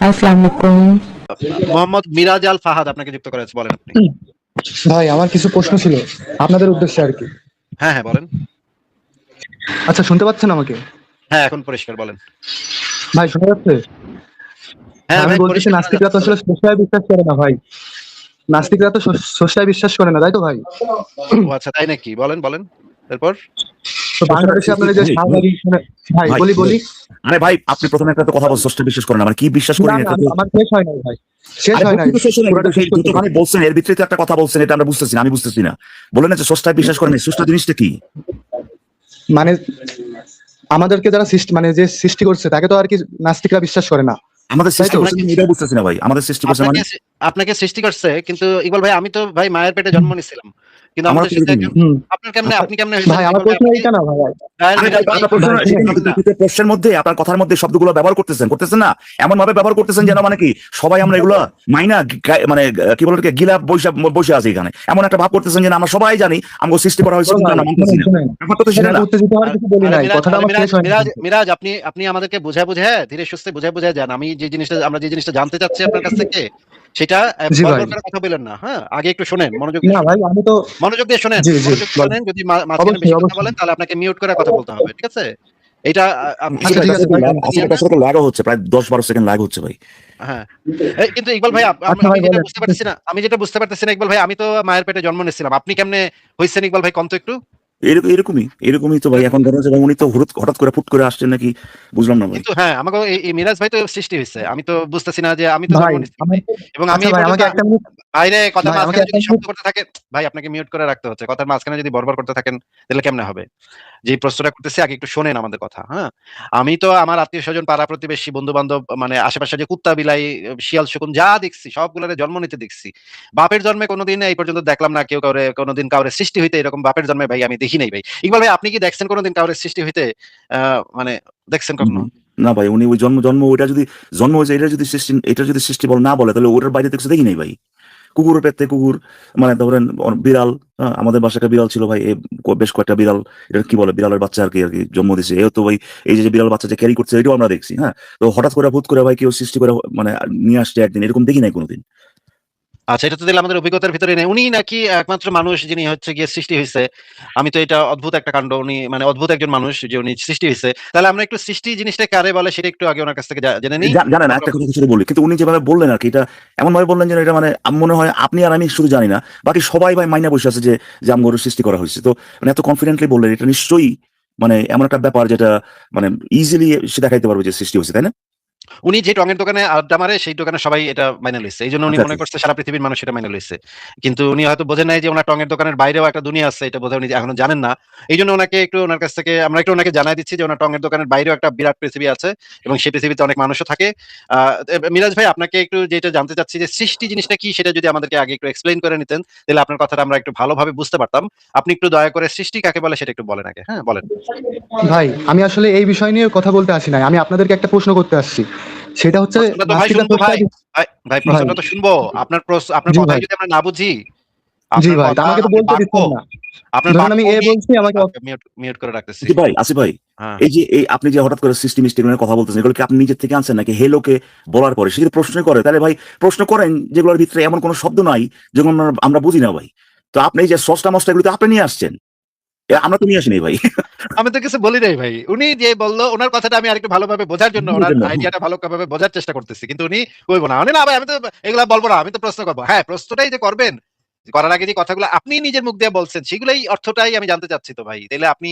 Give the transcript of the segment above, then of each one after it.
আসসালামু আলাইকুম। মোহাম্মদ মিরাজ আল ফাহাদ আপনাকে যুক্ত করেছে, বলেন আপনি। ভাই আমার কিছু প্রশ্ন ছিল আপনাদের উদ্দেশ্যে আর কি। হ্যাঁ হ্যাঁ বলেন। আচ্ছা শুনতে পাচ্ছেন আমাকে? হ্যাঁ এখন পরিষ্কার বলেন। ভাই শোনা যাচ্ছে? হ্যাঁ আমি ভাই বলতেছি পরিষ্কার শোনা নাস্তিকরা যাচ্ছে, তো বলেন। আসলে স্রষ্টায় বিশ্বাস করে না ভাই। নাস্তিকরা তো স্রষ্টায় বিশ্বাস করে না, তাই তো ভাই? ও আচ্ছা তাই নাকি, বলেন বলেন এরপর। তো বাংলাদেশে আপনারা যে শাহবাগী ভাই ভাই বলি বলি আরে ভাই আপনি প্রথমে একটা তো কথা বলছেন ষষ্ঠ বিশ্বাস করেন, আমার কি বিশ্বাস করি না না না এটা তো। আমার শেষ হয় নাই ভাই, শেষ আরে হয় নাই, বুঝতে তো শেষ হলো না, পুরোটা কিন্তু শেষ সেই করতে যতখানি বলছেন এর ভিতরে তো একটা কথা বলছেন, এটা আমরা বুঝতেছি না, আমি বুঝতেছি না। বলেন না যে ষষ্ঠায় বিশ্বাস করেন, ষষ্ঠা জিনিসটা কি? মানে আমাদেরকে যারা সৃষ্টি মানে যে সৃষ্টি করছে তাকে তো আর কি নাস্তিকরা বিশ্বাস করে না, আমাদের তাই সৃষ্টি তো? করছেন এটা বুঝতেছি না ভাই, আমাদের সৃষ্টি করছে আপনাকে মানে আপনাকে সৃষ্টি করছে, কিন্তু ইকবাল ভাই আমি তো ভাই মায়ের পেটে জন্ম নিছিলাম, কিন্তু আমার আমাদের তো সাথে এরকমই। একজন আপনার কেমনে আচ্ছা, আপনি কেমনে হয়েছেন ভাই আমার ইকবাল ভাই? প্রশ্ন আপনি এইটা না ভাই। রায়াল আরে মিরাজ ভাই ভাই আপনার প্রশ্ন ভাই সেটা না, শুনেন, কিন্তু প্রশ্নের মধ্যে আপনার কথার মধ্যে শব্দগুলো ব্যবহার করতেছেন না, এমন ভাবে ব্যবহার করতেছেন যেন মানে কি সবাই আমরা এগুলো মাইনা মানে কি বলে গিলা বসে আছে এখানে, এমন একটা ভাব করতেছেন যেন আমরা সবাই জানি আমাকে সৃষ্টি করা হয়েছে বড় কিন্তু ভাই আমরা মানতেছি শুনেন না। শুনেন, ব্যাপারটা তো সেটা এখানে না। উত্তেজিত হওয়ার কিছু বলি আরে নাই, মিরাজ, কথাটা আরে আমার মিরাজ শেষ হয়নি মিরাজ কিন্তু। মিরাজ আপনি আপনি আমাদেরকে বুঝায় বুঝায় ধীরে সুস্থে বুঝায় বুঝায় যান। আমি যে জিনিসটা আমরা যে জিনিসটা জানতে চাচ্ছি আপনার কাছ থেকে, সেটা জি ভাই। বড় করে কথা বলেন না। হ্যাঁ আগে একটু শোনেন, মনোযোগ দিয়ে না শোনেন। ভাই আমি তো মনোযোগ দিয়ে শোনেন, জি জি মনোযোগ দিয়ে বল, শোনেন। যদি মাঝখানে অবশ্যই বেশি কথা অবশ্যই। বলেন তাহলে আপনাকে মিউট করে কথা বলতে হবে, ঠিক আছে? এটা আসলে আচ্ছা ভাই ঠিক তার আছে সাথে ভাই, আসলে নিয়েন তার না। সাথে লাগা হচ্ছে, প্রায় 10-12 সেকেন্ড লাগ হচ্ছে ভাই। হ্যাঁ কিন্তু ইকবাল ভাই আচ্ছা আমি ভাই যেটা বলেন। বুঝতে পারতেছি না, আমি যেটা বুঝতে পারতেছি না ইকবাল ভাই, আমি তো মায়ের পেটে জন্ম নিয়েছিলাম, আপনি কেমনে হয়েছেন ইকবাল ভাই কন্ত একটু। এরকমই তো ভাই, এখন ধরেন যে ভাই উনি তো হঠাৎ করে ফুট করে আসছেন নাকি, বুঝলাম না ভাই। কিন্তু হ্যাঁ আমাকে এই মিরাজ ভাই তো সৃষ্টি হয়েছে, আমি তো বুঝতেছি না যে আমি তো জন্ম ভাই নিচ্ছি আমার, ভাই। এবং আমি আচ্ছা এই ভাই পর্যন্ত আমাকে একটা মিনিট, বাইরে কথার ভাই আমাকে মাঝখানে একটা যদি মিনিট। শব্দ করতে থাকে, ভাই আপনাকে মিউট করে রাখতে হচ্ছে। কথার মাঝখানে যদি বরবর করতে থাকেন তাহলে কেমনে হবে? যে প্রশ্নটা করতেছি আগে একটু শোনেন আমাদের কথা। হ্যাঁ আমি তো আমার আত্মীয় স্বজন পাড়া প্রতিবেশী বন্ধু বান্ধব মানে আশেপাশে যে কুত্তা বিলাই শিয়াল শকুন যা দেখছি সবগুলোরে জন্ম নিতে দেখছি। বাপের জন্মে কোনোদিন এই পর্যন্ত দেখলাম না কেউ কাউরে কোনোদিন কাউরে সৃষ্টি হইতে এরকম বাপের জন্মে ভাই আমি দেখি নাই ভাই। ইকবাল ভাই আপনি কি দেখছেন কোনোদিন কাউরে সৃষ্টি হইতে? মানে দেখছেন কখনো? হুম। না ভাই উনি ওই জন্ম জন্ম ওইটা যদি জন্ম হয়েছে এটা যদি সৃষ্টি বল না বলে তাহলে ওটার বাইরে তো কিছু দেখি নাই ভাই। কুকুরের পেতে কুকুর, মানে ধরেন বিড়াল, আমাদের বাসায় একটা বিড়াল ছিল ভাই, বেশ কয়েকটা বিড়াল, এটা কি বলে বিড়ালের বাচ্চা আর কি জন্ম দিছে, এও তো ভাই এই যে বিড়াল বাচ্চা যে ক্যারি করছে এটাও আমরা দেখছি। হ্যাঁ তো হঠাৎ করে হুট করে ভাই কেউ সৃষ্টি করে মানে নিয়ে আসছে একদিন, এরকম দেখি নাই কোনোদিন। আচ্ছা এটা তো দিলে আমাদের অভিজ্ঞতার ভিতরে নেই। উনি নাকি একমাত্র মানুষ যিনি হচ্ছে গিয়ে সৃষ্টি হইছে। আমি তো এটা অদ্ভুত একটা কাণ্ড। উনি মানে অদ্ভুত একজন মানুষ যে উনি সৃষ্টি হইছে। তাহলে আমরা একটু সৃষ্টি জিনিসটা কারে বলে সেটা একটু আগে উনার কাছ থেকে জেনে নিই। জানেন তারপর একটা কথা কিছু বলি, কিন্তু উনি যেভাবে বললেন আর কি, এটা এমন ভাবে বললেন যে এটা মানে মনে হয় আপনি আর আমি শুধু জানি না, বাকি সবাই ভাই মাইনা বসে আছে যে যে আমগর সৃষ্টি করা হয়েছে। তো মানে এত কনফিডেন্টলি বললেন, এটা নিশ্চয়ই মানে এমন একটা ব্যাপার যেটা মানে ইজিলি সে দেখাইতে পারবে যে সৃষ্টি হয়েছে, তাই না? উনি যে টঙের দোকানে আড্ডা মারে সেই দোকানে সবাই এটা মাইনে লইছে। এইজন্য উনি আচ্ছা মনে আচ্ছা। করছে সারা পৃথিবীর মানুষ এটা মাইনে লইছে। কিন্তু উনি হয়তো বোঝেন নাই যে উনার টঙের দোকানের বাইরেও একটা দুনিয়া আছে, এটা বোধহয় উনি এখনো জানেন না। এইজন্য উনাকে একটু উনার কাছ থেকে আমরা একটু উনাকে জানাই দিচ্ছি যে উনার টঙের দোকানের বাইরেও একটা বিরাট পৃথিবী আছে এবং সেই পৃথিবীতে অনেক মানুষও থাকে। আ মিরাজ ভাই আপনাকে একটু যেটা জানতে চাচ্ছি যে সৃষ্টি জিনিসটা কি সেটা যদি আমাদেরকে আগে একটু এক্সপ্লেইন করে নিতেন, তাহলে আপনার কথাটা আমরা একটু ভালোভাবে বুঝতে পারতাম। আপনি একটু দয়া করে সৃষ্টি কাকে বলে সেটা একটু বলেন আগে। হ্যাঁ বলেন। ভাই আমি আসলে এই বিষয় নিয়ে কথা বলতে আসি নাই, আমি আপনাদেরকে একটা প্রশ্ন করতে আসছি। সেটা হচ্ছে প্রশ্নটা তো ভাই নাস্তিকরা শুনবো ভাই। স্রষ্টায় ভাই ভাই প্রশ্নটা তো শুনবো। আপনার জি কথাই ভাই, যদি আমরা না বুঝি, জি আপনার ভাই তা কথা, আমাকে তো আপনার বলতে বাক্য, দিচ্ছেন না। আপনার ধরেন বাক্য আমি এ উনি বলছি আমাকে আচ্ছা মিউট মিউট করে রাখতেছি। জি ভাই, আসিফ ভাই, হ্যাঁ। এই আপনি যে হঠাৎ করে সৃষ্টি মিষ্টি এগুলোর কথা বলতেছেন, এগুলো কি আপনি নিজের থেকে আনছেন নাকি হেলোকে বলার পরে সে যদি প্রশ্ন করে তাহলে ভাই প্রশ্ন করেন যেগুলোর ভিতরে এমন কোনো শব্দ নাই যেগুলো আমরা বুঝি না ভাই। তো আপনি এই যে সস্তা মসটা এগুলো তো আপনি নিয়ে আসছেন, আমরা তো নিয়ে আসিনি ভাই। আমি তো কিছু বলি নাই ভাই। উনি যে বলল উনার কথাটা আমি আরেকটু ভালোভাবে বোঝার জন্য উনার বুঝলেন না? আইডিয়াটা ভালোভাবে বোঝার চেষ্টা করতেছি। কিন্তু উনি কইব না। উনি না ভাই আমি তো এগুলা বলব না। আমি তো প্রশ্ন করব। হ্যাঁ, প্রশ্নটাই যে করবেন, করার আগে যে কথাগুলো আপনি নিজের মুখ দিয়ে বলছেন সেগুলাই অর্থটাই আমি জানতে চাচ্ছি তো ভাই। তাইলে আপনি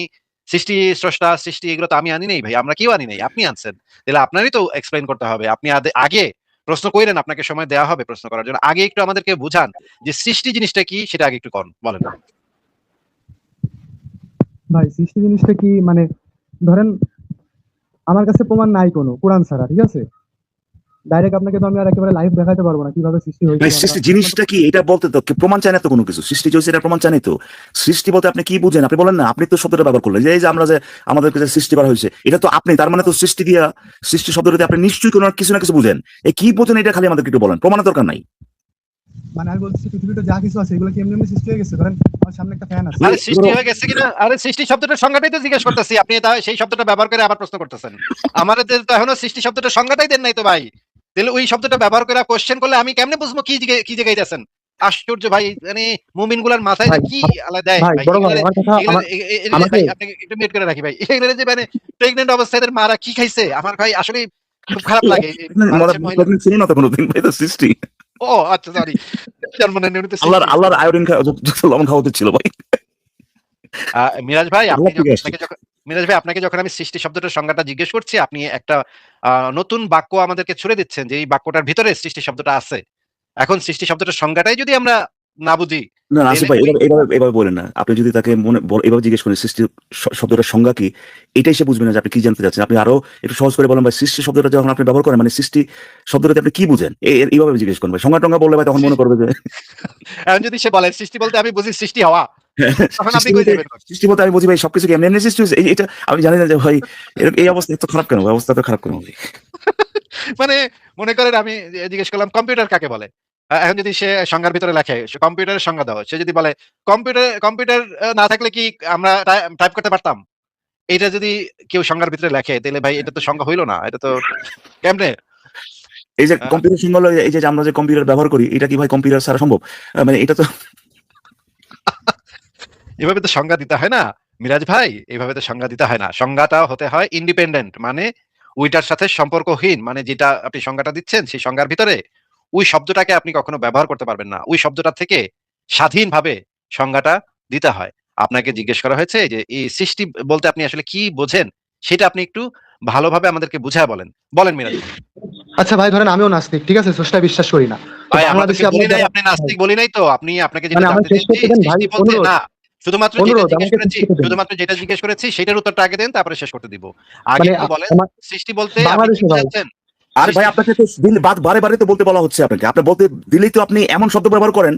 সৃষ্টি, স্রষ্টা, সৃষ্টি এগুলো তো আমি আনি নাই ভাই। আমরা কেউ আনি নাই। আপনি আনছেন। তাইলে আপনারই তো এক্সপ্লেইন করতে হবে। আপনি আগে প্রশ্ন কইরেন, আপনাকে সময় দেয়া হবে প্রশ্ন করার জন্য। আগে একটু আমাদেরকে বুঝান যে সৃষ্টি জিনিসটা কি সেটা আগে একটু বলেন। ভাই সৃষ্টি জিনিসটা কি মানে, ধরেন আমার কাছে প্রমাণ নাই কোনো কোরআন ছাড়া, ঠিক আছে? ডাইরেক্ট আপনাকে তো আমি আর একেবারে লাইভ দেখাতে পারবো না কিভাবে সৃষ্টি হয়েছে ভাই বা সৃষ্টি একমাত্র জিনিসটা কি এটা বলতে তো প্রমাণ চায় না তো কোনো কিছু, সৃষ্টি হয়েছে এটা প্রমাণ চায় না তো। সৃষ্টি বলতে আপনি কি বুঝেন আপনি বলেন না, আপনি তো শব্দটা ব্যবহার করলেন যে এই যে আমরা যে আমাদেরকে যে সৃষ্টি করা হয়েছে এটা তো আপনি, তার মানে তো সৃষ্টি দিয়া সৃষ্টি শব্দটাতে আপনি নিশ্চয়ই কোনো কিছু না কিছু বুঝেন। এই কি বোঝেন এটা খালি আমাদেরকে একটু বলেন, প্রমাণের দরকার নাই। মানে আমি বলছি পৃথিবীতে যা কিছু আছে এগুলো কি এমনি এমনি সৃষ্টি হয়ে গেছে? ধরেন আমার সামনে একটা ফ্যান আছে। আরে সৃষ্টি হয়ে গেছে কিনা? আরে সৃষ্টি শব্দটার সংজ্ঞাটাই তো জিজ্ঞেস করতেছি। আপনি সেই শব্দটা ব্যবহার করে আবার প্রশ্ন করতেছেন। আমাদের তো এখনো সৃষ্টি শব্দটার সংজ্ঞাটাই দেন নাই তো ভাই। তাহলে ওই শব্দটা ব্যবহার করে কোশ্চেন করলে আমি কেমনে বুঝবো কি জিগাইতেছেন? আশ্চর্য ভাই, মানে মুমিনগুলার মাথায় যে ভাই কি আল্লাহ দেয় ভাই ভাই, বড় ভাই এগুলারে আমার কথা এগুলারে আমাকে ভাই আপনাকে একটু মিউট করে রাখি ভাই। এগুলারে যে মানে প্রেগন্যান্ট অবস্থায় এদের মারা কি খাইছে আমার ভাই আসলে খুব খারাপ লাগে এই বাংলাদেশের মহিলা। ছিল না তো কোনোদিন ভাই, তো সৃষ্টি ও আচ্ছা সরি, জন্মদিন উনি তো আল্লাহর সৃষ্টি। আল্লাহর আয়োডিন লবণ খাওয়া উচিত ছিল ভাই। মিরাজ ভাই আল্লাহ থেকে আসছে। আপনাকে যখন আমি সৃষ্টি শব্দটার সংজ্ঞাটা জিজ্ঞেস করছি, আপনি একটা নতুন বাক্য আমাদেরকে ছুড়ে দিচ্ছেন যে এই বাক্যটার ভিতরে সৃষ্টি শব্দটা আছে। এখন সৃষ্টি শব্দটার সংজ্ঞাটাই যদি আমরা না বুঝি, না, তাহলে আসিফ ভাই, ওই এভাবে বলেন না। আপনি যদি তাকে এভাবে জিজ্ঞেস করেন সৃষ্টি শব্দটার সংজ্ঞা কি, এটাই সে বুঝবে না যে আপনি কি জানতে চাচ্ছেন। আপনি আরো একটু সহজ করে বলেন ভাই, সৃষ্টি শব্দটা যখন আপনি ব্যবহার করেন মানে সৃষ্টি শব্দটাতে আপনি কি বুঝেন, এইভাবে জিজ্ঞেস করেন ভাই। সংজ্ঞা টঙ্গা বললে ভাই তখন মনে করবে যে এখন যদি সে বলে সৃষ্টি বলতে আমি বুঝি সৃষ্টি হওয়া, তখন আপনি সৃষ্টি কই বলতে যাবেন? সৃষ্টি বলতে আমি বুঝি ভাই সবকিছু কি এমনি এমনি সৃষ্টি হয়েছে, এটা আমি জানি না যে ভাই এই অবস্থা এত খারাপ কেন, অবস্থা তো খারাপ কেন ভাই? মানে মনে করেন আমি জিজ্ঞেস করলাম কম্পিউটার কাকে বলে? এখন যদি সে সংজ্ঞার ভিতরে লেখে কম্পিউটারের সংজ্ঞা দাও, সে যদি বলে কম্পিউটার না থাকলে কি আমরা টাইপ করতে পারতাম? এটা যদি কেউ সংজ্ঞার ভিতরে লেখে তাহলে ভাই এটা তো সংজ্ঞা হইল না, এটা তো কেমনে? এই যে আহ, কম্পিউটার সংজ্ঞা হলো, এই যে আমরা যে কম্পিউটার ব্যবহার করি, এটা কি ভাই কম্পিউটার ছাড়া সম্ভব? মানে এটা তো এভাবে তো সংজ্ঞা দিতে হয় না মিরাজ ভাই, এভাবে তো সংজ্ঞা দিতে হয় না। সংজ্ঞাটা হতে হয় ইন্ডিপেন্ডেন্ট, মানে ওইটার সাথে সম্পর্কহীন, মানে যেটা আপনি সংজ্ঞাটা দিচ্ছেন সেই সংজ্ঞার ভিতরে ওই শব্দটাকে আপনি কখনো ব্যবহার করতে পারবেন না। ওই শব্দটা থেকে স্বাধীনভাবে সংজ্ঞাটা দিতে হয়। আপনাকে জিজ্ঞেস করা হয়েছে যে এই সৃষ্টি বলতে আপনি আসলে কি বোঝেন, সেটা আপনি একটু ভালোভাবে আমাদেরকে বুঝায় বলেন। বলেন মিরাজ ভাই। আচ্ছা ভাই ধরেন আমিও নাস্তিক, ঠিক আছে, স্রষ্টা বিশ্বাস করি না। তো ভাই আমরা বাংলাদেশে তোকে আপনার বলি নাই যারা আপনি নাস্তিক বলি নাই তো, আপনাকে যেটা মানে আমার জানতে শেষ চেয়েছি করতে দেন ভাই, সৃষ্টি বলতে অনুরোধ না, শুধুমাত্র যেটা অনুরোধ জিজ্ঞেস আমাকে শেষ করেছি, করতে দেন। শুধুমাত্র যেটা জিজ্ঞেস করেছি সেটার উত্তরটা আগে দেন, তারপরে শেষ করতে দিব। আগে মানে একটু বলেন আমার সৃষ্টি বলতে আপনি কি বাংলাদেশে ভাই বোঝাচ্ছেন? আরে ভাই সৃষ্টি আপনাকে তো বারে বারে তো বলতে বলা হচ্ছে আপনাকে, আপনি বলতে দিলেই তো আপনি এমন শব্দ ব্যবহার করেন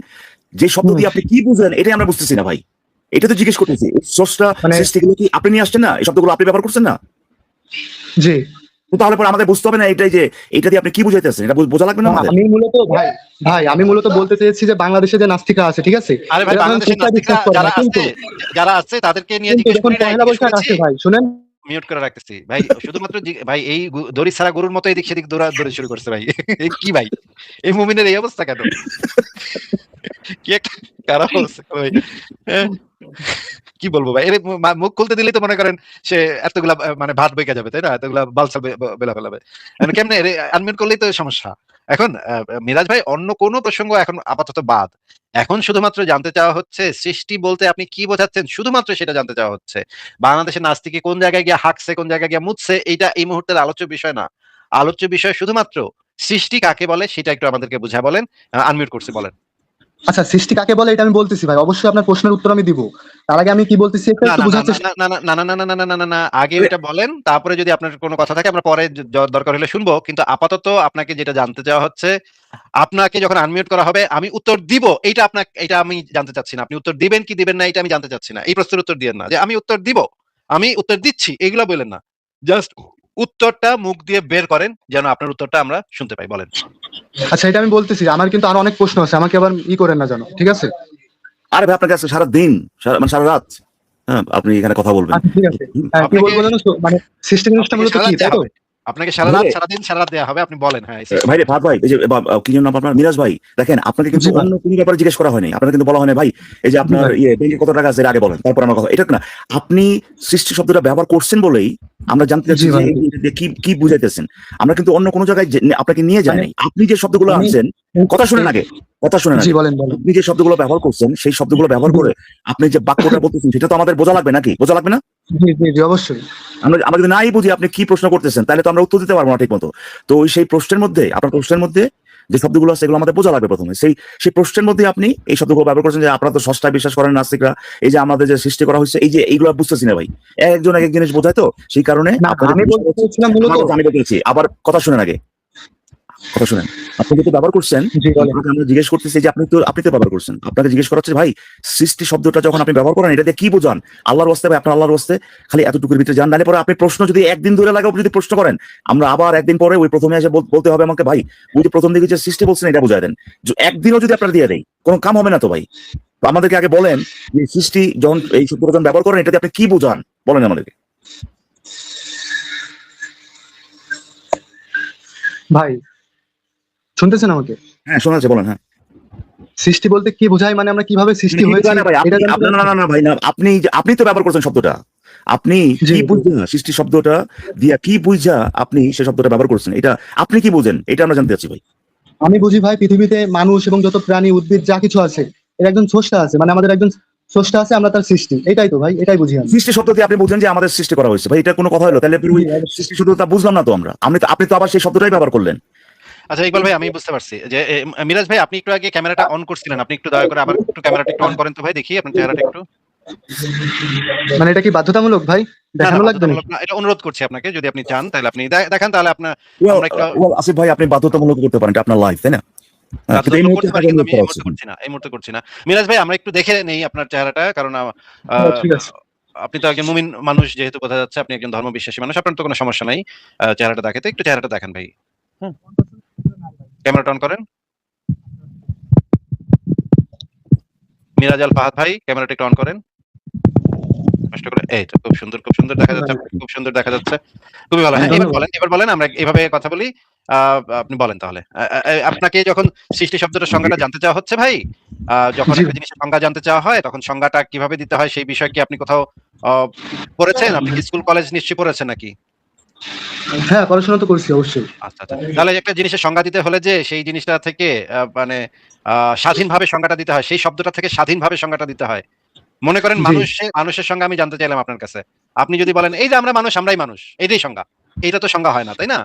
যে শব্দ হুম, দিয়ে আপনি কি বুঝেন এটাই আমরা বুঝতেছি না ভাই। এটা তো জিজ্ঞেস করতেছি, স্রষ্টা মানে সৃষ্টিগুলো কি আপনি নিয়ে আসছেন না, এই শব্দগুলো আপনি ব্যবহার করছেন না? জি তো তাহলে পরে আমাদের বুঝতে হবে না এটাই যে এটা দিয়ে আপনি কি বুঝাইতেছেন, এটা বোঝা লাগবে না আমাদের? আমি মূলত ভাই ভাই আমি মূলত বলতে চেয়েছি যে বাংলাদেশে যে নাস্তিকরা আছে, ঠিক আছে, আরে ভাই এরা ধরেন বাংলাদেশের স্রষ্টায় নাস্তিকরা বিশ্বাস করে না, কিন্তু যারা আছে তাদেরকে নিয়ে কিন্তু জিজ্ঞেস যখন করি নাই, পহেলা জিজ্ঞেস বৈশাখ করেছি আসে ভাই শুনেন, মিউট করে রাখতেছি ভাই। শুধুমাত্র ভাই এই দড়ি ছাড়া গরুর মতো এদিক সেদিক দৌড়াদৌড়ি শুরু করছে ভাই। এ কি ভাই, এই মুমিনের এই অবস্থা কেন? কি একটা খারাপ অবস্থা ভাই। হ্যাঁ, কি বলবো ভাই, এর মুখ খুলতে দিলেই তো মনে করেন সে এতগুলা মানে ভাত বইকা যাবে, তাই না? এতগুলা বালছাল বেলা ফেলাবে। এখন কেমনে আনমিউট করলেই তো সমস্যা। এখন মিরাজ ভাই অন্য কোনো প্রসঙ্গ এখন আপাতত বাদ। এখন শুধুমাত্র জানতে চাওয়া হচ্ছে সৃষ্টি বলতে আপনি কি বোঝাচ্ছেন, শুধুমাত্র সেটা জানতে চাওয়া হচ্ছে। বাংলাদেশের নাস্তিকে কোন জায়গায় গিয়ে হাঁকছে, কোন জায়গায় গিয়ে মুতছে, এইটা এই মুহূর্তের আলোচ্য বিষয় না। আলোচ্য বিষয় শুধুমাত্র সৃষ্টি কাকে বলে সেটা একটু আমাদেরকে বুঝায় বলেন। আনমিউট করছি, বলেন। আচ্ছা সৃষ্টি কাকে বলে এটা আমি বলতেছি ভাই, অবশ্যই আপনার প্রশ্নের উত্তর আমি দিব। তার আগে আমি কি বলতেছি একটু না, একটু না, না, বোঝার না, চেষ্টা। না, না, না, না, না, না, না, না, না, না, আগে ওইটা বলেন। তারপরে যদি আপনার কোনো কথা থাকে আমরা পরে দরকার হলে শুনবো। কিন্তু আপাতত আপনাকে যেটা জানতে চাওয়া হচ্ছে, আপনাকে যখন আনমিউট করা হবে আমি উত্তর দিব। এটা আমি জানতে চাচ্ছি না। আপনি উত্তর দিবেন কি দিবেন না এটা আমি জানতে চাচ্ছি না। এই প্রশ্নের উত্তর দিয়েন না যে আমি উত্তর দিব, আমি উত্তর দিচ্ছি, এগুলো বলেন না। জাস্ট উত্তরটা মুখ দিয়ে বের করেন যেন আপনার উত্তরটা আমরা শুনতে পাই। বলেন। আচ্ছা এটা আমি বলতেছি, আমার কিন্তু আরো অনেক প্রশ্ন আছে, আমাকে আবার করেন না জানো, ঠিক আছে? আরে ভাই আপনার কাছে সারা দিন, মানে সারা রাত, হ্যাঁ আপনি এখানে কথা বলবেন। আচ্ছা ঠিক আছে, হ্যাঁ কি আপনাকে বলবো জানো তো? মানে সৃষ্টি জিনিসটা আপনাকে মূলত সারা কি, রাত তাই দেয়া তো? হবে। আপনাকে সারা রাত, সারাদিন, সারা রাত দেয়া হবে। আপনি বলেন। হ্যাঁ, এই সৃষ্টি ভাই রে বলেন। ফাদ ভাই, এই যে কি যেন নাম আপনার, মিরাজ ভাই, দেখেন আপনাকে কিন্তু জি ভাই, অন্য কোনো ব্যাপারে জিজ্ঞেস করা হয়নি, আপনার কিন্তু বলা হয়নি ভাই এই যে জি আপনার ভাই, ব্যাংকে কত টাকা আছে এর আগে বলেন, তারপর আমার কথা এটা না। আপনি সৃষ্টি শব্দটা ব্যবহার করছেন বলেই আমরা জানতে চাচ্ছি জি যে ভাই, এটা দিয়ে কি কি বুঝাইতেছেন। আমরা কিন্তু অন্য কোনো জায়গায় আপনাকে নিয়ে যাই মানে নাই, আপনি যে শব্দগুলো আমি আনছেন, কথা শুনেন আগে, কথা শুনেন জি আগে। বলেন বলেন, আপনি যে শব্দগুলো ব্যবহার করছেন সেই শব্দগুলো ব্যবহার জি করে আপনি যে বাক্যটা বলতেছেন সেটা তো আমাদের বোঝা লাগবে নাকি, বোঝা লাগবে না? জি জি জি, অবশ্যই। আমরা যদি নাই বুঝি আপনি কি প্রশ্ন করতেছেন তাহলে তো আমরা উত্তর দিতে পারবো না ঠিক মতো। তো ওই সেই প্রশ্নের মধ্যে, আপনার প্রশ্নের মধ্যে যে শব্দগুলো আছে সেগুলো আমাদের বোঝা লাগবে প্রথমে। সেই প্রশ্নের মধ্যে আপনি এই শব্দগুলো ব্যবহার করছেন যে আপনারা তো ষষ্ঠায় বিশ্বাস করেন নাস্তিকরা, এই যে আমাদের যে সৃষ্টি করা হয়েছে এই যে এইগুলো বুঝতেছি না ভাই, একজন এক এক জিনিস বোঝায়, তো সেই কারণে না আপনাদের আমি বলতে চাইছিলাম মূলত, আমার কথা আমি বলতেছি, আবার কথা শুনেন আগে, কথা শুনেন। আপনি যেটা ব্যবহার করছেন, জি বলেন। আপনাকে আমরা জিজ্ঞেস করতেছি যে আপনি তো ব্যবহার করছেন, আপনাকে জিজ্ঞেস করা হচ্ছে ভাই সৃষ্টি শব্দটা যখন আপনি ব্যবহার করেন এটা দিয়ে কি বোঝান, আল্লাহর ওয়াস্তে ভাই, আপনার আল্লাহর ওয়াস্তে খালি এতটুকুর ভিতরে জান, নালে পরে আপনি প্রশ্ন যদি একদিন ধরে লাগাও যদি প্রশ্ন করেন, আমরা আবার একদিন পরে ওই প্রথমে এসে বলতে হবে আমাকে ভাই ওই যে প্রথম দিকে যে সৃষ্টি বলছেন এটা বুঝাই দেন। একদিনও যদি আপনারা দিয়ে দেয় কোনো কাম হবে না তো ভাই। তো আমাদেরকে আগে বলেন যে সৃষ্টি যখন এই শব্দটা যখন ব্যবহার করেন এটা দিয়ে আপনি কি বোঝান, বলেন আমাদেরকে। ভাই শুনতেছেন আমাকে? হ্যাঁ শোনা যাচ্ছে, বলেন। হ্যাঁ সৃষ্টি বলতে কি বোঝায়, মানে আমরা কিভাবে সৃষ্টি মানে কি হয়েছি বুঝায় না ভাই? এটা আপনি জানতে না না চাচ্ছেন? না না ভাই, না আপনি তো ব্যবহার করছেন শব্দটা। আপনি জি কি বুঝা সৃষ্টি শব্দটা দিয়া কি বুঝা আপনি সে শব্দটা ব্যবহার করছেন, এটা আপনি কি বুঝেন এটা আমরা জানতে চাচ্ছি ভাই। আমি বুঝি ভাই, পৃথিবীতে মানুষ এবং যত প্রাণী উদ্ভিদ যা কিছু আছে এর একজন স্রষ্টা আছে, মানে আমাদের একজন স্রষ্টা আছে, আমরা তার সৃষ্টি, এটাই তো ভাই, এটাই বুঝি আমি। সৃষ্টি শব্দ দিয়ে আপনি বুঝেন যে আমাদের সৃষ্টি করা হয়েছে ভাই, এটা কোনো কথা হলো? তাহলে আপনি ওই জি, অবশ্যই। সৃষ্টি শব্দটা বুঝলাম না তো আমরা। আপনি তো আবার সেই শব্দটাই ব্যবহার করলেন। আচ্ছা ইকবাল ভাই, আমি বুঝতে পারছি যে মিরাজ ভাই, আপনি একটু আগে ক্যামেরাটা অন করছিলেন, আপনি একটু দয়া করে আবার একটু ক্যামেরাটা একটু অন করেন তো ভাই, দেখি আপনার চেহারাটা একটু। মানে এটা কি বাধ্যতামূলক ভাই? না না, দেখানো লাগবে বাধ্যতামূলক নাকি? না, এটা অনুরোধ করছি আপনাকে, যদি আপনি চান তাহলে আপনি দেখান, তাহলে আপনার Well, আমরা একটু আসিফ ভাই আপনি বাধ্যতামূলক করতে পারেন, এটা আপনার লাইফ, তাই না? কিন্তু এই বাধ্যতামূলক মুহূর্তে করতে পারি, আপনাকে কিন্তু অনুরোধ আমি করা এই হচ্ছে। মুহূর্তে করছি না, এই মুহূর্তে করছি না। মিরাজ ভাই, আমরা একটু দেখে নেই আপনার চেহারাটা, কারণ ঠিক আছে। আপনি তো একজন মুমিন মানুষ, যেহেতু বোঝা যাচ্ছে আপনি একজন ধর্মবিশ্বাসী মানুষ, আপনার তো কোনো সমস্যা নাই চেহারাটা দেখাতে। একটু চেহারাটা দেখেন ভাই। হুম, ক্যামেরাটা অন করেন। মিরাজ আল ফাহাদ ভাই, ক্যামেরাটা একটু অন করেন কষ্ট করে। এই তো খুব সুন্দর, খুব সুন্দর দেখা যাচ্ছে, আপনাকে খুব সুন্দর দেখা যাচ্ছে, খুবই ভালো। হ্যাঁ, ধন্যবাদ। এবার বলেন, আমরা এভাবে কথা বলি। আপনি বলেন তাহলে। আপনাকে যখন সৃষ্টি শব্দটার সংজ্ঞাটা জানতে চাওয়া হচ্ছে ভাই, যখন জি একটা জিনিসের সংজ্ঞা জানতে চাওয়া হয়, তখন সংজ্ঞাটা কিভাবে দিতে হয় সেই বিষয়ে কি আপনি কোথাও পড়েছেন? আপনি কি স্কুল কলেজ নিশ্চয়ই পড়েছেন নাকি? হ্যাঁ, পড়াশোনা তো করছি অবশ্যই। আচ্ছা, আচ্ছা। তাহলে একটা জিনিসের সংজ্ঞা দিতে হলে যে সেই জিনিসটা থেকে মানে স্বাধীনভাবে সংজ্ঞাটা দিতে হয়, সেই শব্দটা থেকে স্বাধীনভাবে সংজ্ঞাটা দিতে হয়। মনে করেন জি মানুষের সংজ্ঞা আমি জানতে চাইলাম আপনার কাছে। আপনি যদি বলেন এই যে আমরা মানুষ, আমরাই মানুষ, এটাই সংজ্ঞা। এইটা তো সংজ্ঞা হয় না, তাই না?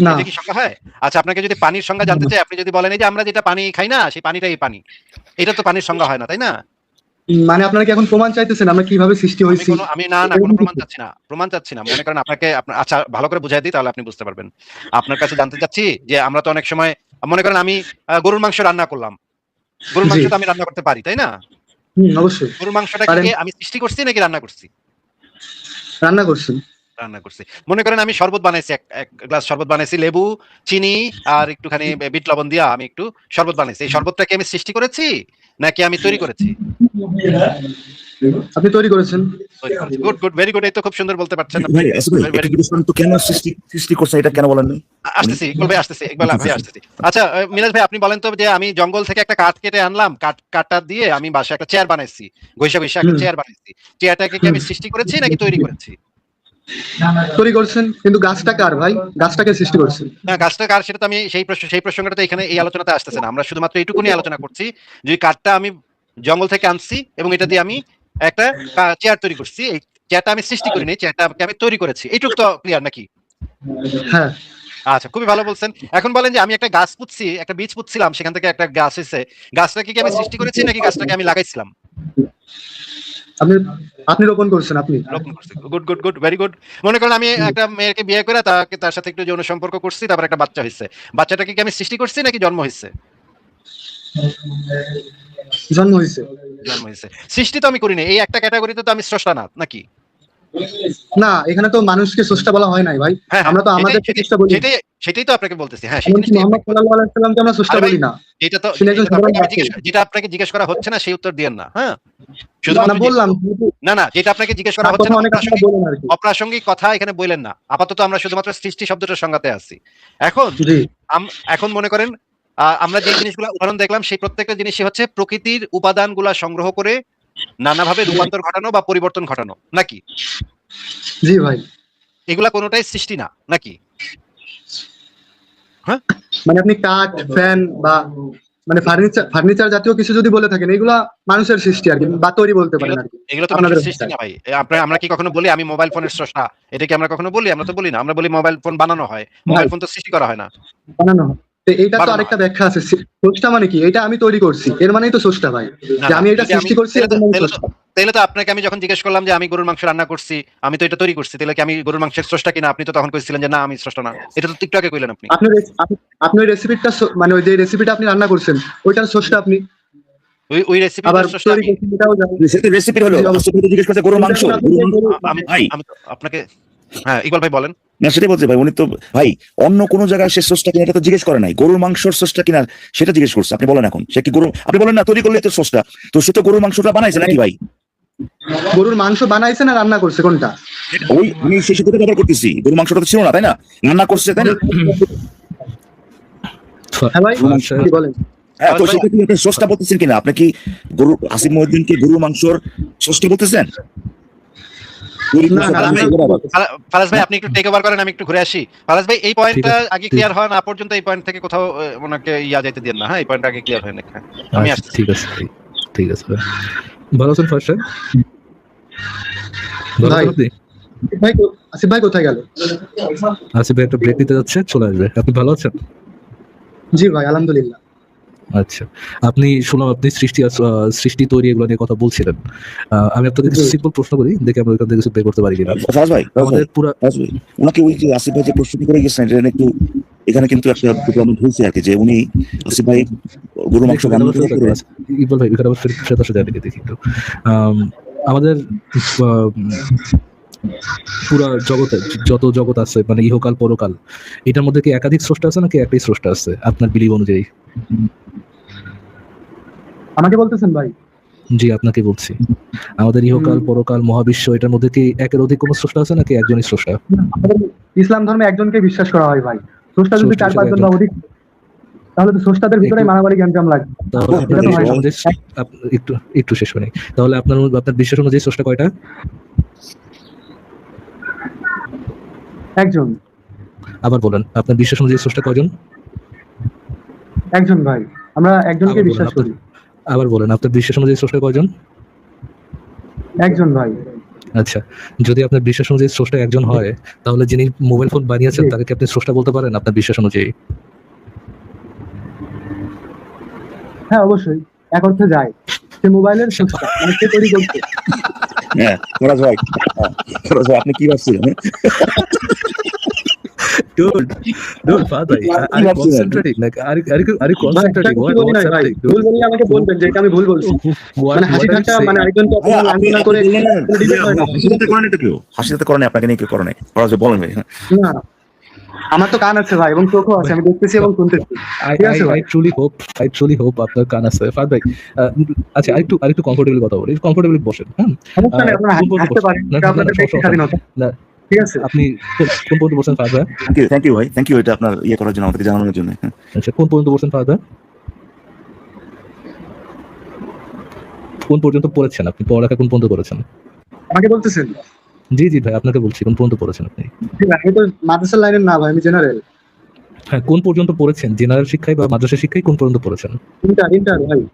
না, এটা কি সংজ্ঞা হয়? আচ্ছা, আপনাকে যদি পানির সংজ্ঞা জানতে চাই, আপনি যদি বলেন এই যে আমরা যেটা পানি খাই না, সেই পানিটাই পানি। এটা তো পানির সংজ্ঞা হয় না, তাই না? মানে আপনারা কি এখন প্রমাণ চাইতেছেন আমরা কিভাবে সৃষ্টি হয়েছি? আমি না, না, কোনো প্রমাণ চাচ্ছি না। প্রমাণ চাচ্ছি না। মনে করেন আপনাকে আচ্ছা ভালো করে বুঝাই দিই, তাহলে আপনি বুঝতে পারবেন। আপনার কাছে জানতে চাচ্ছি যে আমরা তো অনেক সময় মনে করেন আমি গরুর মাংস রান্না করলাম। গরুর জি, মাংস তো আমি রান্না করতে পারি, তাই না? অবশ্যই গরুর মাংসটা পারেন। কি আমি সৃষ্টি করছি নাকি রান্না করছি? রান্না করছেন। রান্না করছি। মনে করেন আমি শরবত বানাইছি, এক গ্লাস শরবত বানাইছি, লেবু, চিনি আর একটুখানি বিট লবণ দিয়া আমি একটু শরবত বানাইছি। এই শরবতটা কি আমি সৃষ্টি করেছি নাকি আমি তৈরি করেছি? আপনি তৈরি করেছেন। তৈরি করেছি। Good, good, very good. এই তো খুব সুন্দর বলতে পারছেন আপনি। ভাই আসিফ ভাই ভেরি একটু গুড। জিজ্ঞেস করেন তো কেন সৃষ্টি সৃষ্টি করছেন, এটা কেন বলেন নাই উনি? আসতেছি, ইকবাল ভাই আসতেছি, ইকবাল ভাই আসতেছি। আচ্ছা মিরাজ ভাই, আপনি বলেন তো যে আমি জঙ্গল থেকে একটা কাঠ কেটে আনলাম, কাঠটা দিয়ে আমি বাসায় একটা চেয়ার বানাইছি। ঘষা একটা হুম চেয়ার বানাইছি। চেয়ারটাকে কি হুম। আমি সৃষ্টি করেছি নাকি তৈরি করেছি? তৈরি করছেন, কিন্তু গাছটা কার ভাই? গাছটাকে সৃষ্টি করছেন। না, গাছটা কার সেটা তো আমি সেই প্রসঙ্গটা তো এখানে এই আলোচনাতে আসতেছে না। আমরা শুধুমাত্র এইটুকুনি আলোচনা করছি যে কাঠটা আমি জঙ্গল থেকে আনছি এবং এটা দিয়ে আমি একটা চেয়ার তৈরি করছি। এই চেয়ারটা আমি সৃষ্টি করিনি, চেয়ারটাকে আমি তৈরি করেছি। এইটুকু তো ক্লিয়ার নাকি? হ্যাঁ, আচ্ছা, খুবই ভালো বলছেন। এখন বলেন যে আমি একটা গাছ পুঁতছি, একটা বীজ পুঁতছিলাম, সেখান থেকে একটা গাছ হইছে। গাছটাকে কি আমি সৃষ্টি করেছি নাকি গাছটাকে আমি লাগাইছিলাম? আপনি আপনি রোপণ করছেন আপনি। রোপণ করছি। Good, good, good, very good. মনে করেন আমি একটা মেয়েকে বিয়ে করে তার সাথে একটু যৌন সম্পর্ক করছি, তারপর একটা বাচ্চা হইছে। বাচ্চাটাকে কি আমি সৃষ্টি করছি নাকি জন্ম হইছে? জন্ম হয়েছে। জন্ম হয়েছে। সৃষ্টি তো আমি করিনি। এই একটা ক্যাটাগরিতে তো আমি স্রষ্টা না, নাকি? না, এখানে তো মানুষকে স্রষ্টা বলা হয় নাই ভাই। হ্যাঁ, হ্যাঁ। আমরা তো আমাদের স্রষ্টা বলি। সেটাই তো আপনাকে বলতেছি। হ্যাঁ, সেই এমনকি জিনিসটাই মোহাম্মদ সাল্লাল্লাহু আলাইহি সাল্লামকে আমরা স্রষ্টা আরে ভাই, বলি না। এটা তো তিনি একজন সাধারণ রাসূল। যেটা আপনাকে জিজ্ঞেস করা হচ্ছে না সেই উত্তর দিয়েন না। হ্যাঁ? না শুধুমাত্র বললাম, কিন্তু না, যেটা আপনাকে জিজ্ঞেস করা তার হচ্ছে কথা না, অনেক কথা বলেন আরকি। অপ্রাসঙ্গিক কথা এখানে বললেন না। আপাতত আমরা শুধুমাত্র সৃষ্টি শব্দটার সংজ্ঞাতে আছি। এখন জি এখন মনে করেন আমরা যে জিনিসগুলো উদাহরণ দেখলাম, সেই প্রত্যেকটা জিনিসই হচ্ছে প্রকৃতির উপাদানগুলা সংগ্রহ করে নানাভাবে রূপান্তর ঘটানো বা পরিবর্তন ঘটানো, নাকি? জি ভাই। এগুলা কোনোটাই সৃষ্টি না, নাকি? হ্যাঁ? মানে আপনি কাঠ, ফ্যান বা মানে ফার্নিচার জাতীয় কিছু যদি বলে থাকেন, এগুলা মানুষের সৃষ্টি আরকি, বা তৈরি বলতে পারেন আরকি এগুলো তো আপনাদের মানুষের সৃষ্টি ভাষায়। না ভাই। আমরা কি কখনো বলি আমি মোবাইল ফোনের স্রষ্টা? এটা কি আমরা কখনো বলি? আমরা তো বলি না। আমরা বলি মোবাইল ফোন বানানো হয়। ভাই মোবাইল ফোন তো সৃষ্টি করা হয় না। বানানো হয়। তো এইটা তো বানানো আরেকটা হয়। ব্যাখ্যা আছে। স্রষ্টা মানে কি? এটা আমি তৈরি করছি, এর মানেই তো স্রষ্টা ভাই। না, যে না। আমি এটা যদি সৃষ্টি করছি, এর জন্য আমি স্রষ্টা। তাইলে তো আপনাকে আমি যখন জিজ্ঞেস করলাম যে আমি গরুর মাংস রান্না করছি, আমি তো এটা তৈরি করছি। তাহলে কি আমি গরুর মাংসের স্রষ্টা কিনা? আপনি তো তখন কইছিলেন যে না আমি স্রষ্টা না। এটা তো একটু আগে কইলেন আপনি। আপনি ওই রেসিপিটা মানে ওই যে রেসিপিটা আপনি রান্না করছেন, ওইটার স্রষ্টা আপনি। ওই রেসিপিটার আবার স্রষ্টা তৈরি আমি। করছেন এটাও জানি। সেটা রেসিপি হলো জি, অবশ্যই। আসিফ ভাই তো জিজ্ঞেস করছে গরুর মাংস, আমি ভাই আমি তো আপনাকে হ্যাঁ, ইকবাল ভাই বলেন। না সেটাই বলছে ভাই, উনি তো ভাই অন্য কোনো জায়গায় সে স্রষ্টা কিনা এটা তো জিজ্ঞেস করে নাই, গরুর মাংসর স্রষ্টা কিনা সেটা জিজ্ঞেস করছে। আপনি বলেন এখন সে কি গরু, আপনি বলেন না তৈরি করলে তো স্রষ্টা, তো সে তো গরুর মাংসটা বানাইছে নাকি ভাই? গরুর মাংস বানাইছে না রান্না করছে, কোনটা? ওই আমি সেই সাথে ব্যবহার করতেছি, গরুর মাংসটা তো ছিল না তাই না, রান্না করছে তাই না? হ্যাঁ ভাই, মাংস- কি বলেন? হ্যাঁ, তো সেটা কি আপনি স্রষ্টা বলতেছেন কিনা? আপনি কি গরু আসিফ মহিউদ্দিনকে গরু মাংসর স্রষ্টা বলতেছেন? না, না, আমি ফারাজ ভাই আপনি একটু টেক ওভার করেন, আমি একটু ঘুরে আসি। ফারাজ ভাই এই পয়েন্টটা ঠিক আছে, আগে ক্লিয়ার হয় না পর্যন্ত এই পয়েন্ট থেকে কোথাও ওনাকে যাইতে দিন না। হ্যাঁ, এই পয়েন্টটা আগে ক্লিয়ার হয় না। আমি আচ্ছা, আসছি। ঠিক আছে ভাই, ঠিক আছে ভাই। ভালো আছেন ফার্স্ট ভালো ভাই। আছেন আপনি? আসিফ ভাই কোথায় গেল? আসিফ ভাই একটা ব্রেক নিতে যাচ্ছে, চলে আসবে। আপনি ভালো আছেন? জি ভাই, আলহামদুলিল্লাহ। আচ্ছা, আপনি শুনলাম আপনি সৃষ্টি তৈরি এগুলো নিয়ে কথা বলছিলেন। আমি আপনাকে কিছু জি। সিম্পল প্রশ্ন করি, দেখে আমরা ওইখান থেকে কিছু বের করতে পারি কিনা। ফারাজ ভাই, আমাদের পুরা ওনাকে ওই যে আসিফ ভাই যে প্রশ্ন করে গেছেন এটা একটু এখানে কিন্তু একটা প্রবলেম হয়েছে আর কি, যে উনি আসিফ ভাই গরু মাংস দেখুন, রান্না এটা আবার করে ইকবাল ভাই, এখানে আবার ফেরত আসা যায় নাকি দেখি একটু। আমাদের পুরা জগতে যত জগৎ আছে, মানে ইহকাল পরকাল, এটার মধ্যে কি একাধিক স্রষ্টা আছে নাকি একটাই স্রষ্টা আছে আপনার বিলিভ অনুযায়ী? আমাকে বলতেছেন ভাই? জি, আপনাকে বলছি। আমাদের ইহকাল পরকাল মহাবিশ্ব, এটার মধ্যে কি একের অধিক কোনো স্রষ্টা আছে নাকি একজনই স্রষ্টা? আমাদের ইসলাম ধর্মে একজনকে বিশ্বাস করা হয় ভাই। স্রষ্টা যদি স্রষ্টা 4-5 জন হিসেবে বা অধিক, তাহলে তো স্রষ্টাদের ভিতরে একটু- মারামারি গ্যাঞ্জাম লাগবে। তাহলে এটা আপনার তো হয় বিশ্বাস না। অনুযায়ী একটু শেষ হয়নি। তাহলে আপনার বিশ্বাস অনুযায়ী স্রষ্টা কয়টা? একজন। আবার বলেন, আপনার বিশ্বাস অনুযায়ী স্রষ্টা কয়জন? একজন ভাই, আমরা একজনকে আবার বলেন, বিশ্বাস করি। আবার বলেন, আপনার বিশ্বাস অনুযায়ী স্রষ্টা কয়জন? একজন ভাই। আচ্ছা, যদি আপনার বিশ্বাস অনুযায়ী স্রষ্টা একজন হয়, তাহলে যিনি মোবাইল ফোন বানিয়েছেন তাকে কি আপনি স্রষ্টা বলতে পারেন আপনার বিশ্বাস অনুযায়ী? হ্যাঁ, অবশ্যই এক অর্থে যায়। সে মোবাইলের স্রষ্টা, মানে সে তৈরি করছে। হ্যাঁ, ফারাজ ভাই, ফারাজ ভাই আপনি কি ভাবছেন? Dude, Father, are you concentrating? Like, are you concentrating? ভাই, What's ভাই, happening, dude? ভুল বললে আমাকে বলবেন যে এটা আমি ভুল বলছি। What মানে হাসি are you ঠাট্টা, saying? মানে আরেকজনকে অপমান লাঞ্ছনা করে debate হয় না। হাসিতে করেন এটা কেউ? হাসিতে করেন আপনাকে নিয়ে কেউ করে নাই। ফারাজ ভাই বলেন ভাই। না, আমার তো কান আছে ভাই এবং চোখও আছে, আমি দেখতেছি এবং শুনতেছি। ঠিক আছে ভাই। I truly hope আপনার কান আছে। ফাদ ভাই, আচ্ছা, আরেকটু কমফোর্টেবল কথা বলি। কমফোর্টেবল বসেন, হ্যাঁ? সমস্যা নেই, আপনারা কোন পর্যন্ত হাসতে পারেন, না, এটা আপনাদের ব্যক্তি স্বাধীনতা। না, ঠিক আছে। আপনি কোন পর্যন্ত বসেন ফাদ ভাই? থ্যাংক ইউ ভাই, থ্যাংক ইউ এটা আপনার ইয়ে করার জন্য, আমাদেরকে জানানোর জন্য। আচ্ছা, কোন পর্যন্ত বসেন ফাদ ভাই? কোন পর্যন্ত পড়েছেন আপনি? পড়ালেখা কোন পর্যন্ত করেছেন? আমাকে বলতেছেন? জি ভাই, আপনাকে বলছি, কোন পর্যন্ত পড়েছেন আপনি? আমি তো মাদ্রাসার লাইনের না ভাই, আমি জেনারেল। হ্যাঁ, কোন পর্যন্ত পড়েছেন? জেনারেল শিক্ষায় বা মাদ্রাসা শিক্ষায় কোন পর্যন্ত পড়েছেন? ইন্টার ভাই,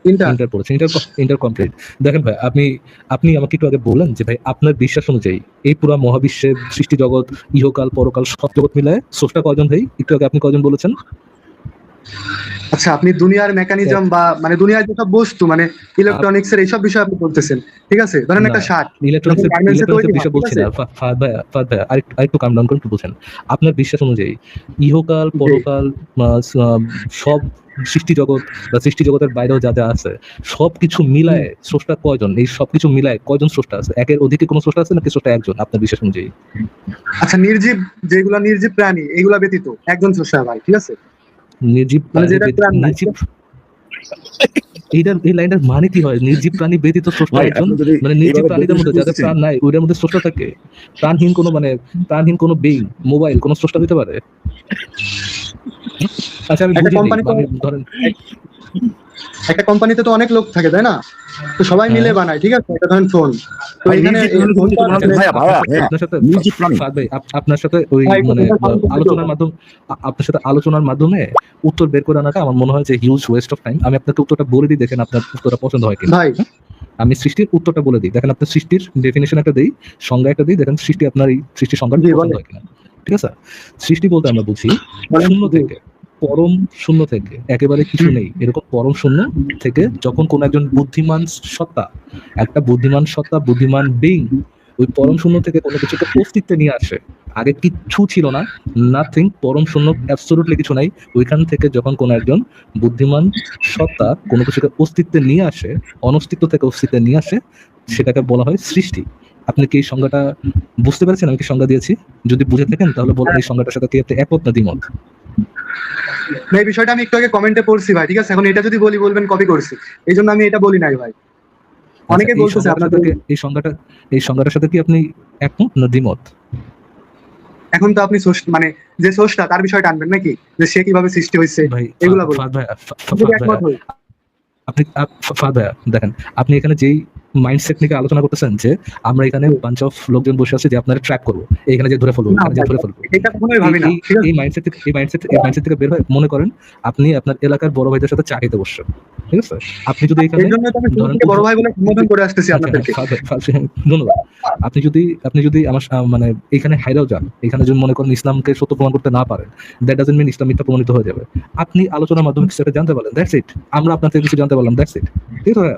ইন্টার। ইন্টার পড়েছেন, ইন্টার কমপ্লিট। দেখেন ভাই, আপনি আমাকে একটু আগে বললেন যে ভাই আপনার বিশ্বাস অনুযায়ী এই পুরা মহাবিশ্বের সৃষ্টি জগৎ, ইহকাল পরকাল সব জগৎ মিলায় স্রষ্টা কয়জন ভাই? একটু আগে আপনি কয়জন বলেছেন? আচ্ছা, আপনি দুনিয়ার মেকানিজম বা মানে দুনিয়ার যেসব বস্তু, মানে ইলেকট্রনিক্স এর এইসব বিষয় আপনি বলতেছেন। ঠিক আছে, ধরেন একটা শার্ট ইলেকট্রনিক্স তৈরি বিষয় হয়, বলছি ঠিক না। আছে? ফাদ ভাই, আরেকটু কাম ডাউন করে একটু বলছেন। আপনার বিশ্বাস অনুযায়ী ইহকাল পরকাল সব সৃষ্টি জগৎ বা সৃষ্টি জগতের বাইরেও যা যা আছে সবকিছু মিলায় স্রষ্টা কয়জন? এই সবকিছু মিলায় কয়জন স্রষ্টা আছে? একের অধিকে কোনো স্রষ্টা আছে নাকি স্রষ্টা একজন আপনার বিশ্বাস অনুযায়ী? আচ্ছা, নির্জীব যেগুলা নির্জীব প্রাণী, এগুলা ব্যতীত একজন স্রষ্টা ভাই। ঠিক আছে, নির্জীব মানে যেটা প্রাণ নাই। এই লাইনটার মানে কি হয়? নির্জীব প্রাণী ব্যতীত স্রষ্টা ভাই, একজন, আপনি যদি মানে নির্জীব এইভাবে প্রাণীদের মধ্যে যাদের বুঝতেছেন। প্রাণ নাই ওইটার মধ্যে স্রষ্টা থাকে? প্রাণহীন কোনো বেইং, মোবাইল কোনো স্রষ্টা হতে পারে? আচ্ছা, আমি একটা বুঝিনি, কোম্পানিতে আমি ধরেন একটা কোম্পানিতে তো অনেক লোক থাকে, তাই না? তো সবাই মিলে বানায়, ঠিক আছে? এটা ধরেন ফোন, তো ভাই, এখানে নির্জীব প্রাণী ফোনটা কিন্তু আসলে- ভাইয়া, হ্যাঁ, আপনার সাথে নির্জীব প্রাণী। ফাদ ভাই, আপনার সাথে ওই ভাই, মানে এটা ভালো কথা আপনার সাথে আলোচনার মাধ্যমে উত্তর বের করে আনাটা আমার মনে হয় যে হিউজ ওয়েস্ট অফ টাইম। আমি আপনাকে উত্তরটা বলে দিই, দেখেন আপনার উত্তরটা পছন্দ হয় কিনা। ভাই, আমি সৃষ্টির উত্তরটা বলে দিই, দেখেন আপনার সৃষ্টির ডেফিনেশন একটা দিই, সংজ্ঞা একটা দিই, দেখেন সৃষ্টি আপনার এই সৃষ্টি সংজ্ঞা জি, পছন্দ বলেন। হয় কিনা। ঠিক আছে, সৃষ্টি বলতে আমরা বুঝি বলেন। শূন্য থেকে, পরম শূন্য থেকে, একেবারে কিছু নেই এরকম পরম শূন্য থেকে যখন কোন একজন বুদ্ধিমান সত্তা, একটা বুদ্ধিমান সত্তা, বুদ্ধিমান বিং ওই পরম শূন্য থেকে কোনো কিছুকে অস্তিত্বে নিয়ে আসে। আগে কিচ্ছু ছিল না, নাথিং, পরম শূন্য, অ্যাবসলিউটলি কিছু নাই। ওইখান থেকে যখন কোন একজন বুদ্ধিমান সত্তা কোনো কিছুকে অস্তিত্বে নিয়ে আসে, অনস্তিত্ব থেকে অস্তিত্বে নিয়ে আসে, সেটাকে বলা হয় সৃষ্টি। আপনি কি এই সংজ্ঞাটা বুঝতে পেরেছেন? আমি কি সংজ্ঞা দিয়েছি? যদি বুঝে থাকেন তাহলে বলেন এই সংজ্ঞাটার সাথে কি আপনি একমত না দ্বিমত? না, এই বিষয়টা আমি একটু আগে কমেন্টে পড়ছি ভাই। ঠিক আছে, এখন এটা যদি বলবেন কপি করছি, এই জন্য আমি এটা বলি নাই ভাই। অনেকে আচ্ছা, বলতেছে আপনাদের এই সংজ্ঞাটার সাথে কি আপনি একমত না দ্বিমত? এখন তো আপনি মানে যে সোর্সটা তার বিষয়টা আনবেন নাকি, যে সে কিভাবে সৃষ্টি হয়েছে ভাই এগুলা বলুন। ফাহাদ ভাই, যদি একমত হই। আপনি ফাহাদ ভাইয়া দেখেন, আপনি এখানে যেই মাইন্ডসেট নিয়ে আলোচনা করতেছেন যে আমরা এখানে বাঞ্চ অফ লোকজন বসে আছে যে আপনারা ট্র্যাক করবো, এখানে যে ধরে ফেলবো, না, এখানে যে ধরে ফেলবো, এটা কখনোই ভাবি না, ঠিক আছে? এই মাইন্ডসেট থেকে বের হয়ে মনে করেন আপনি আপনার এলাকার বড় ভাইদের সাথে চা খেতে বসছেন, ঠিক আছে? আপনি যদি এখানে এই জন্য তো আমি শুরু ধরেন থেকে বড় ভাই বলে সম্বোধন করে আসতেছি আচ্ছা, আপনাদেরকে। ধন্যবাদ। আপনি যদি আমার মানে এখানে হাইরাও যান, এখানে যদি মনে করেন ইসলামকে সত্য প্রমাণ করতে না পারেন, দ্যাট ডাজন্ট মিন ইসলাম মিথ্যা প্রমাণিত হয়ে যাবে। আপনি আলোচনার মাধ্যমে কিছু একটা জানতে পারলেন, দ্যাটস ইট। আমরা আপনার থেকে কিছু জানতে পারলাম, দ্যাটস ইট। ঠিক আছে?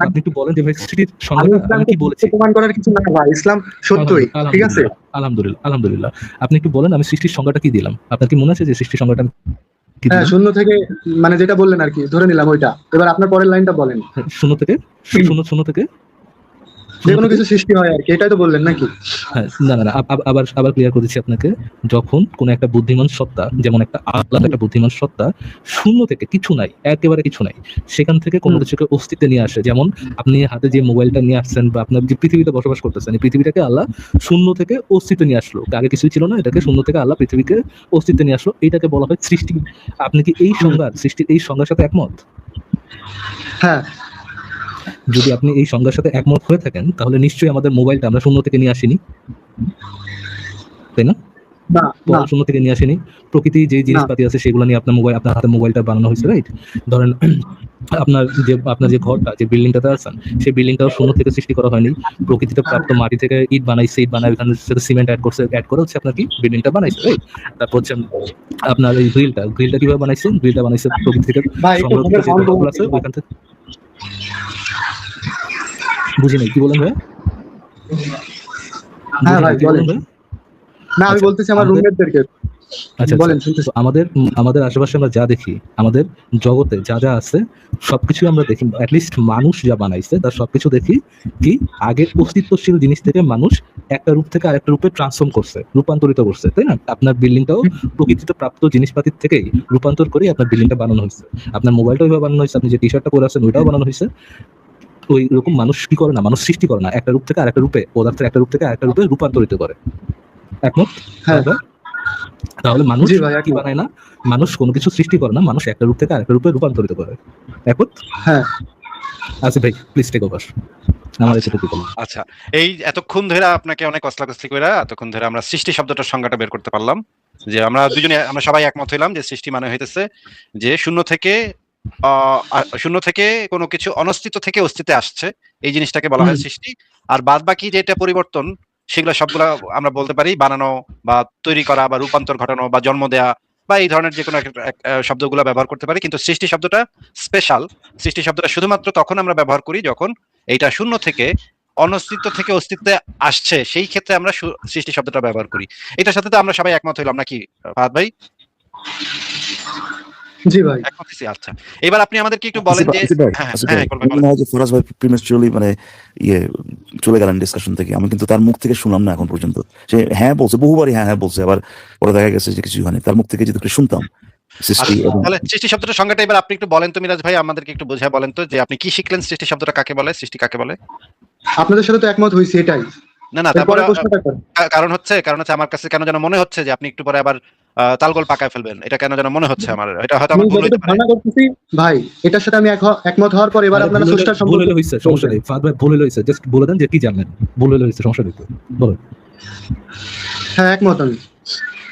আপনি একটু বলেন যে ভাই সৃষ্টির আমি সংজ্ঞাটা আমি ইসলামকে কি বলেছি? প্রমাণ করার কিছু না ভাই, ইসলাম সত্যই, ঠিক আছে? আলহামদুলিল্লাহ। আপনি একটু বলেন আমি সৃষ্টির সংজ্ঞাটা কি দিলাম? আপনার কি মনে আছে যে সৃষ্টির সংজ্ঞাটা কি হ্যাঁ, দিলাম? শূন্য থেকে মানে যেটা বললেন আর কি, ধরে নিলাম ওইটা। এবার আপনার পরের লাইনটা বলেন। শূন্য থেকে যে কোনো কিছু সৃষ্টি হয় আর কি, এটাই তো বললেন নাকি? হ্যাঁ, না, আবার ক্লিয়ার করেছি আপনাকে। যখন কোন একটা বুদ্ধিমান সত্তা, যেমন একটা আল্লাহ একটা বুদ্ধিমান সত্তা, শূন্য থেকে কিছু নাই, একেবারে কিছু নাই, সেখান থেকে কোনো কিছুকে অস্তিত্বে নিয়ে আসে। যেমন আপনি হাতে যে মোবাইলটা নিয়ে আসছেন বা আপনার যে পৃথিবীতে বসবাস করতেছেন, এই পৃথিবীটাকে আল্লাহ শূন্য থেকে অস্তিত্বে নিয়ে আসলো। আগে কিছুই ছিল না, এটাকে শূন্য থেকে আল্লাহ পৃথিবীকে অস্তিত্বে নিয়ে আসলো। এটাকে বলা হয় সৃষ্টি। আপনি কি এই সৃষ্টির এই সংজ্ঞার সাথে একমত? হ্যাঁ। যদি আপনি এই সংজ্ঞার সাথে একমত হয়ে থাকেন, তাহলে নিশ্চয়ই আমাদের মোবাইলটা আমরা শূন্য থেকে নিয়ে আসিনি, তাই না? শূন্য থেকে নিয়ে আসেনি। প্রকৃতি যে জিনিসপাতি আছে সেগুলো নিয়ে আপনার হাতে মোবাইলটা বানানো হয়েছে, রাইট? ধরেন আপনার যে ঘরটা, যে বিল্ডিংটাতে আছেন, সেই বিল্ডিংটাও শূন্য থেকে সৃষ্টি করা হয়নি। প্রকৃতিতে প্রাপ্ত মাটি থেকে ইট বানাইছে, ইট বানায় ওখানে সিমেন্ট অ্যাড করে হচ্ছে আপনার কি বিল্ডিংটা বানাইছে, রাইট? তারপর হচ্ছে আপনার এই গ্রিলটা কিভাবে বানাইছে? গ্রিলটা বানাইছে প্রকৃতি থেকে সংরক্ষিত যে ধাতুগুলো আছে ওইখান থেকে। বুঝি নাই, কি বলেন ভাই? হ্যাঁ ভাই বলেন। ভাই না, আমি বলতেছি আমার রুমমেটদেরকে। আচ্ছা, বলেন, শুনতেছি। আমাদের আশেপাশে আমরা যা দেখি, আমাদের জগতে যা যা আছে সবকিছু আমরা দেখি, অ্যাটলিস্ট মানুষ যা বানাইছে তার সবকিছু দেখি কি আগের অস্তিত্বশীল জিনিস থেকে মানুষ একটা রূপ থেকে আরেকটা রূপে ট্রান্সফর্ম করছে, রূপান্তরিত করছে, তাই না? আপনার বিল্ডিংটাও প্রকৃতিতে প্রাপ্ত জিনিসপাতির থেকেই রূপান্তর করে আপনার বিল্ডিংটা বানানো হয়েছে। আপনার মোবাইলটাও এভাবে বানানো হয়েছে, আপনি যে টি শার্টটা পরে আছেন ওইটাও বানানো হয়েছে। ওই রকম মানুষ কি করে না, মানুষ সৃষ্টি করে না, একটা রূপ থেকে আরেকটা রূপে, পদার্থের একটা রূপ থেকে আরেকটা রূপে রূপান্তরিত করে। একমত? হ্যাঁ। তাহলে মানুষ কি বানায় না, মানুষ কোনো কিছু সৃষ্টি করে না, মানুষ একটা রূপ থেকে আরেকটা রূপে রূপান্তরিত করে। একমত? হ্যাঁ। আচ্ছা ভাই, প্লিজ টেক ওভার। আমার এটা কি বলবো? আচ্ছা, এই এতক্ষণ ধরে আপনাকে অনেক কসলাকসলি কইরা এতক্ষণ ধরে আমরা সৃষ্টি শব্দটার সংজ্ঞাটা বের করতে পারলাম। যে আমরা সবাই একমত হইলাম যে সৃষ্টি মানে হইতেছে যে শূন্য থেকে কোনো কিছু অনস্তিত্ব থেকে অস্তিত্বে আসছে, এই জিনিসটাকে বলা হয় সৃষ্টি। আর বাদ বাকি যেটা পরিবর্তন, সেগুলো সবগুলা আমরা বলতে পারি বানানো বা তৈরি করা বা রূপান্তর ঘটানো বা জন্ম দেয়া বা এই ধরনের যে কোনো শব্দগুলো ব্যবহার করতে পারি। কিন্তু সৃষ্টি শব্দটা স্পেশাল। সৃষ্টি শব্দটা শুধুমাত্র তখন আমরা ব্যবহার করি যখন এইটা শূন্য থেকে অনস্তিত্ব থেকে অস্তিত্বে আসছে, সেই ক্ষেত্রে আমরা সৃষ্টি শব্দটা ব্যবহার করি। এটার সাথে তো আমরা সবাই একমত হইলাম নাকি ফাহাদ ভাই? জি ভাই। আচ্ছা, এবার আপনি আমাদেরকে একটু বলেন যে ফরাজ ভাই প্রিমেচুরালি মানে চলে গেলেন ডিসকাশন থেকে। আমি কিন্তু তার মুখ থেকে শুনলাম না এখন পর্যন্ত। সে হ্যাঁ বলছে, বহুবারই হ্যাঁ বলছে, আবার পরে দেখা গেছে যে কিছু হয়নি। তার মুখ থেকে যদি শুনতাম তাহলে সৃষ্টি শব্দটার সংজ্ঞাটা এবার আপনি একটু বলেন তো মিরাজ ভাই, আমাদেরকে একটু বোঝায় বলেন তো যে আপনি কি শিখলেন, সৃষ্টি শব্দটা কাকে বলে, সৃষ্টি কাকে বলে? আপনাদের সাথে তো একমত হইছি, এটাই। না, তারপরে কারণ হচ্ছে আমার কাছে কেন যেন মনে হচ্ছে যে আপনি একটু পরে আবার তালগোল পাকায় ফেলবেন। এটা কেন যেন মনে হচ্ছে আমার। এটা হয়তো আমার ভুল হইতে পারে। ধারণা করতেছি ভাই, এটার সাথে আমি একমত হওয়ার পর এবার আপনারা স্রষ্টার সম্পর্কে হইছে, সমস্যা নেই ফাহাদ ভাই, ভুল হইছে, জাস্ট বলে দেন যে কি জানেন। ভুল হইছে, সমস্যা নেই, বলেন। হ্যাঁ, একমত আমি।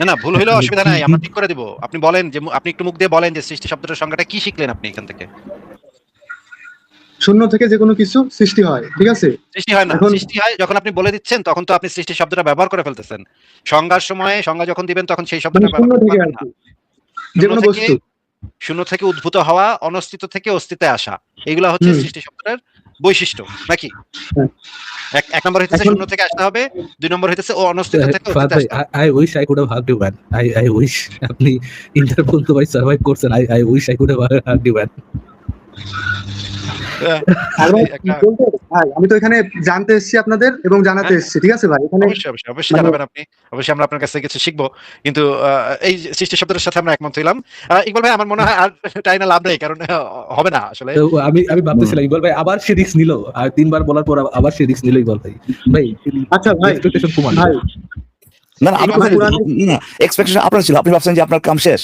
না, ভুল হইলেও অসুবিধা নাই, আমরা ঠিক করে দিব। আপনি বলেন যে, আপনি একটু মুখ দিয়ে বলেন যে সৃষ্টি শব্দটার সংজ্ঞাটা কি শিখলেন আপনি এখান থেকে? শূন্য থেকে যে কোনো কিছু সৃষ্টি হয়, ঠিক আছে? সৃষ্টি হয় না, সৃষ্টি হয় যখন আপনি বলে দিচ্ছেন, তখন তো আপনি সৃষ্টি শব্দটা ব্যবহার করে ফেলতেছেন। সংজ্ঞার সময় সংজ্ঞা যখন দিবেন তখন সেই শব্দটা ব্যবহার করবেন না। যে কোনো বস্তু শূন্য থেকে উদ্ভূত হওয়া, অনস্তিত্ব থেকে অস্তিত্বে আসা, এগুলা হচ্ছে সৃষ্টি শব্দটার বৈশিষ্ট্য নাকি? এক নম্বর হইতেছে শূন্য থেকে আসতে হবে, দুই নম্বর হইতেছে ও অনস্তিত্ব থেকে অস্তিত্বে আসতে হবে। I wish I could have hugged you man. I wish আপনি ইন্টার পর্যন্ত ভাই সার্ভাইভ করছেন। I wish I could have hugged you man. আমি তো এখানে জানতে এসেছি আপনাদের এবং জানাতে এসেছি, ঠিক আছে ভাই? এখানে অবশ্যই জানাবেন আপনি, অবশ্যই আমরা আপনার কাছ থেকে কিছু শিখবো। কিন্তু এই সৃষ্টি শব্দটার সাথে আমরা একমত হইলাম। ইকবাল ভাই, আমার মনে হয় আর টাইনা লাভ নেই, কারণ হবে না আসলে। আমি ভাবতেছিলাম ইকবাল ভাই আবার সে রিস্ক নিল, আর 3 বার বলার পর আবার সে রিস্ক নিল ইকবাল ভাই। ভাই আচ্ছা ভাই, না না, আমি এই কোথায় কোরআন- না এক্সপেকটেশন আপনার ছিল, আপনি ভাবছেন যে আপনার কাম শেষ।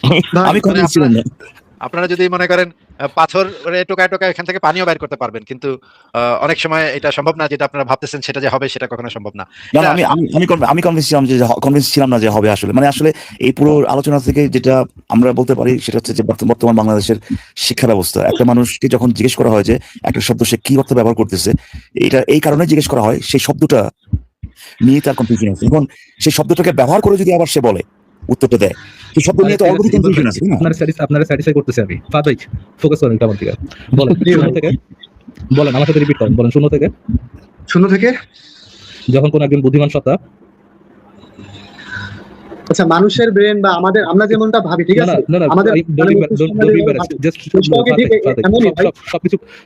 আমি মানে কনভিন্স ছিলাম না। আপনারা যদি মনে করেন পাথর টোকায় টোকায় এখান থেকে পানিও বের করতে পারবেন, কিন্তু অনেক সময় এটা সম্ভব না, যেটা আপনারা ভাবতেছেন সেটা যে হবে সেটা কখনো সম্ভব না। না না, আমি কনভিন্স ছিলাম যে কনভিন্স ছিলাম না যে হবে আসলে। মানে আসলে এই পুরো আলোচনা থেকে যেটা আমরা বলতে পারি সেটা হচ্ছে যে বর্তমান বাংলাদেশের শিক্ষা ব্যবস্থা, একটা মানুষকে যখন জিজ্ঞেস করা হয় যে একটা শব্দ সে কি অর্থ ব্যবহার করতেছে, এটা এই কারণে জিজ্ঞেস করা হয় সেই শব্দটা নিয়ে তার কনফিউশন আছে। এখন সেই শব্দটাকে ব্যবহার করে যদি আবার সে বলে উত্তরটা দেয়, সেই শব্দ নিয়ে তো অলরেডি কনফিউশন আছে, তাই না? আপনারা স্যাটিসফাই করতেছে আমি ফাদ ভাই, ফোকাস করেন এটা আমার দিকে। বলেন শূন্য থেকে, বলেন আমার সাথে রিপিট করেন, বলেন শূন্য থেকে। শূন্য থেকে যখন কোন একজন বুদ্ধিমান সত্তা, আচ্ছা মানুষের ব্রেন বা আমাদের আমরা যেমনটা ভাবি, ঠিক আছে, আমাদের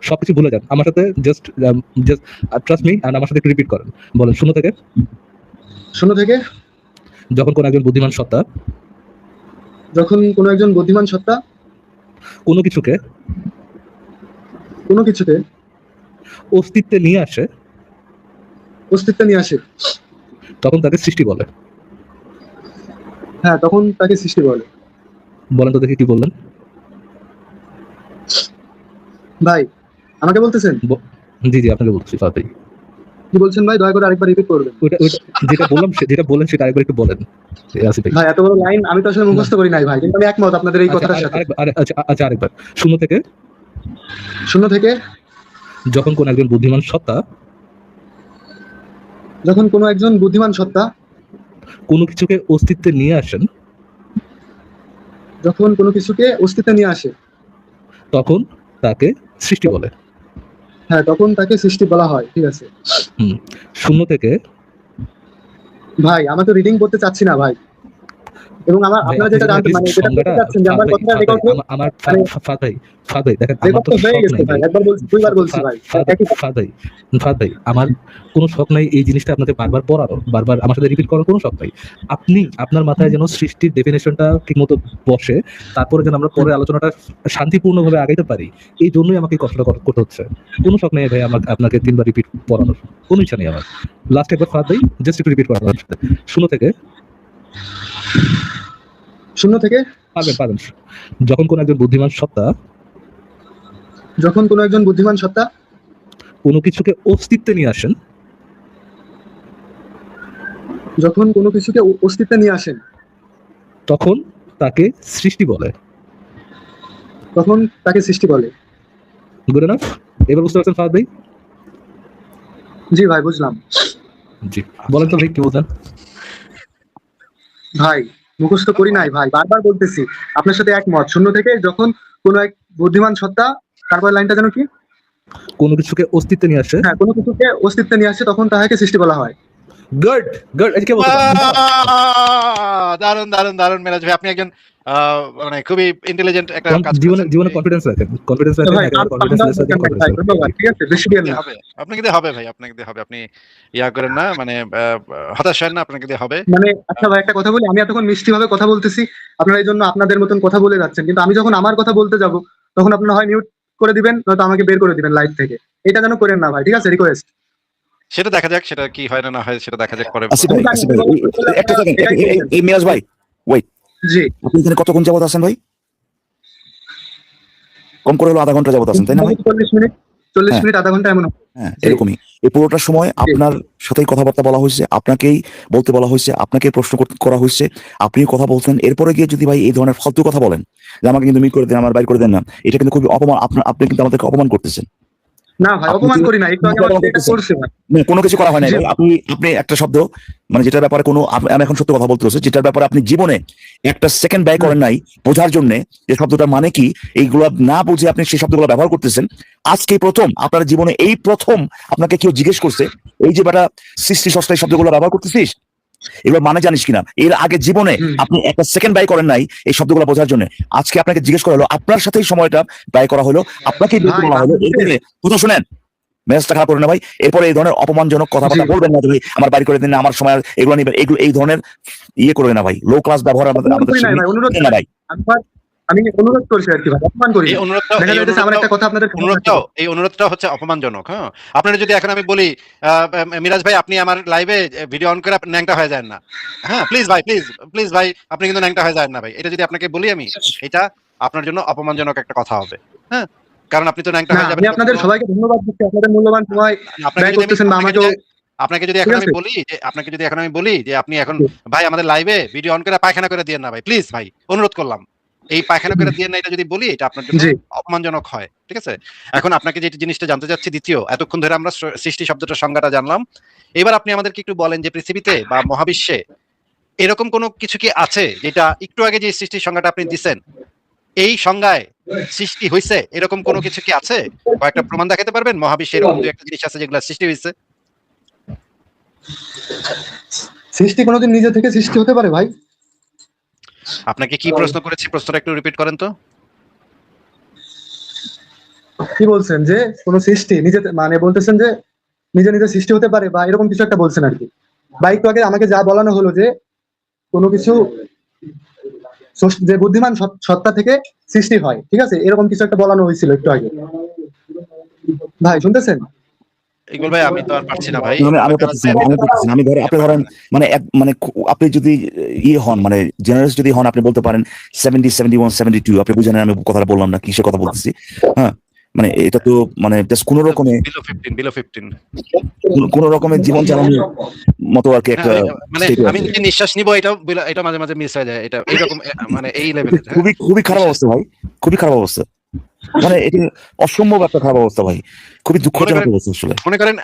সবকিছু ভুলে যান, আমার সাথে জাস্ট ট্রাস্ট মি এন্ড আমার সাথে রিপিট করেন। বলেন শূন্য থেকে। শূন্য থেকে যখন কোন একজন বুদ্ধিমান সত্তা যখন কোনো একজন বুদ্ধিমান সত্তা কোনো কিছুকে অস্তিত্বে নিয়ে আসে, অস্তিত্বে নিয়ে আসে, তখন তাকে সৃষ্টি বলে। হ্যাঁ তখন তাকে সৃষ্টি বলে। বলেন তো দেখি কি বললেন ভাই আমাকে বলতেছেন? জি জি আপনাকে বলছি ফাদ ভাই। কি বলছেন ভাই, দয়া করে আরেকবার রিপিট করবেন। যেটা বললাম সেটা আরেকবার একটু বলেন আসিফ ভাই। ভাই এত বড় লাইন আমি তো আসলে মুখস্থ করি নাই ভাই, কিন্তু আমি একমত আপনাদের এই কথাটার সাথে। আচ্ছা আরেকবার শূন্য থেকে। শূন্য থেকে যখন কোন একজন বুদ্ধিমান সত্তা কোনো কিছুকে অস্তিত্বে নিয়ে আসেন, যখন কোনো কিছুকে অস্তিত্বে নিয়ে আসে, তখন তাকে সৃষ্টি বলে। হ্যাঁ তখন তাকে সৃষ্টি বলা হয়, ঠিক আছে। শূন্য থেকে। ভাই আমি তো রিডিং করতে চাচ্ছি না ভাই, এবং আপনারা যেটা জানতে মানে যেটা করতে চাচ্ছেন যে আমার কথাটা রেকর্ড হোক। আমার ফাদ ভাই দেখেন, আমার রেকর্ড তো তো হয়ে শখ গেছে নাই ভাই, একবার বলছি দুইবার বলছি ভাই। ফাদ ভাই আমার কোনো শখ নাই এই জিনিসটা আপনাকে বারবার পড়ানো, বারবার আমার সাথে রিপিট করার কোনো শখ নাই। আপনি আপনার মাথায় যেন সৃষ্টির ডেফিনেশনটা ঠিকমতো বসে, তারপরে যেন আমরা পরে আলোচনাটা শান্তিপূর্ণভাবে আগাইতে পারি, এই জন্যই আমাকে কষ্টটা করতে হচ্ছে। কোনো শখ নেই ভাই আপনাকে 3বার রিপিট পড়ানোর, কোনো ইচ্ছা নেই আমার। লাস্ট একবার ফাদ ভাই জাস্ট একটু রিপিট করার সাথে। শূন্য থেকে পারবেন। যখন কোন একজন বুদ্ধিমান সত্তা কোনো কিছুকে অস্তিত্বে নিয়ে আসেন, তখন তাকে সৃষ্টি বলে। Good enough? এবার বুঝতে পারছেন ফাদ ভাই? জি ভাই বুঝলাম। জি বলেন তো ভাই কি বলছেন? ভাই মুখস্থ করি নাই ভাই, বারবার বলতেছি আপনার সাথে একমত। শূন্য থেকে যখন কোন এক বুদ্ধিমান সত্তা, তারপর লাইনটা যেন কি, কোনো কিছুকে অস্তিত্বে নিয়ে আসে, হ্যাঁ কোনো কিছুকে অস্তিত্বে নিয়ে আসে, তখন তাহাকে সৃষ্টি বলা হয়। গুড আজকে দারুন মেরাজ ভাই, আপনি একজন মানে খুবই ইন্টেলিজেন্ট একটা কাজ জীবনে কনফিডেন্স রাখেন, ঠিক আছে বেশি দিন না। আপনাকে দিয়ে হবে ভাই, আপনাকে দিয়ে হবে, আপনি ইয়া করেন না, মানে হতাশ হয় না, আপনাকে দিয়ে হবে। মানে আচ্ছা ভাই একটা কথা বলি, আমি এতক্ষণ মিষ্টি ভাবে কথা বলতেছি, আপনারা এই জন্য আপনাদের মতন কথা বলে যাচ্ছেন, কিন্তু আমি যখন আমার কথা বলতে যাব তখন আপনারা হয় মিউট করে দিবেন, নয়তো আমাকে বের করে দিবেন লাইভ থেকে। এটা যেন করেন না ভাই, ঠিক আছে, রিকোয়েস্ট। সেটা দেখা যাক, সেটা কি হয় না হয় সেটা দেখা যাক পরে। আসিফ ভাই, একটা সেকেন্ড, এই মিরাজ ভাই ওয়েট, জি আপনি এখানে কতক্ষণ যাবত আছেন ভাই? কম করে হলো আধা ঘন্টা যাবত আছেন, তাই না ভাই? 40 মিনিট আধা ঘন্টা এমন। হ্যাঁ এরকমই। এই পুরোটা সময় আপনার সাথেই কথাবার্তা বলা হয়েছে, আপনাকেই বলতে বলা হয়েছে, আপনাকে প্রশ্ন করা হয়েছে, আপনিও কথা বলছেন। এরপরে গিয়ে যদি ভাই এই ধরনের ফালতু কথা বলেন যে আমাকে কিন্তু মিট করে দেন, আমার বাইর করে দেন না, এটা কিন্তু খুবই অপমান। আপনি কিন্তু আমাদেরকে অপমান করতেছেন। না ভাই অপমান করি না, একটু আগে আমার এটা করছে ভাই। কোনো কিছু করা হয় না ভাই। আপনি একটা শব্দ মানে যেটার ব্যাপারে আমি এখন সত্য কথা বলতে হচ্ছে, যেটার ব্যাপারে আপনি জীবনে একটা সেকেন্ড ব্যয় করেন নাই বোঝার জন্য যে শব্দটা মানে কি, এইগুলো না বুঝে আপনি সেই শব্দগুলো ব্যবহার করতেছেন। আজকে প্রথম আপনার জীবনে এই প্রথম আপনাকে কেউ জিজ্ঞেস করছে এই যে বেটা সৃষ্টি সস্তায় শব্দগুলো ব্যবহার করতেছিস, এগুলো মানে জানিস কিনা। এর আগে জীবনে আপনি একটা সেকেন্ড ব্যয় করেন নাই এই শব্দগুলো বোঝার জন্য। আজকে আপনাকে জিজ্ঞেস করা হলো, আপনার সাথেই সময়টা ব্যয় করা হলো, আপনাকেই বলা হলো। এরপরে কথা শুনেন, মেজাজটা খারাপ করে না ভাই। এরপরে এই ধরনের অপমানজনক কথাবার্তা বলবেন না ভাই, আমার বাড়ি করে দিন না, আমার সময় এগুলো নিবেন, এগুলো এই ধরনের ইয়ে করবে না ভাই। লো ক্লাস ব্যবহার আমাদের না ভাই। আমি অনুরোধ করছি আর কি ভাই, অপমান করি এই না। অনুরোধটাও দেখা এই যাইতেছে আমার একটা কথা আপনাদের এই অনুরোধটাও হচ্ছে অপমানজনক। হ্যাঁ, আপনারা যদি এখন আমি বলি মিরাজ ভাই আপনি আমার লাইভে ভিডিও অন করে আপনি ন্যাংটা হয়ে যান না। হ্যাঁ, প্লিজ ভাই, প্লিজ ভাই আপনি কিন্তু ন্যাংটা হয়ে যান না ভাই। এটা যদি আপনাকে বলি আমি, এটা আপনার জন্য অপমানজনক একটা কথা হবে। হ্যাঁ, কারণ আপনি তো ন্যাংটা না, হয়ে যাবেন। আমি আপনাদের সবাইকে ধন্যবাদ দিচ্ছি, আপনাদের মূল্যবান সময় ব্যয় করতেছেন বা আমাকেও। আপনাকে যদি এখন আমি বলি যে আপনি এখন ভাই আমাদের লাইভে ভিডিও অন করে পায়খানা করে দিয়েন না ভাই, প্লিজ ভাই অনুরোধ করলাম। এই পায়খানা করে দিয়েন না, এটা যদি বলি এটা আপনার জন্য জি অপমানজনক হয়। ঠিক আছে? এখন আপনাকে যে জিনিসটা জানতে চাচ্ছি, দ্বিতীয়, এতক্ষণ ধরে আমরা সৃষ্টি শব্দটার সংজ্ঞাটা জানলাম। এবার আপনি আমাদেরকে একটু বলেন যে পৃথিবীতে বা মহাবিশ্বে এরকম কোনো কিছু কি আছে যেটা একটু আগে যে সৃষ্টির সংজ্ঞাটা আপনি দিছেন, এই সংজ্ঞায় সৃষ্টি হইছে এরকম কোনো কিছু কি আছে? কয়েকটা প্রমাণ দেখাতে পারবেন মহাবিশ্বে এরকম দুই একটা জিনিস আছে যেগুলো সৃষ্টি হইছে? সৃষ্টি কোনোদিন নিজে থেকে সৃষ্টি হতে পারে ভাই? আপনাকে কি প্রশ্ন করেছি, প্রশ্নটা একটু রিপিট করেন তো। কি বলছেন যে কোন সৃষ্টি নিজে মানে বলতেছেন যে নিজে নিজে সৃষ্টি হতে পারে বা এরকম কিছু একটা বলছেন আর কি। বা একটু আগে আমাকে যা বলানো হলো যে কোনো কিছু যে বুদ্ধিমান সত্তা থেকে সৃষ্টি হয়, ঠিক আছে, এরকম কিছু একটা বলানো হয়েছিল একটু আগে। ভাই শুনতেছেন? ইকবাল ভাই আমি তো আর পারছি না ভাই। আমি পারতেছি না, আমি ধরে আপনি ধরেন মানে মানে আপনি যদি ইয়ে হন মানে জেনারেস যদি হন, আপনি বলতে পারেন 70, 71, 72, আপনি বুঝেন আমি কথাটা বললাম না, কিসের কথা বলতেছি। হ্যাঁ, মানে এটা তো মানে জাস্ট কোন রকমে বিলো 15 কোন রকমের জীবন চালানোর মতো আর কি একটা মানে আমি যে নিঃশ্বাস নিব এটা মাঝে মাঝে মিস হয়ে যায়, এটা এইরকম মানে এই লেভেলের। খুবই খারাপ অবস্থা ভাই, খুবই খারাপ অবস্থা, মানে এটা অসম্ভব একটা খারাপ অবস্থা ভাই, খুবই দুঃখজনক অবস্থা আসলে। মনে করেন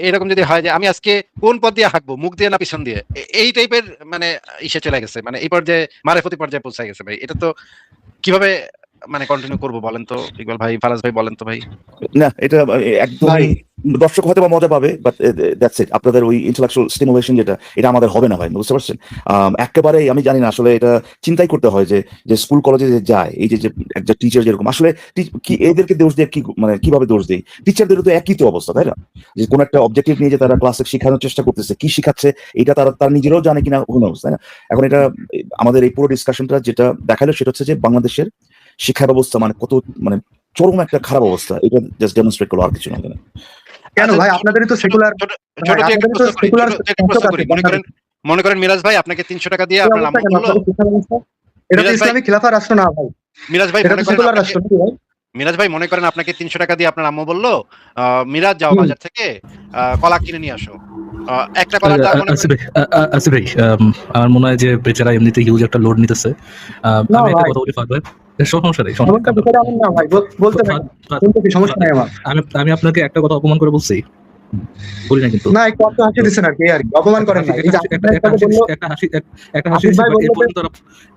এরকম যদি হয় যে আমি আজকে কোন পথ দিয়ে হাঁকবো, মুখ দিয়ে না পিছন দিয়ে, এই টাইপের মানে ইসে চলে গেছে, মানে এই পর্যায়ে মারেফতি পর্যায়ে পৌঁছে গেছে ভাই। এটা তো কিভাবে মানে কন্টিনিউ করবো বলেন তো ইকবাল ভাই, ফারাজ ভাই বলেন তো ভাই। না এটা একদমই দর্শক হয়তো বা মজা পাবে, বাট দ্যাটস ইট। আপনাদের ওই ইন্টেলেকচুয়াল স্টিমুলেশন যেটা, এটা আমাদের হবে না ভাই, বুঝতে পারছেন? একেবারেই আমি জানি না আসলে, এটা চিন্তাই করতে হয় যে স্কুল কলেজে যে যায় এই যে একটা টিচার যেরকম আসলে কি এদেরকে দোষ দিয়ে কি মানে কিভাবে দোষ দেয়? টিচারদেরও তো একই তো অবস্থা, তাই না? যে কোন একটা অবজেক্টিভ নিয়ে যে তারা ক্লাসে শেখানোর চেষ্টা করতেছে, কি শিখাচ্ছে এটা তারা নিজেরাও জানে কিনা কোনো অবস্থা, তাই না? এখন এটা আমাদের এই পুরো ডিসকাশনটা যেটা দেখালো সেটা হচ্ছে যে বাংলাদেশের শিক্ষা ব্যবস্থা মানে কত মানে চরম একটা খারাপ অবস্থা, এটা জাস্ট ডেমনস্ট্রেট করলো, আর কিছু না। কেন ভাই আপনাদেরই তো সেকুলার মনে করেন মিরাজ ভাই আপনাকে 300 টাকা দিয়ে আপনার আম্মু বলল, এটা তো ইসলামিক খিলাফা রাষ্ট্র না ভাই। মিরাজ ভাই এটা তো সেকুলার রাষ্ট্র নাকি ভাই? মিরাজ ভাই মনে করেন আপনাকে 300 টাকা দিয়ে আপনার আম্মু বলল মিরাজ যাও বাজার থেকে কলা কিনে নিয়ে আসো। একটা কলার দাম মনে করেন আসিফ ভাই, আমার মনে হয় যে বেচারা এমনিতে হিউজ একটা লোড নিতেছে। আমি একটা কথা বলি ফাদ ভাই, সমস্যা নেই, আমি আপনাকে একটা কথা অপমান করে বলছি, বলি না কিন্তু না, একটু আপনি হাসি দিচ্ছেন আর কি, আর কি অপমান করেন না। এই যে একটা হাসি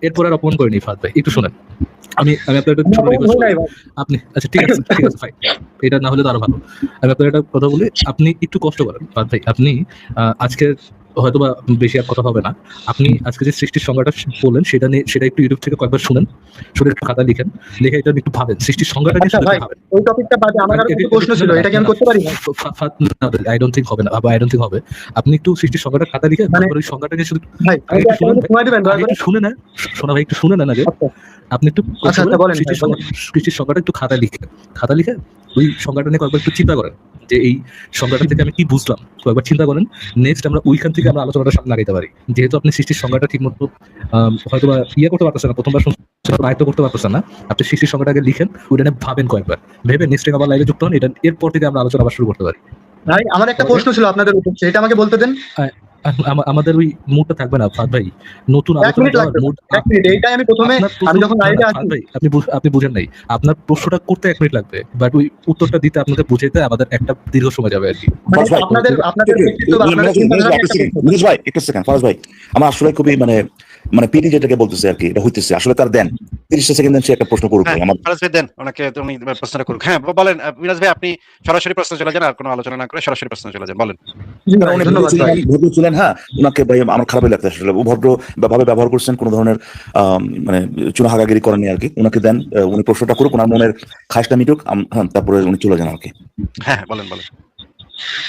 এরপর আর অপমান করিনি ফাদ ভাই, একটু শোনেন। আমি আপনার একটা ছোট রিকোয়েস্ট করি, আপনি আচ্ছা ঠিক আছে ভাই, এটা না হলে তো আরো ভালো। আমি আপনার একটা কথা বলি, আপনি একটু কষ্ট করেন ফাদ ভাই, আপনি আজকে হয়তো বা বেশি আর কথা হবে না, আপনি আজকে যে সৃষ্টির সংজ্ঞাটা বললেন সেটা একটু ইউটিউব থেকে কয়েকবার শুনে একটু খাতা লিখে এটা একটু ভাবেন, সৃষ্টির সংজ্ঞাটা নিয়ে ভাবেন। ওই টপিকটা বাদে আমার আরো কিছু প্রশ্ন ছিল, এটা কি আমি করতে পারি? আই ডোন্ট থিংক হবে না, আই ডোন্ট থিংক হবে। আপনি একটু সৃষ্টির সংজ্ঞাটা খাতা লিখে ওই সংজ্ঞাটা নিয়ে শুধু শুনে না, শোনা ভাই একটু শুনে নেন আগে। আপনি একটু সৃষ্টির সংজ্ঞাটা একটু খাতা লিখে ওই সংজ্ঞাটা নিয়ে কয়েকবার একটু চিন্তা করেন যে এই সংজ্ঞাটা থেকে আমি কি বুঝলাম, কয়েকবার চিন্তা করেন। নেক্সট আমরা ওইখান থেকে আমরা আলোচনাটা সামনে লাগাইতে পারি। যেহেতু আপনি সৃষ্টির সংজ্ঞাটা ঠিক মতো হয়তো বা করতে পারতেছেন না, প্রথমবার আয়ত্ত করতে পারতেছেন না, আপনি সৃষ্টির সংজ্ঞাটাকে লিখেন, ওইটা নিয়ে ভাবেন কয়েকবার, ভেবে নেক্সট আবার লাইভে যুক্ত হন, এটা এরপর থেকে আমরা আলোচনা আবার শুরু করতে পারি। ভাই আমার একটা প্রশ্ন ছিল আপনাদের উদ্দেশ্যে, এটা আমাকে বলতে দেন। আমাদের ওই মুডটা থাকবে না ফাদ ভাই, নতুন আলোচনা মুড। এইটাই আমি প্রথমে আমি যখন লাইভে আসি ভাই আপনি বুঝেন নাই, আপনার প্রশ্নটা করতে 1 মিনিট লাগবে, বাট ওই উত্তরটা দিতে আপনাদের বুঝাইতে আমাদের একটা দীর্ঘ সময় যাবে আর কি। আপনাদের ভাই একটু সেকেন্ড, ফারাজ ভাই আমার আসলে খুবই মানে পিডি যেটাকে বলতেছে আর কি, এটা হইতেছে আসলে তার দেন 30 সেকেন্ড দেন, সে একটা প্রশ্ন করুক আমার। ফারাজ ভাই দেন ওনাকে, উনি প্রশ্নটা করুক। হ্যাঁ বলেন মিরাজ ভাই, আপনি সরাসরি প্রশ্ন চলে যান, আর কোনো আলোচনা না করে সরাসরি প্রশ্ন চলে যান, বলেন। ভদ্র ছিলেন, হ্যাঁ ওনাকে ভাই আমার খারাপই লাগছে আসলে, ভদ্র ভাবে ব্যবহার করছেন, কোনো ধরনের মানে চুনাহাগাগিরি করেননি আর কি। ওনাকে দেন, উনি প্রশ্নটা করুক, ওনার মনের খাসটা মিটুক, হ্যাঁ তারপরে উনি চলে যান আর কি। হ্যাঁ বলেন।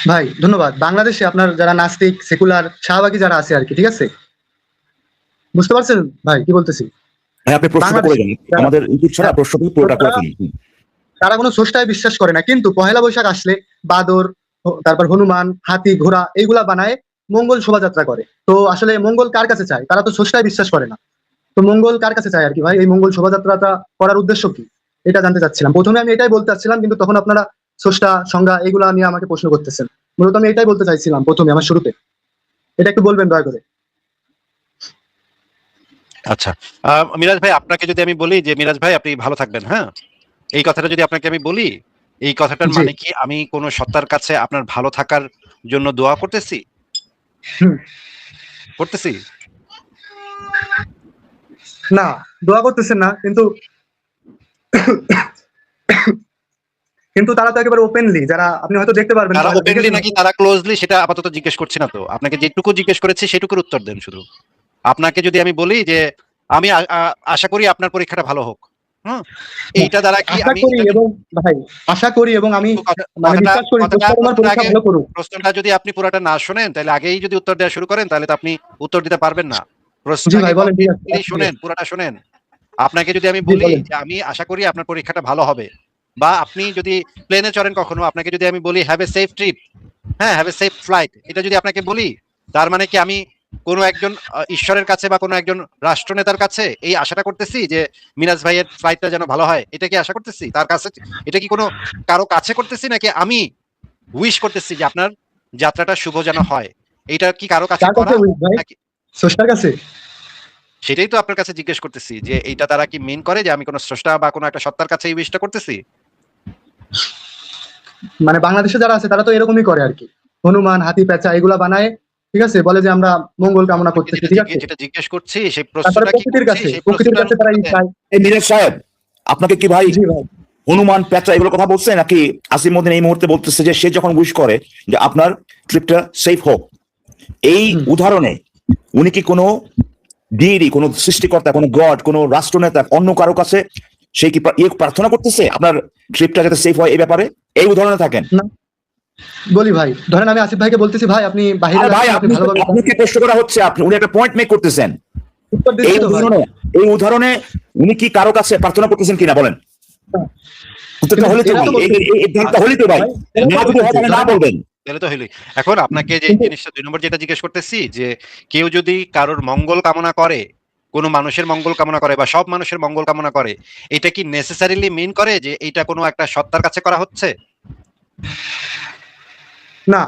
ভাই ধন্যবাদ। বাংলাদেশে আপনার যারা নাস্তিক, সেকুলার, শাহবাগী যারা আছে আর কি, ঠিক আছে, বুঝতে পারছেন ভাই কি বলতেছি? ভাই আপনি প্রশ্নটা করে যান, আমাদের ইনপুট ছাড়া প্রশ্নটা পুরোটা করে ফেলুন। তারা কোনো স্রষ্টায় বিশ্বাস করে না, কিন্তু পহেলা বৈশাখ আসলে বাদর, তারপর হনুমান, হাতি, ঘোড়া এইগুলা বানায় মঙ্গল শোভাযাত্রা করে। তো আসলে মঙ্গল কার কাছে চায়? তারা তো স্রষ্টায় বিশ্বাস করে না, তো মঙ্গল কার কাছে চায় আর কি ভাই? এই মঙ্গল শোভাযাত্রাটা করার উদ্দেশ্য কি, এটা জানতে চাচ্ছিলাম। প্রথমে আমি এটাই বলতে চাচ্ছিলাম, কিন্তু তখন আপনারা স্রষ্টা, সংজ্ঞা এগুলা নিয়ে আমাকে প্রশ্ন করতেছেন। মূলত আমি এটাই বলতে চাইছিলাম প্রথমে, আমার শুরুতে। এটা একটু বলবেন দয়া করে। আচ্ছা, মিরাজ ভাই আপনাকে যদি আমি বলি যে মিরাজ ভাই আপনি ভালো থাকবেন, হ্যাঁ, এই কথাটা যদি আপনাকে আমি বলি, এই কথাটার জি। মানে কি আমি কোন সত্তার কাছে আপনার ভালো থাকার জন্য দোয়া করতেছি? হুম। করতেছি? না, দোয়া করতেছেন না, কিন্তু কিন্তু তারা তো একেবারে ওপেনলি, যারা আপনি হয়তো দেখতে পারবেন তারা হয়তো ওপেনলি দেখেছেন নাকি তারা ক্লোজলি সেটা আপাতত জিজ্ঞেস করছি না তো। আপনাকে যেটুকু জিজ্ঞেস করেছি সেটুকুর উত্তর দেন শুধু। আপনাকে যদি আমি বলি যে আমি আশা করি আপনার পরীক্ষাটা ভালো হোক। হুম? এইটা দ্বারা কি আশা আমি করি, এবং ভাই আশা করি এবং আমি মানে বিশ্বাস করি তোমার পরীক্ষা ভালো করুক। প্রশ্নটা যদি আপনি পুরোটা না শোনেন তাহলে আগেই যদি উত্তর দেওয়া শুরু করেন তাহলে তো আপনি উত্তর দিতে পারবেন না। জি প্রশ্নটা ভাই বলেন, ঠিক আছে। শোনেন, পুরোটা শোনেন। আপনাকে যদি আমি জি, বলি বলেন। যে আমি আশা করি আপনার পরীক্ষাটা ভালো হবে, বা আপনি যদি প্লেনে চড়েন কখনো, আপনাকে যদি আমি বলি হ্যাভ এ সেফ ট্রিপ, হ্যাঁ হ্যাভ এ সেফ ফ্লাইট, এটা যদি আপনাকে বলি, তার মানে কি আমি কোনো একজন ঈশ্বরের কাছে বা কোনো একজন রাষ্ট্রনেতার কাছে এই আশাটা করতেছি যে মিরাজ ভাইয়ের ফ্লাইটটা যেন ভালো হয়, এটা কি আশা করতেছি তার কাছে? এটা কি কোনো কারো কাছে করতেছি, নাকি আমি উইশ করতেছি যে আপনার যাত্রাটা শুভ যেন হয়? এটা কি কারো কাছে কার করা কাছে উইশ ভাই? নাকি? স্রষ্টার কাছে? সেটাই তো আপনার কাছে জিজ্ঞেস করতেছি যে এইটা তারা কি মিন করে যে আমি কোনো স্রষ্টা বা কোনো একটা সত্তার কাছে এই উইশটা করতেছি? মানে বাংলাদেশে যারা আছে তারা তো এরকমই করে আর কি, হনুমান, হাতি, পেঁচা এগুলা বানায়, ঠিক আছে, বলে যে আমরা মঙ্গল কামনা করতেছি, ঠিক আছে। যেটা জিজ্ঞেস করছি সেই তারপরে প্রশ্নটা কি করছি সেই প্রকৃতির প্রশ্নটার কাছে তারা উত্তর দেন। চায়। এই মিরাজ সাহেব, আপনাকে কি ভাই জি ভাই। হনুমান, পেঁচা এগুলোর কথা বলছে, নাকি আসিমউদ্দিন এই মুহূর্তে বলতেছে যে সে যখন উইশ করে যে আপনার ট্রিপটা সেফ হোক, এই উদাহরণে উনি কি কোনো ডিডি, কোনো সৃষ্টিকর্তা, কোনো গড, কোনো রাষ্ট্রনেতা, অন্য কারো কাছে সে কি প্রার্থনা করতেছে আপনার ট্রিপটা যাতে সেফ হয় এই ব্যাপারে? এই উদাহরণে থাকেন। বলি ভাই, ধরেন আমি আসিফ ভাইকে বলতেছি ভাই আপনি বাহিরে ভাই যাচ্ছেন, আপনি ভালোভাবে আপনাকে প্রশ্ন করা হচ্ছে, আপনি উনি একটা পয়েন্ট মেক করতেছেন। উত্তর এই দিচ্ছি তো ভাই। উদাহরণে উনি কি কারো কাছে প্রার্থনা করতেছেন কিনা বলেন? উত্তরটা হলে তো এরা তো ভাই, বলছে- এই ধারণাটা হলে তো ভাই, এরা তো না যদি হয় তাহলে না বলবেন। তাহলে তো হইলই। এখন আপনাকে যে জিনিসটা 2 নম্বর যেটা জিজ্ঞেস করতেছি যে কেউ যদি কারোর মঙ্গল কামনা করে, কোন মানুষের মঙ্গল কামনা করে বা সব মানুষের মঙ্গল কামনা করে, এটা কি নেসেসারিলি মিন করে যে এটা কোনো একটা সত্তার কাছে করা হচ্ছে? না।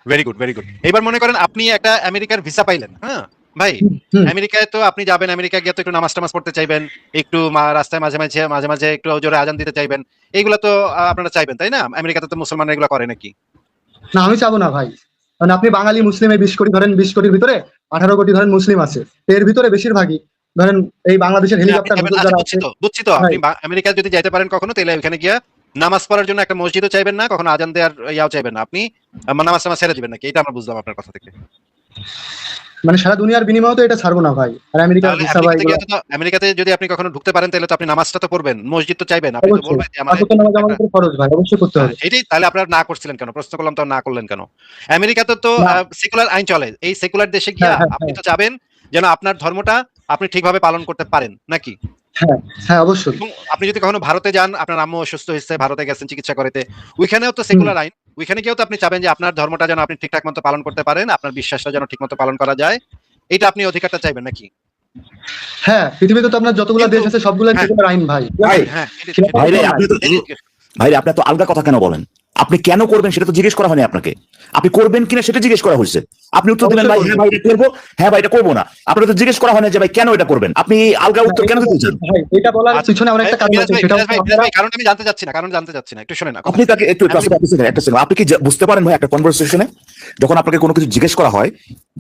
Very good, very good. এবার মনে করেন আপনি একটা আমেরিকার ভিসা পাইলেন, হ্যাঁ ভাই, হুম। আমেরিকায় তো আপনি যাবেন, আমেরিকা গিয়ে তো একটু নামাজ টামাজ পড়তে চাইবেন, একটু রাস্তায় মাঝে মাঝে একটু জোরে আজান দিতে চাইবেন, এইগুলা তো আপনারা চাইবেন তাই না? আমেরিকাতে তো মুসলমানরা এগুলো করে নাকি? না, আমি চাবো না ভাই। মানে আপনি বাঙালি মুসলিমে 20 কোটি ধরেন, 20 কোটির ভিতরে 18 কোটি ধরেন মুসলিম আছে, তো এর ভিতরে বেশিরভাগই ধরেন এই বাংলাদেশের হেলিকপ্টার আপনি যাবেন, যারা আচ্ছা, আছে। বুঝছি তো ভাই, আপনি আমেরিকায় যদি যাইতে পারেন কখনো, তাহলে ওখানে গিয়ে নামাজ পড়ার জন্য একটা মসজিদও চাইবেন না, কখনো আজান দেওয়ার ইয়াও চাইবেন না, আপনি নামাজ টামাজ ছেড়ে দিবেন নাকি? এটা আমরা বুঝলাম আপনার কথা থেকে। মানে সারা দুনিয়ার বিনিময়ে তো এটা ছাড়বো না ভাই, আর আমেরিকার তাহলে ভিসা ভাই এগুলো। আমেরিকাতে যদি আপনি কখনো ঢুকতে পারেন তাহলে তো আপনি নামাজটা তো পড়বেন, মসজিদ তো চাইবেন, আপনি তো অবশ্যই বলবেন যে পাঁচ ওয়াক্ত নামাজ আমাদের উপর ফরজ ভাই, অবশ্যই করতে হবে। এটাই। তাহলে আপনারা না করছিলেন কেন? প্রশ্ন করলাম তো না করলেন কেন? আমেরিকাতে তো না। সেকুলার আইন চলে। এই সেকুলার দেশে গিয়া হ্যাঁ, হ্যাঁ, আপনি তো চাবেন যেন আপনার ধর্মটা আপনি ঠিকভাবে পালন করতে পারেন নাকি? হ্যাঁ হ্যাঁ অবশ্যই। এবং আপনি যদি কখনো ভারতে যান, আপনার আম্মু অসুস্থ হয়েছে, ভারতে গেছেন চিকিৎসা করাতে, ওইখানেও তো সেকুলার আইন, ওইখানে গিয়েও তো আপনি চাবেন যে আপনার ধর্মটা যেন আপনি ঠিকঠাক মতো পালন করতে পারেন, আপনার বিশ্বাসটা যেন ঠিক মতো পালন করা যায়, এটা আপনি অধিকারটা চাইবেন নাকি? হ্যাঁ, পৃথিবীতে তো আপনার যতগুলো দেশ আছে সবগুলো হ্যাঁ। সেকুলার আইন ভাই। ভাই, হ্যাঁ, ভাইরে আপনি তো আলগা কথা কেন বলেন? আপনি কেন করবেন সেটা তো জিজ্ঞেস করা হয়নি আপনাকে। আপনি করবেন কিনা সেটা জিজ্ঞেস করা হয়েছে, আপনি উত্তর দিলেন ভাই হ্যাঁ ভাই এটা করবো, হ্যাঁ ভাই এটা করবো না। আপনাকে তো জিজ্ঞেস করা হয় না যে ভাই কেন এটা করবেন, আপনি আলগা উত্তর কেন দিতে চান? ভাই এটা বলার পিছনে অনেকটা কারণ আছে, সেটা হচ্ছে আপনারা। কারণ আমি জানতে চাচ্ছি না, একটু শুনেন। আপনি তাকে একটু আপনি কি বুঝতে পারেন ভাই একটা কনভারসেশনে যখন আপনাকে কোনো কিছু জিজ্ঞেস করা হয়,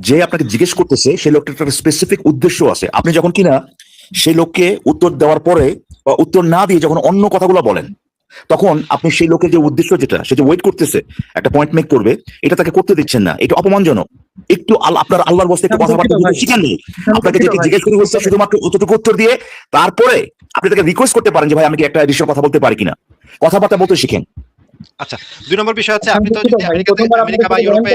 যে আপনাকে জিজ্ঞেস করতেছে সেই লোকটার একটা স্পেসিফিক উদ্দেশ্য আছে, আপনি যখন কিনা সেই লোককে উত্তর দেওয়ার পরে বা উত্তর না দিয়ে যখন অন্য কথাগুলো বলেন, তখন আপনি সেই লোকের যে উদ্দেশ্য যেটা সে যে ওয়েট করতেছে একটা পয়েন্ট মেক করবে, এটা তাকে করতে দিচ্ছেন না, এটা অপমানজনক। একটু আপনার আল্লাহর বস্তে একটু কথাবার্তা বলতে শিখেন নি। আপনাকে যেটা জিজ্ঞেস করে হচ্ছে শুধুমাত্র অতটুকু উত্তর দিয়ে তারপরে আপনি তাকে রিকোয়েস্ট করতে পারেন যে ভাই আমি কি একটা এডিশনাল কথা বলতে পারি কিনা, কথাবার্তা বলতে শিখেন। আচ্ছা, 2 নম্বর বিষয় হচ্ছে আপনি তো যদি আমেরিকা বা ইউরোপে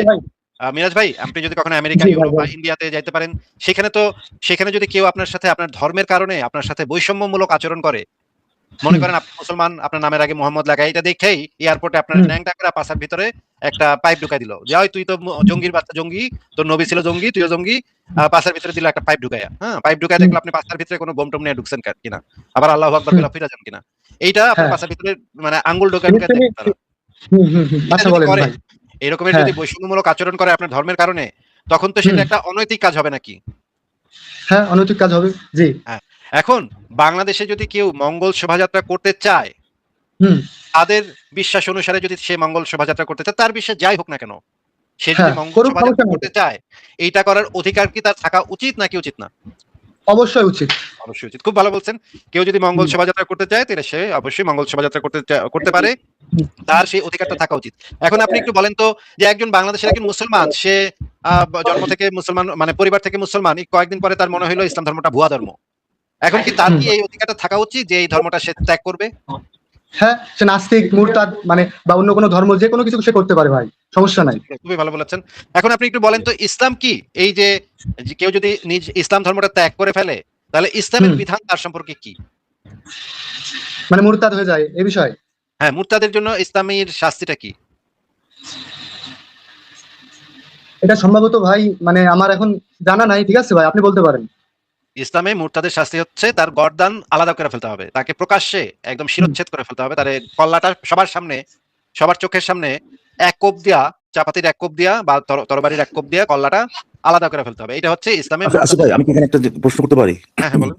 মিরাজ ভাই, আপনি যদি কখনো আমেরিকা, জি ভাই, ইউরোপ বা বলেন। ইন্ডিয়াতে যাইতে পারেন, সেখানে যদি কেউ আপনার সাথে আপনার ধর্মের কারণে আপনার সাথে বৈষম্যমূলক আচরণ করে, মনে হুম, করেন আপনি মুসলমান, আপনার নামের আগে মোহাম্মদ লাগায়, এটা দেখেই এয়ারপোর্টে আপনার হুম, ন্যাংটা করে পাছার ভিতরে একটা পাইপ ঢুকাই দিল যে, "ওই তুই তো জঙ্গির বাচ্চা, জঙ্গি, তোর নবী ছিল জঙ্গি, তুইও জঙ্গি।" পাছার ভিতরে দিল একটা পাইপ ঢুকাইয়া, হ্যাঁ? পাইপ ঢুকায় হুম, দেখলো আপনি পাছার ভিতরে কোনো বোম টোম নিয়ে ঢুকছেন কিনা। আবার আল্লাহু আকবার হুম, বইলা ফিরা যান কিনা। এইটা আপনার হ্যাঁ, পাছার ভিতরে মানে আঙ্গুল ঢুকায় তিনি ঢুকায় তিনি দেখে তারা। হুম, হুম, হুম, এটা আচ্ছা যদি বলেন করে, ভাই। এরকমের হ্যাঁ, যদি বৈষম্যমূলক আচরণ করে আপনার ধর্মের কারণে, তখন তো হুম, সেটা একটা অনৈতিক কাজ হবে নাকি? হ্যাঁ, অনৈতিক কাজ হবে। জি, হ্যাঁ। এখন বাংলাদেশে যদি কেউ মঙ্গল শোভাযাত্রা করতে চায়, হুম, তাদের বিশ্বাস অনুসারে যদি সে মঙ্গল শোভাযাত্রা করতে চায়, তার বিশ্বাস যাই হোক না কেন, সে যদি হ্যাঁ, মঙ্গল করুক, সমস্যা শোভাযাত্রা নাই তো। করতে চায়, এইটা করার অধিকার কি তার থাকা উচিত নাকি উচিত না? অবশ্যই উচিত। অবশ্যই উচিত। খুব ভালো বলছেন। কেউ যদি মঙ্গল হুম, শোভাযাত্রা করতে চায়, তাহলে সে অবশ্যই মঙ্গল শোভাযাত্রা করতে পারে। হুম, তার সেই অধিকারটা থাকা উচিত। এখন আপনি একটু বলেন তো, যে একজন বাংলাদেশের একজন মুসলমান, সে জন্ম থেকে মুসলমান, মানে পরিবার থেকে মুসলমান, কয়েকদিন পরে তার মনে হইলো ইসলাম ধর্মটা ভুয়া ধর্ম। এখন কি তার হুম, কি এই অধিকারটা থাকা উচিত যে এই ধর্মটা সে ত্যাগ করবে? হ্যাঁ, সে নাস্তিক, মুরতাদ মানে বা অন্য কোনো ধর্ম যে কোনো কিছু সে করতে পারে ভাই। সমস্যা নাই। খুবই ভালো বলেছেন। এখন আপনি একটু বলেন তো, ইসলাম কি? এই যে কেউ যদি নিজ ইসলাম ধর্মটা ত্যাগ করে ফেলে, তাহলে ইসলামের হুম, বিধান তার সম্পর্কে কি? মানে মুরতাদ হয়ে যায় এ বিষয়ে। হ্যাঁ, মুরতাদের জন্য ইসলামের শাস্তিটা কি? এটা সম্ভবত ভাই মানে আমার এখন জানা নাই। ঠিক আছে ভাই, আপনি বলতে পারেন। ইসলামে মুরতাদের শাস্তি হচ্ছে তার গর্দান আলাদা করে ফেলতে হবে। তাকে প্রকাশ্যে একদম হুম, শিরচ্ছেদ করে ফেলতে হবে। তার এই কল্লাটা সবার সামনে, সবার চোখের সামনে এক কোপ দিয়া, চাপাতির এক কোপ দিয়া বা তরবারির এক কোপ দিয়া কল্লাটা আলাদা করে ফেলতে হবে। এটা হচ্ছে ইসলামে আচ্ছা আচ্ছা মুরতাদের ভাই, আমি কি এখানে একটা প্রশ্ন করতে পারি? হ্যাঁ, হ্যাঁ বলুন।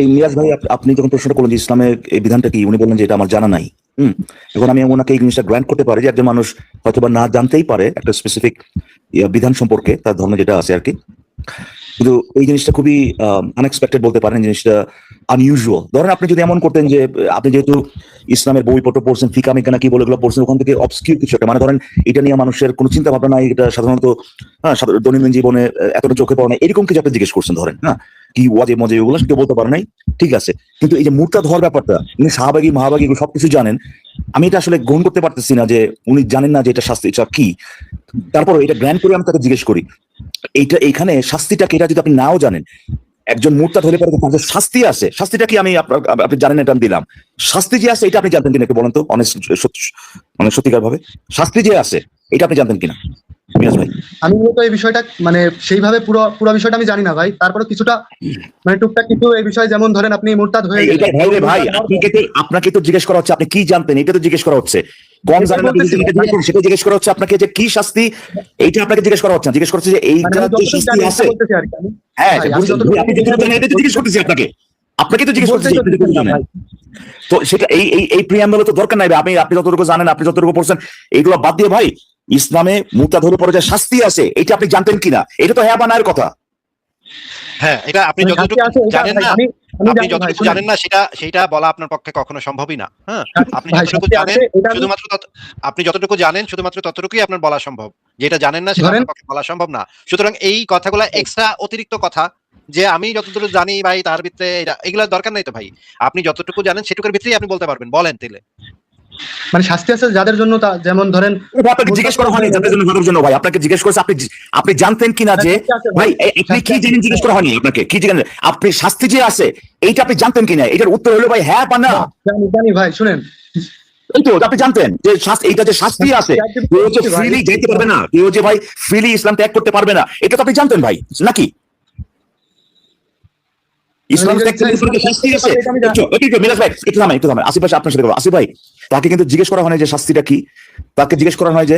এই মিরাজ ভাই, আপনি যখন প্রশ্নটা করলেন যে ইসলামের এই বিধানটা কি, উনি বললেন যে এটা আমার জানা নাই। এখন আমি ওনাকে এই জিনিসটা গ্র্যান্ট করতে পারি যে একজন মানুষ হয়তোবা না জানতেই পারে একটা স্পেসিফিক বিধান সম্পর্কে, তার ধর্মে যেটা আছে আর কি। কিন্তু এই জিনিসটা খুবই আনএক্সপেক্টেড বলতে পারেন, জিনিসটা আনইউজুয়াল। ধরেন আপনি যদি এমন করতেন যে আপনি যেহেতু ইসলামের বইপত্র পড়ছেন, ফিকা মিকা কি বলে এগুলো পড়ছেন, ওখান থেকে অবস্কিউর কিছু একটা, মানে ধরেন এটা নিয়ে মানুষের কোনো চিন্তা ভাবনা নাই, এটা সাধারণত দৈনন্দিন জীবনে এতটা চোখে পড়ে না, এরকম কিছু একটা জিজ্ঞেস করছেন ধরেন, হ্যাঁ, কি ওয়াজে মজে ওগুলো কেউ বলতে পারে নাই, ঠিক আছে। কিন্তু এই যে মুরতাদ হওয়ার ব্যাপারটা, উনি শাহবাগী মাহবাগী এগুলো সবকিছু জানেন, আমি এটা আসলে গ্রহণ করতে পারতেছি না যে উনি জানেন না যে এটা শাস্তি এটা কি। তারপর এটা গ্র্যান্ড করে আমি তাকে জিজ্ঞেস করি, এইটা এইখানে শাস্তিটাকে এটা যদি আপনি নাও জানেন, একজন মুরতাদ হলে পরে তার যে শাস্তি আছে, শাস্তিটা কি আমি আপনি জানেন এটা আমি দিলাম, শাস্তি যে আছে এটা আপনি জানতেন কিনা একটু বলেন তো, অনেস্ট, মানে সত্যিকার ভাবে শাস্তি যে আছে এটা আপনি জানতেন কিনা মিরাজ ভাই? আমি মূলত এই বিষয়টা মানে সেইভাবে পুরো পুরো বিষয়টা আমি জানি না ভাই। তারপরে কিছুটা মানে টুকটাক কিছু এই বিষয়ে, যেমন ধরেন আপনি মুরতাদ হয়ে গেলেন। এইটাই ভাই রে ভাই, মুরতাদ হওয়ার আপনাকে তো জিজ্ঞেস করা হচ্ছে আপনি কি জানতেন, এটা তো জিজ্ঞেস করা হচ্ছে। কম এটাই জানেন আপনি বলতেছি যদি এটা ভাই, জিজ্ঞেস করেন, সেটা জিজ্ঞেস করা হচ্ছে আপনাকে যে কি শাস্তি, এইটা আপনাকে জিজ্ঞেস করা হচ্ছে না। জিজ্ঞেস করছে যে মানে এইটা আমি যে যতটুকু শাস্তি জানি এটা আছে। বলতেছি আর কি আমি। হ্যাঁ, ভাই আমি বুঝছেন যতটুকু আপনি জানি যতটুকু জানেন এটা তো জিজ্ঞেস করতেছি আপনাকে, আপনাকে তো জিজ্ঞেস করতেছি বলতেই তো আপনি দিচ্ছেন যতটুকু না জানেন। ভাই। তো সেটা এই প্রিয়াম্বল তো দরকার নাই ভাই, আপনি যতটুকু জানেন, আপনি যতটুকু পড়ছেন, এইগুলো বাদ দিয়ে ভাই ইসলামে মুরতাদ হলে পরে যে শাস্তি আছে এটা আপনি জানতেন কিনা, এটা তো হ্যাঁ বা নার কথা। হ্যাঁ, এটা আপনি মানে শাস্তি যতটুকু আছে এটা জানেন ভাই না, আমি আপনি জানি ভাই, যতটুকু শুনেন। জানেন না সেটা বলা আপনার পক্ষে কখনো সম্ভবই না। হ্যাঁ? আপনি ভাই যতটুকু শাস্তি জানেন আছে এটা আমি শুধুমাত্র আপনি যতটুকু জানেন শুধুমাত্র ততটুকুই আপনার বলা সম্ভব। যেটা জানেন না সেটা ধরেন। আপনার পক্ষে বলা সম্ভব না। সুতরাং এই কথাগুলা এক্সট্রা অতিরিক্ত কথা, যে আমি যতদূর জানি ভাই তার ভিতরে এগুলার দরকার নাই তো ভাই। আপনি যতটুকু জানেন সেটুকুর ভিতরেই আপনি বলতে পারবেন। বলেন তাইলে। মানে শাস্তি আছে যাদের জন্য, যেমন ধরেন আপনাকে জিজ্ঞেস করা হয়নি যাদের জন্য ভালোর জন্য ভাই, আপনাকে জিজ্ঞেস করছে আপনি জানতেন কিনা যে শাস্তি আছে ভাই ভাই, আপনি শাস্তি কি আছে। জানেন, জিজ্ঞেস করা হয়নি আপনাকে কি জানেন, আপনি শাস্তি যে আছে এইটা আপনি জানতেন কিনা, এটার উত্তর হলো ভাই হ্যাঁ বা না। জানি জানি ভাই, শুনেন। এই তো আপনি জানতেন যে এইটা যে শাস্তি আছে, কেউ হচ্ছে ভাই ফ্রিলি যেতে পারবে না, কেউ হচ্ছে ভাই ফ্রিলি ইসলাম ত্যাগ করতে পারবে না, এটা তো আপনি জানতেন ভাই নাকি? ইসলাম নিজের ত্যাগ ইচ্ছায় করলে যে ইসলাম শাস্তি ত্যাগ আছে, করতে পারবে, এটা আমি জানি। একটু মিরাজ ভাই একটু থামেন, আসিফ ভাই আপনার সাথে বলবো। আসিফ ভাই, তাকে কিন্তু জিজ্ঞেস করা হয় না যে শাস্তিটা কি, তাকে জিজ্ঞেস করা হয় যে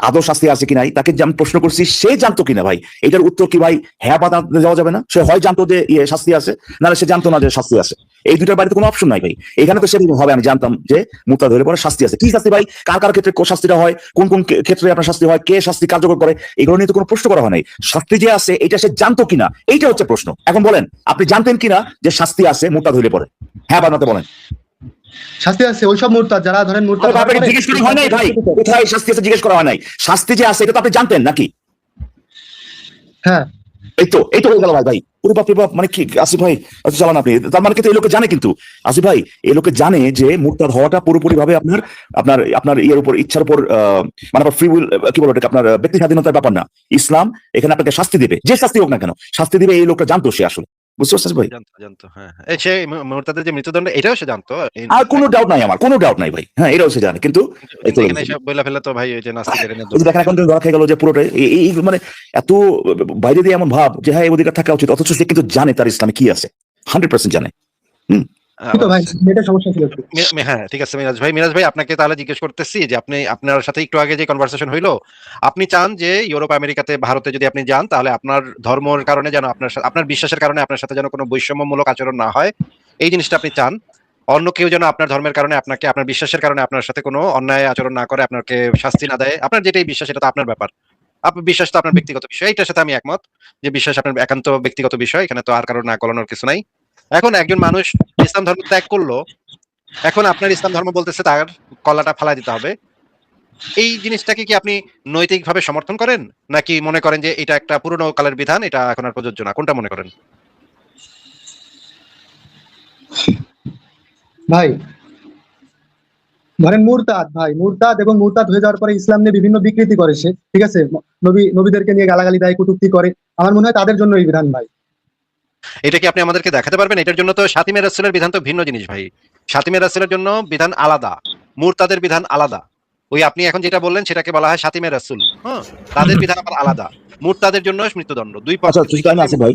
আদৌ শাস্তি আছে কি নাই, তাকে যে আমি প্রশ্ন করছি সে জানতো কিনা ভাই, এটার উত্তর কি ভাই হ্যাঁ বা না দেওয়া যাবে না? সে হয় জানতো যে শাস্তি আছে, নাহলে সে জানতো না যে শাস্তি আছে। এই দুটার বাড়িতে কোনো অপশন নাই ভাই। এখানে তো সেরকম হবে আমি জানতাম যে মুরতাদ হলে পরে শাস্তি আছে। কি শাস্তি ভাই, কার কার ক্ষেত্রে শাস্তিটা হয়, কোন কোন ক্ষেত্রে আপনার শাস্তি হয়, কে শাস্তি কার্যকর করে, এগুলো নিয়ে তো কোনো প্রশ্ন করা হয় নাই। শাস্তি যে আছে এটা সে জানতো কিনা, এইটা হচ্ছে প্রশ্ন। এখন বলেন আপনি জানতেন কিনা যে শাস্তি আছে মুরতাদ হলে পরে, হ্যাঁ বা নাতে বলেন। শাস্তি আছে ওইসব মুরতাদ যারা ধরেন মুরতাদ হওয়ার আপনাকে পরে। জিজ্ঞেস করা হয় নাই ভাই কোথায় শাস্তি আছে, জিজ্ঞেস করা হয় নাই। শাস্তি যে আছে এটা তো আপনি জানতেন নাকি? হ্যাঁ এই তো হয়ে গেল ভাই পুরো বাপ রে বাপ, মানে কি আসিফ ভাই আচ্ছা চালান আপনি, তার মানে কিন্তু এই লোকে জানে, কিন্তু আসিফ ভাই এই লোকে জানে যে মুরতাদ হওয়াটা পুরোপুরি ভাবে আপনার আপনার আপনার ইয়ের উপর, ইচ্ছার উপর মানে আপনার ফ্রি উইল, কি বলবো এটাকে, আপনার ব্যক্তি স্বাধীনতার ব্যাপার না। ইসলাম এখানে আপনাকে শাস্তি দিবে, যে শাস্তি হোক না কেন শাস্তি দিবে, এই লোকটা জানতো সে আসলে, বুঝতে পারছিস ভাই? জানতো হ্যাঁ হ্যাঁ। সে মুরতাদের যে মৃত্যুদণ্ড এটাও সে জানতো। আর কোনো ডাউট নাই, আমার কোনো ডাউট নাই ভাই, হ্যাঁ এটাও সে জানে, কিন্তু এই তো এখানে এসব বইলা ফেলে তো ভাই ওই যে নাস্তিকের এনে এই যে দেখেন এখন তো ধরা খেয়ে গেল যে পুরোটাই এই মানে এত বাইরে দিয়ে এমন ভাব যে হ্যাঁ এই অধিকার থাকা উচিত, অথচ সে কিন্তু জানে তার ইসলামে কি আছে, 100% জানে। তো ভাই এটা সমস্যা ছিল একটু। হ্যাঁ ঠিক আছে মিরাজ ভাই আপনাকে তাহলে জিজ্ঞেস করতেছি যে আপনার সাথে একটু আগে যে কনভারসেশন হইলো, আপনি চান যে ইউরোপ আমেরিকাতে ভারতে যদি আপনি যান তাহলে আপনার ধর্মের কারণে যেন আপনার বিশ্বাসের কারণে আপনার সাথে যেন কোনো বৈষম্যমূলক আচরণ না হয়, এই জিনিসটা আপনি চান। অন্য কেউ যেন আপনার ধর্মের কারণে আপনাকে, আপনার বিশ্বাসের কারণে আপনার সাথে কোনো অন্যায় আচরণ না করে, আপনাকে শাস্তি না দেয়। আপনার যেটাই বিশ্বাস এটা তো আপনার ব্যাপার, আপনার বিশ্বাস তো আপনার ব্যক্তিগত বিষয়, এটার সাথে আমি একমত যে বিশ্বাস আপনার একান্ত ব্যক্তিগত বিষয়, এখানে তো আর কারোর না কলানোর কিছু নাই। এখন একজন মানুষ ইসলাম ধর্ম ত্যাগ করলো, এখন আপনার ইসলাম ধর্ম বলতেছে তার কলাটা ফালাই দিতে হবে, এই জিনিসটাকে কি আপনি নৈতিকভাবে সমর্থন করেন, নাকি মনে করেন যে এটা একটা পুরনো কালের বিধান, এটা এখন আর প্রযোজ্য না, কোনটা মনে করেন? ভাই ধরেন মুরতাদ এবং মুরতাদ হয়ে যাওয়ার পরে ইসলাম নিয়ে বিভিন্ন বিকৃতি করে সে, ঠিক আছে, নবীদেরকে নিয়ে গালাগালি দেয়, কটূক্তি করে। আমার মনে হয় তাদের জন্য এই বিধান ভাই। এটা কি আপনি আমাদেরকে দেখাতে পারবেন? এটার জন্য তো শাতিমে রাসূলের বিধান তো ভিন্ন জিনিস ভাই। শাতিমে রাসূলের জন্য বিধান আলাদা, মুরতাদের বিধান আলাদা। ওই আপনি এখন যেটা বললেন সেটাকে বলা হয় শাতিমে রাসূল, হ্যাঁ, তাদের বিধান আবার আলাদা। মুরতাদের জন্য মৃত্যুদণ্ড, দুই পক্ষ। আচ্ছা তুই আমি আছে ভাই,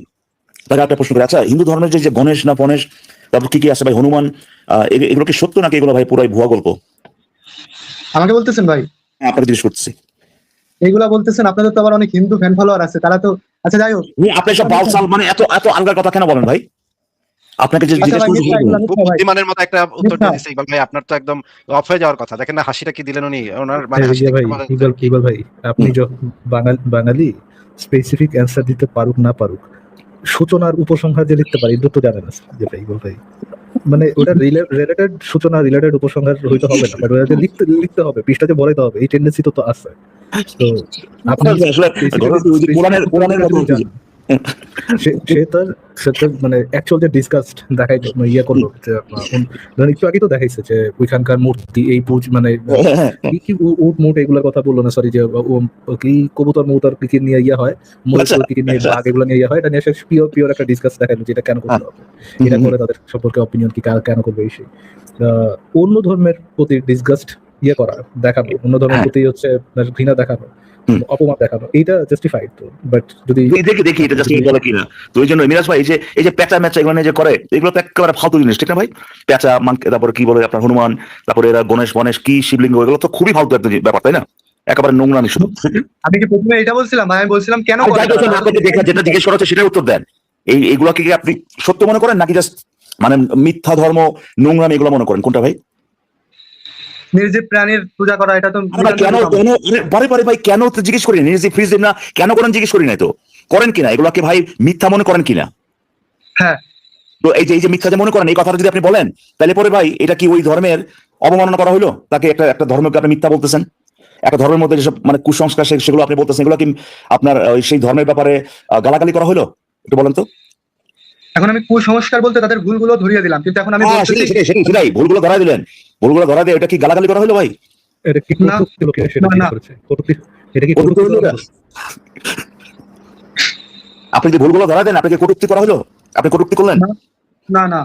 তাকে একটা প্রশ্ন করি, আচ্ছা হিন্দু ধর্মের যে গণেশ না ফণেশ, তারপর কি কি আছে ভাই, হনুমান, এগুলো কি সত্য নাকি এগুলো ভাই পুরাই ভুয়া গল্প? আমাকে বলতেছেন ভাই? আপনাকে জিজ্ঞেস করতেছি। এইগুলা বলতেছেন, আপনাদের তো আবার অনেক হিন্দু ফ্যান ফলোয়ার আছে, তারা তো, আচ্ছা যাই হোক। আপনি সব বাউসাল মানে এত এত আলগার কথা কেন বলেন ভাই? আপনাকে যে জিজ্ঞেস করছি বুদ্ধিমানের মতো একটা উত্তর দিয়ে দিছে ইকবাল ভাই, আপনার তো একদম অফ হয়ে যাওয়ার কথা। দেখেন না হাসিটা কি দিলেন উনি, ওনার মানে হাসি ভাই ইকবাল ভাই, আপনি যখন বাঙালি স্পেসিফিক অ্যান্সার দিতে পারুক না পারুক, সূচনার উপসংহার যে লিখতে পারে এটা তো জানেন না যে ভাই ইকবাল ভাই, মানে ওটা রিলেটেড সূচনা, রিলেটেড উপসংহার হইতে হবে না, বাট ওটা লিখতে হবে, পৃষ্ঠাতে বলাইতে হবে, এই টেন্ডেন্সি তো আছে। তো আপনি আসলে পুরাণের মতো সে তার মানে অ্যাকচুয়াল যে ডিসকাস্ট দেখাই ইয়ে করলো, একটু আগে তো দেখাইছে যে ওইখানকার মূর্তি এই মানে কি উট মুট এগুলোর কথা বললো না, সরি, যে কি কবুতর মৌতার কি নিয়ে ইয়ে হয়, ময়ূর কি নিয়ে বাঘ এগুলো নিয়ে ইয়ে হয়, এটা নিয়ে সে পিওর একটা ডিসকাস দেখাইলো যেটা কেন করতে হবে, এটা করে তাদের সম্পর্কে অপিনিয়ন কি কেন করবে এই সেই। অন্য ধর্মের প্রতি ডিসগাস্ট ইয়ে করা দেখানো, অন্য ধর্মের প্রতি হচ্ছে ঘৃণা দেখানো, অপমান দেখানো, এইটা জাস্টিফাইড। তো বাট যদি দেখি এটা জাস্টিফাইড বলে কিনা, তো ওই জন্য মিরাজ ভাই এই যে পেঁচা ম্যাচা এগুলো যে করে, এগুলো তো একেবারে ফালতু জিনিস, ঠিক না ভাই? পেঁচা, তারপরে কি বলে আপনার হনুমান, তারপরে এরা গণেশ কি শিবলিঙ্গ, এগুলো তো খুবই ফালতু একটা ব্যাপার, তাই না? একেবারে নোংরামি শুধু। আমি কি প্রথমে এটা বলছিলাম? আমি বলছিলাম কেন যেটা জিজ্ঞেস করা হচ্ছে সেটার উত্তর দেন। এইগুলোকে কি আপনি সত্য মনে করেন নাকি জাস্ট মানে মিথ্যা ধর্ম, নোংরামি এগুলো মনে করেন, কোনটা ভাই? নির্জীব প্রাণীর পূজা করা, এটা তো কেন বারে ভাই কেন জিজ্ঞেস করি, নির্জীব ফ্রিজ না কেন করেন জিজ্ঞেস করি নাই তো, করেন কিনা এগুলোকে ভাই মিথ্যা মনে করেন কিনা? হ্যাঁ। তো এই যে মিথ্যা যে মনে করেন, এই কথাটা যদি আপনি বলেন তাহলে পরে ভাই এটা কি ওই ধর্মের অবমাননা করা হইলো? তাকে একটা ধর্মকে আপনি মিথ্যা বলতেছেন, একটা ধর্মের মধ্যে যেসব মানে কুসংস্কার সেগুলো আপনি বলতেছেন, এগুলো কি আপনার সেই ধর্মের ব্যাপারে গালাগালি করা হইলো? একটু বলেন তো। এখন আমি কুসংস্কার বলতে তাদের ভুলগুলো ধরিয়ে দিলাম, কিন্তু এখন আমি সেটাই ভুলগুলো ধরা দিলেন, ভুলগুলো ধরা দিয়ে এটা কি গালাগালি করা হইলো ভাই? এটা কি কটূক্তি লোকে সেটা জিজ্ঞেস করেছে, কটূক্তি, এটা কি কটূক্তি? আপনি যে ভুলগুলো ধরা দেন, আপনাকে কটূক্তি করা হলো? আপনি কটূক্তি করলেন? না।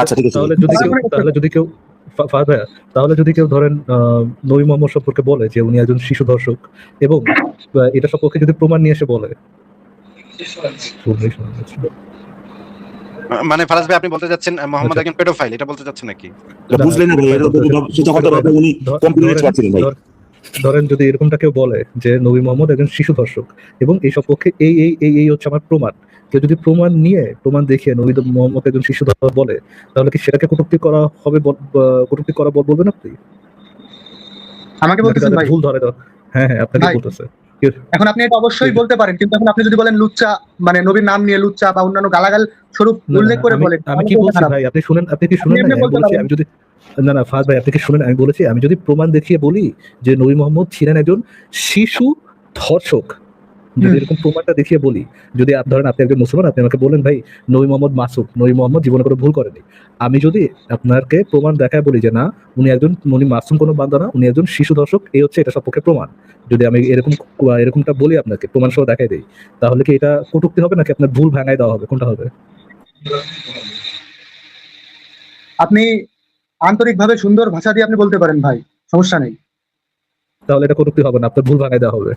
আচ্ছা ঠিক আছে। তাহলে যদি কেউ ধরেন নবী মুহাম্মদ সম্পর্কে বলে যে উনি একজন শিশু ধর্ষক, এবং এটা সম্পর্কে যদি প্রমাণ নিয়ে এসে বলে, মানে ফারাজ ভাই আপনি বলতে যাচ্ছেন মোহাম্মদ একজন পেডোফাইল, এটা বলতে যাচ্ছেন নাকি? বুঝলেন না ভাই, উনি কমপ্লিট পাচ্ছিলেন ভাই। ধরেন যদি এরকমটা কেউ বলে যে নবী মুহাম্মদ একজন শিশু ধর্ষক এবং এই সম্পর্কে এই হচ্ছে আমার প্রমাণ, কেউ যদি প্রমাণ দেখিয়ে নবী মুহাম্মদ একজন শিশু ধর্ষক বলে, তাহলে কি সেটাকে কটূক্তি করা হবে? কটূক্তি করা বলবেন আপনি? আমাকে বলতেছেন ভাই ভুল ধরে দাও। হ্যাঁ আপনাকে বলতেছে। এখন আপনি এটা অবশ্যই বলতে পারেন, কিন্তু এখন আপনি যদি বলেন লুচ্চা, মানে নবীর নাম নিয়ে লুচ্চা বা অন্যান্য গালাগাল স্বরূপ উল্লেখ করে বলেন, আমি কি বলছি ভাই আপনি শুনেন আমি যদি না ফাজ ভাই আপনি কি শুনেন, আমি বলেছি আমি যদি প্রমাণ দেখিয়ে বলি যে নবী মুহাম্মদ ছিলেন একজন শিশু ধর্ষক, যদি এরকম প্রমাণটা দেখিয়ে বলি, যদি ধরেন আপনি একজন মুসলমান, আপনি আমাকে বলেন ভাই নবী মোহাম্মদ মাসুম, নবী মোহাম্মদ জীবনে কোনো ভুল করেনি, আমি যদি আপনাকে প্রমাণ দেখায় বলি যে না উনি মাসুম কোনো বান্দা না, উনি একজন শিশু দর্শক, এই হচ্ছে এটা সপক্ষে প্রমাণ, যদি আমি এরকমটা বলি আপনাকে প্রমাণ সহ দেখাই দেই, তাহলে কি এটা কটূক্তি হবে নাকি আপনার ভুল ভাঙায় দেওয়া হবে, কোনটা হবে? আপনি আন্তরিকভাবে সুন্দর ভাষা দিয়ে আপনি বলতে পারেন ভাই, সমস্যা নেই। তাহলে এটা কটূক্তি হবে না, আপনার ভুল ভাঙায় দেওয়া হবে।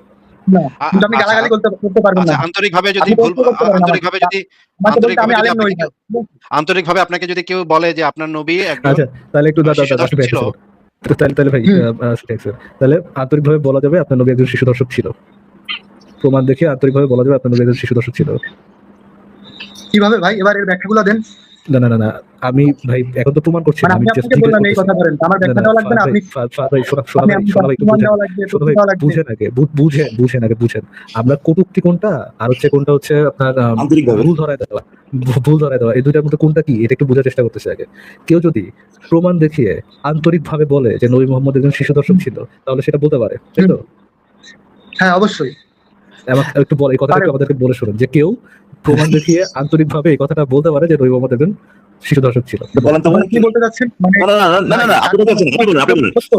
না, কিন্তু আপনি আচ্ছা, গালাগালি করতে পারবেন আচ্ছা, না। আন্তরিকভাবে যদি আপনি ভুল, প্রশ্ন করতে পারেন আমাকে। আন্তরিকভাবে যদি আমাকে বলতে আমি আন্তরিকভাবে যদি আলেম নই আপনাকে ভাই। আন্তরিকভাবে আপনাকে যদি কেউ বলে যে আপনার নবী একজন আচ্ছা তাহলে একটু শিশু দর্শক ছিল, তাহলে ভাই হুম। ঠিক আছে, তাহলে আন্তরিকভাবে বলা যাবে আপনার নবী একজন শিশু দর্শক ছিল, প্রমাণ দেখে আন্তরিকভাবে বলা যাবে আপনার নবী একজন শিশু দর্শক ছিল। কিভাবে ভাই, এবার এর ব্যাখ্যাগুলো দেন। না না না না, আমি ভাই এখন তো প্রমাণ করছি না, মানে আমি আমি জাস্ট আপনাকে জিজ্ঞেস বললাম এই করতেছি। কথা বলেন, আমার না ব্যাখ্যা না দেওয়া লাগবে না। আপনি ভাই শোনা ভাই একটু প্রমাণ বুঝেন, দেওয়া লাগবে, শোনো প্রমাণ ভাই দেওয়া লাগবে। বুঝেন আগে বুঝেন, আমরা কটূক্তি কোনটা আর কোনটা হচ্ছে আপনার আন্তরিকভাবে ভুল ধরায় দেওয়া, এই দুইটার মধ্যে কোনটা কি এটা একটু বোঝার চেষ্টা করতেছে আগে। কেউ যদি প্রমাণ দেখিয়ে আন্তরিক ভাবে বলে যে নবী মোহাম্মদ একজন শিশু দর্শক ছিল, তাহলে সেটা বলতে পারে, তাই তো? হ্যাঁ অবশ্যই আমাকে একটু বলে, এই কথাটা একটু আমাদেরকে বলে শুনুন, যে কেউ প্রমাণ দেখিয়ে আন্তরিক ভাবে এই কথাটা বলতে পারে যে নবী মোহাম্মদ একজন শিশু দর্শক ছিল। বলেন তো মানে কি বলতে চাচ্ছেন? মানে না না না না না আপনি বলতে চাচ্ছেন, আপনি বলেন সত্য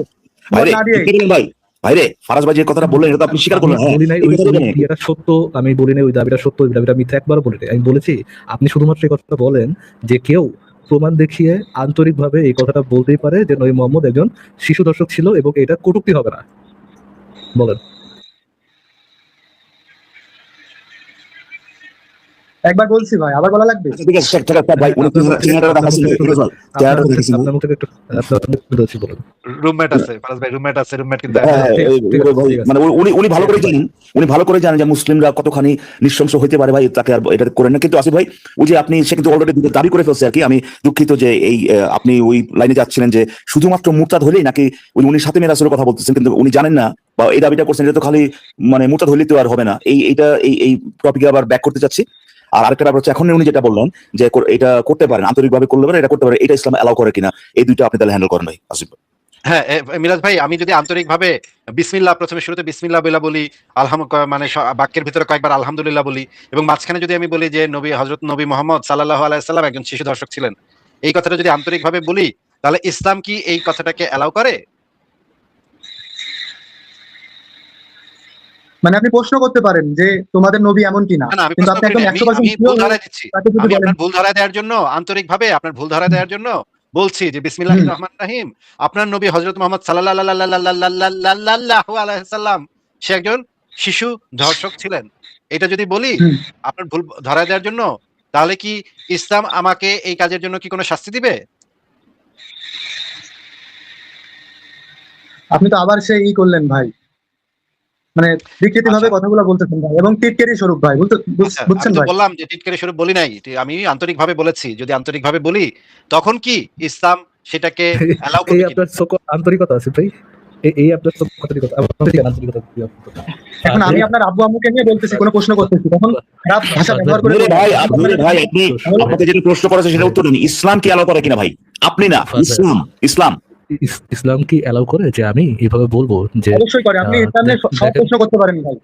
ভাই রে, না দিয়ে কি বলেন ভাই, ভাই রে, ফারাজ ভাই যে কথাটা বললেন এটা তো আপনি স্বীকার করলেন। হ্যাঁ বলি নাই এই ওই কথাটা বলেন। ইয়েটা সত্য, আমি বলি নাই ওই দাবিটা সত্য, ওই দাবিটা মিথ্যা, একবারও বলি নাই। আমি বলেছি আপনি শুধুমাত্র এই কথাটা বলেন যে কেউ প্রমাণ দেখিয়ে আন্তরিকভাবে এই কথাটা বলতেই পারে যে নবী মোহাম্মদ একজন শিশু দর্শক ছিল এবং এটা কটূক্তি হবে না, বলেন। একবার বলছি ভাই, আবার বলা লাগবে? আচ্ছা, ঠিক আছে ঠিক আছে ভাই, উনি চেহারাটা দেখাচ্ছেন, ঠিক আছে চেহারাটা দেখাচ্ছেন। আপনার মুখে একটু বলেন। রুমমেট আছে, ফারাজ ভাই রুমমেট আছে, রুমমেট কিন্তু হ্যাঁ, ঠিক আছে, ঠিক আছে, ঠিক আছে। মানে উনি ভালো করে জানেন, উনি ভালো করে জানেন যে মুসলিমরা কতখানি নৃশংস হইতে পারে ভাই, তাকে আর এটা করেন না। কিন্তু আসিফ ভাই ওই যে আপনি সে কিন্তু অলরেডি দাবি করে ফেলছে আর কি। আমি দুঃখিত যে এই আপনি ওই লাইনে যাচ্ছিলেন যে শুধুমাত্র মুরতাদ হলেই নাকি উনি সাথে রাসূলের কথা বলতেছেন, কিন্তু উনি জানেন না বা এই দাবিটা করছেন এটা তো খালি মানে মুরতাদ হলেই তো আর হবে না। এই টপিকে আবার ব্যাক করতে চাচ্ছি। আর আরেকটা ব্যাপার হচ্ছে এখন উনি যেটা বললেন যে এটা করতে পারেন, আন্তরিকভাবে করলে পারেন, এটা করতে পারেন, এটা ইসলাম অ্যালাউ করে কিনা, এই দুইটা আপনি তাহলে হ্যান্ডেল করেন ভাই আসিফ ভাই। হ্যাঁ, মিরাজ ভাই আমি যদি আন্তরিকভাবে বিসমিল্লাহ, প্রথমে শুরুতে বিসমিল্লাহ বলি, মানে বাক্যের ভিতরে কয়েকবার আলহামদুলিল্লাহ বলি, এবং মাঝখানে যদি আমি বলি যে হযরত নবী মুহাম্মদ সাল্লাল্লাহু আলাইহি সাল্লাম একজন শিশু দর্শক ছিলেন, এই কথাটা যদি আন্তরিকভাবে বলি, তাহলে ইসলাম কি এই কথাটাকে অ্যালাউ করে? মানে আপনি প্রশ্ন করতে পারেন যে তোমাদের নবী এমন কিনা, না, আমি কিন্তু প্রশ্ন আপনি করি একদম নাই, আমি 100% ভুল ধরায় দিচ্ছি। তাকে যদি আমি বলেন আপনার ভুল ধরায় দেওয়ার জন্য আন্তরিকভাবে আপনার ভুল ধরায় দেওয়ার জন্য বলছি যে বিসমিল্লাহির রহমানির রহিম, আপনার নবী হযরত মুহাম্মদ সাল্লাল্লাহু আলাইহি সাল্লাম সে একজন শিশু ধর্ষক ছিলেন, এটা যদি বলি হুম, আপনার ভুল ধরায় দেওয়ার জন্য, তাহলে কি ইসলাম আমাকে এই কাজের জন্য কি কোনো শাস্তি দিবে? আপনি তো আবার সেই করলেন ভাই, মানে বিকৃতি ভাবে আচ্ছা, কথাগুলো বলতেছেন ভাই, এবং টিটকেরি স্বরূপ ভাই, আচ্ছা, বুঝছেন আমি তো ভাই? বললাম যে টিটকারি স্বরূপ বলি নাই, আমি আন্তরিকভাবে বলেছি। যদি আন্তরিকভাবে বলি তখন কি ইসলাম সেটাকে অ্যালাউ এই করবে কিনা? আপনার আন্তরিকতা আছে ভাই, এই আপনার আন্তরিকতা, আন্তরিকতা। এখন আমি আপনার আব্বু আম্মুকে নিয়ে বলতেছি, কোনো প্রশ্ন করতেছি, তখন খারাপ ভাষা ব্যবহার করে নূরে ভাই বলবেন। নূরে ভাই আপনি আপনাকে যেটা প্রশ্ন করেছে সেটা উত্তর দিন, ইসলাম কি অ্যালাউ করে কিনা ভাই, আপনি না ইসলাম ইসলাম কি অ্যালাউ করে যে আমি এইভাবে বলবো যে অবশ্যই করে, আপনি ইসলামের সব দেখেন, প্রশ্ন করতে পারেন ভাই,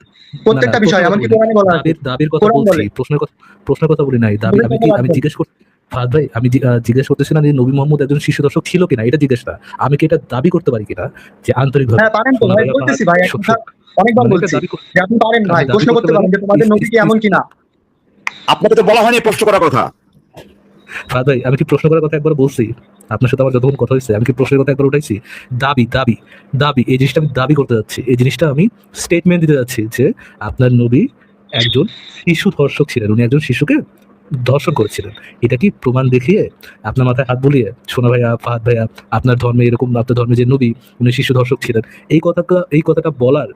প্রত্যেকটা বিষয়, এমনকি কোরআনে বলা আছে। দাবির কথা কোরআন বলছি, বলে প্রশ্নের কথা বলি নাই, দাবি আমি কি আমি জিজ্ঞেস করছি ফাহাদ ভাই, আমি জিজ্ঞেস করতেছি না যে নবী মোহাম্মদ একজন শিশু দর্শক ছিল কিনা, এটা জিজ্ঞেস না, আমি কি এটা দাবি করতে পারি কিনা যে আন্তরিকভাবে? হ্যাঁ পারেন তো ভাই, বলতেছি ভাই, এক কথা অনেকবার মানে এটা বলছি দাবি যে আপনি পারেন ভাই, আমি দাবি প্রশ্ন করতে করতে পারেন পারি। যে তোমাদের নবী কি এমন কিনা। আপনাকে তো বলা হয়নি প্রশ্ন করার কথা। ফাহাদ ভাই আমি কি প্রশ্ন করার কথা একবার বলছি? আপনার সাথে আমার যতক্ষণ কথা হয়েছে আমি কি প্রশ্নের কথা একবার উঠাইছি? দাবি দাবি দাবি, এই জিনিসটা আমি দাবি করতে যাচ্ছি, এই জিনিসটা আমি স্টেটমেন্ট দিতে যাচ্ছি যে আপনার নবী একজন শিশু ধর্ষক ছিলেন, উনি একজন শিশুকে ধর্ষণ করেছিলেন। এটা কি প্রমাণ দেখিয়ে আপনার মাথায় হাত বুলিয়ে শোনা ভাইয়া, ফাহাদ ভাইয়া, আপনার ধর্মে এরকম, আপনার ধর্মে যে নবী উনি শিশু ধর্ষক ছিলেন, এই কথাটা বলার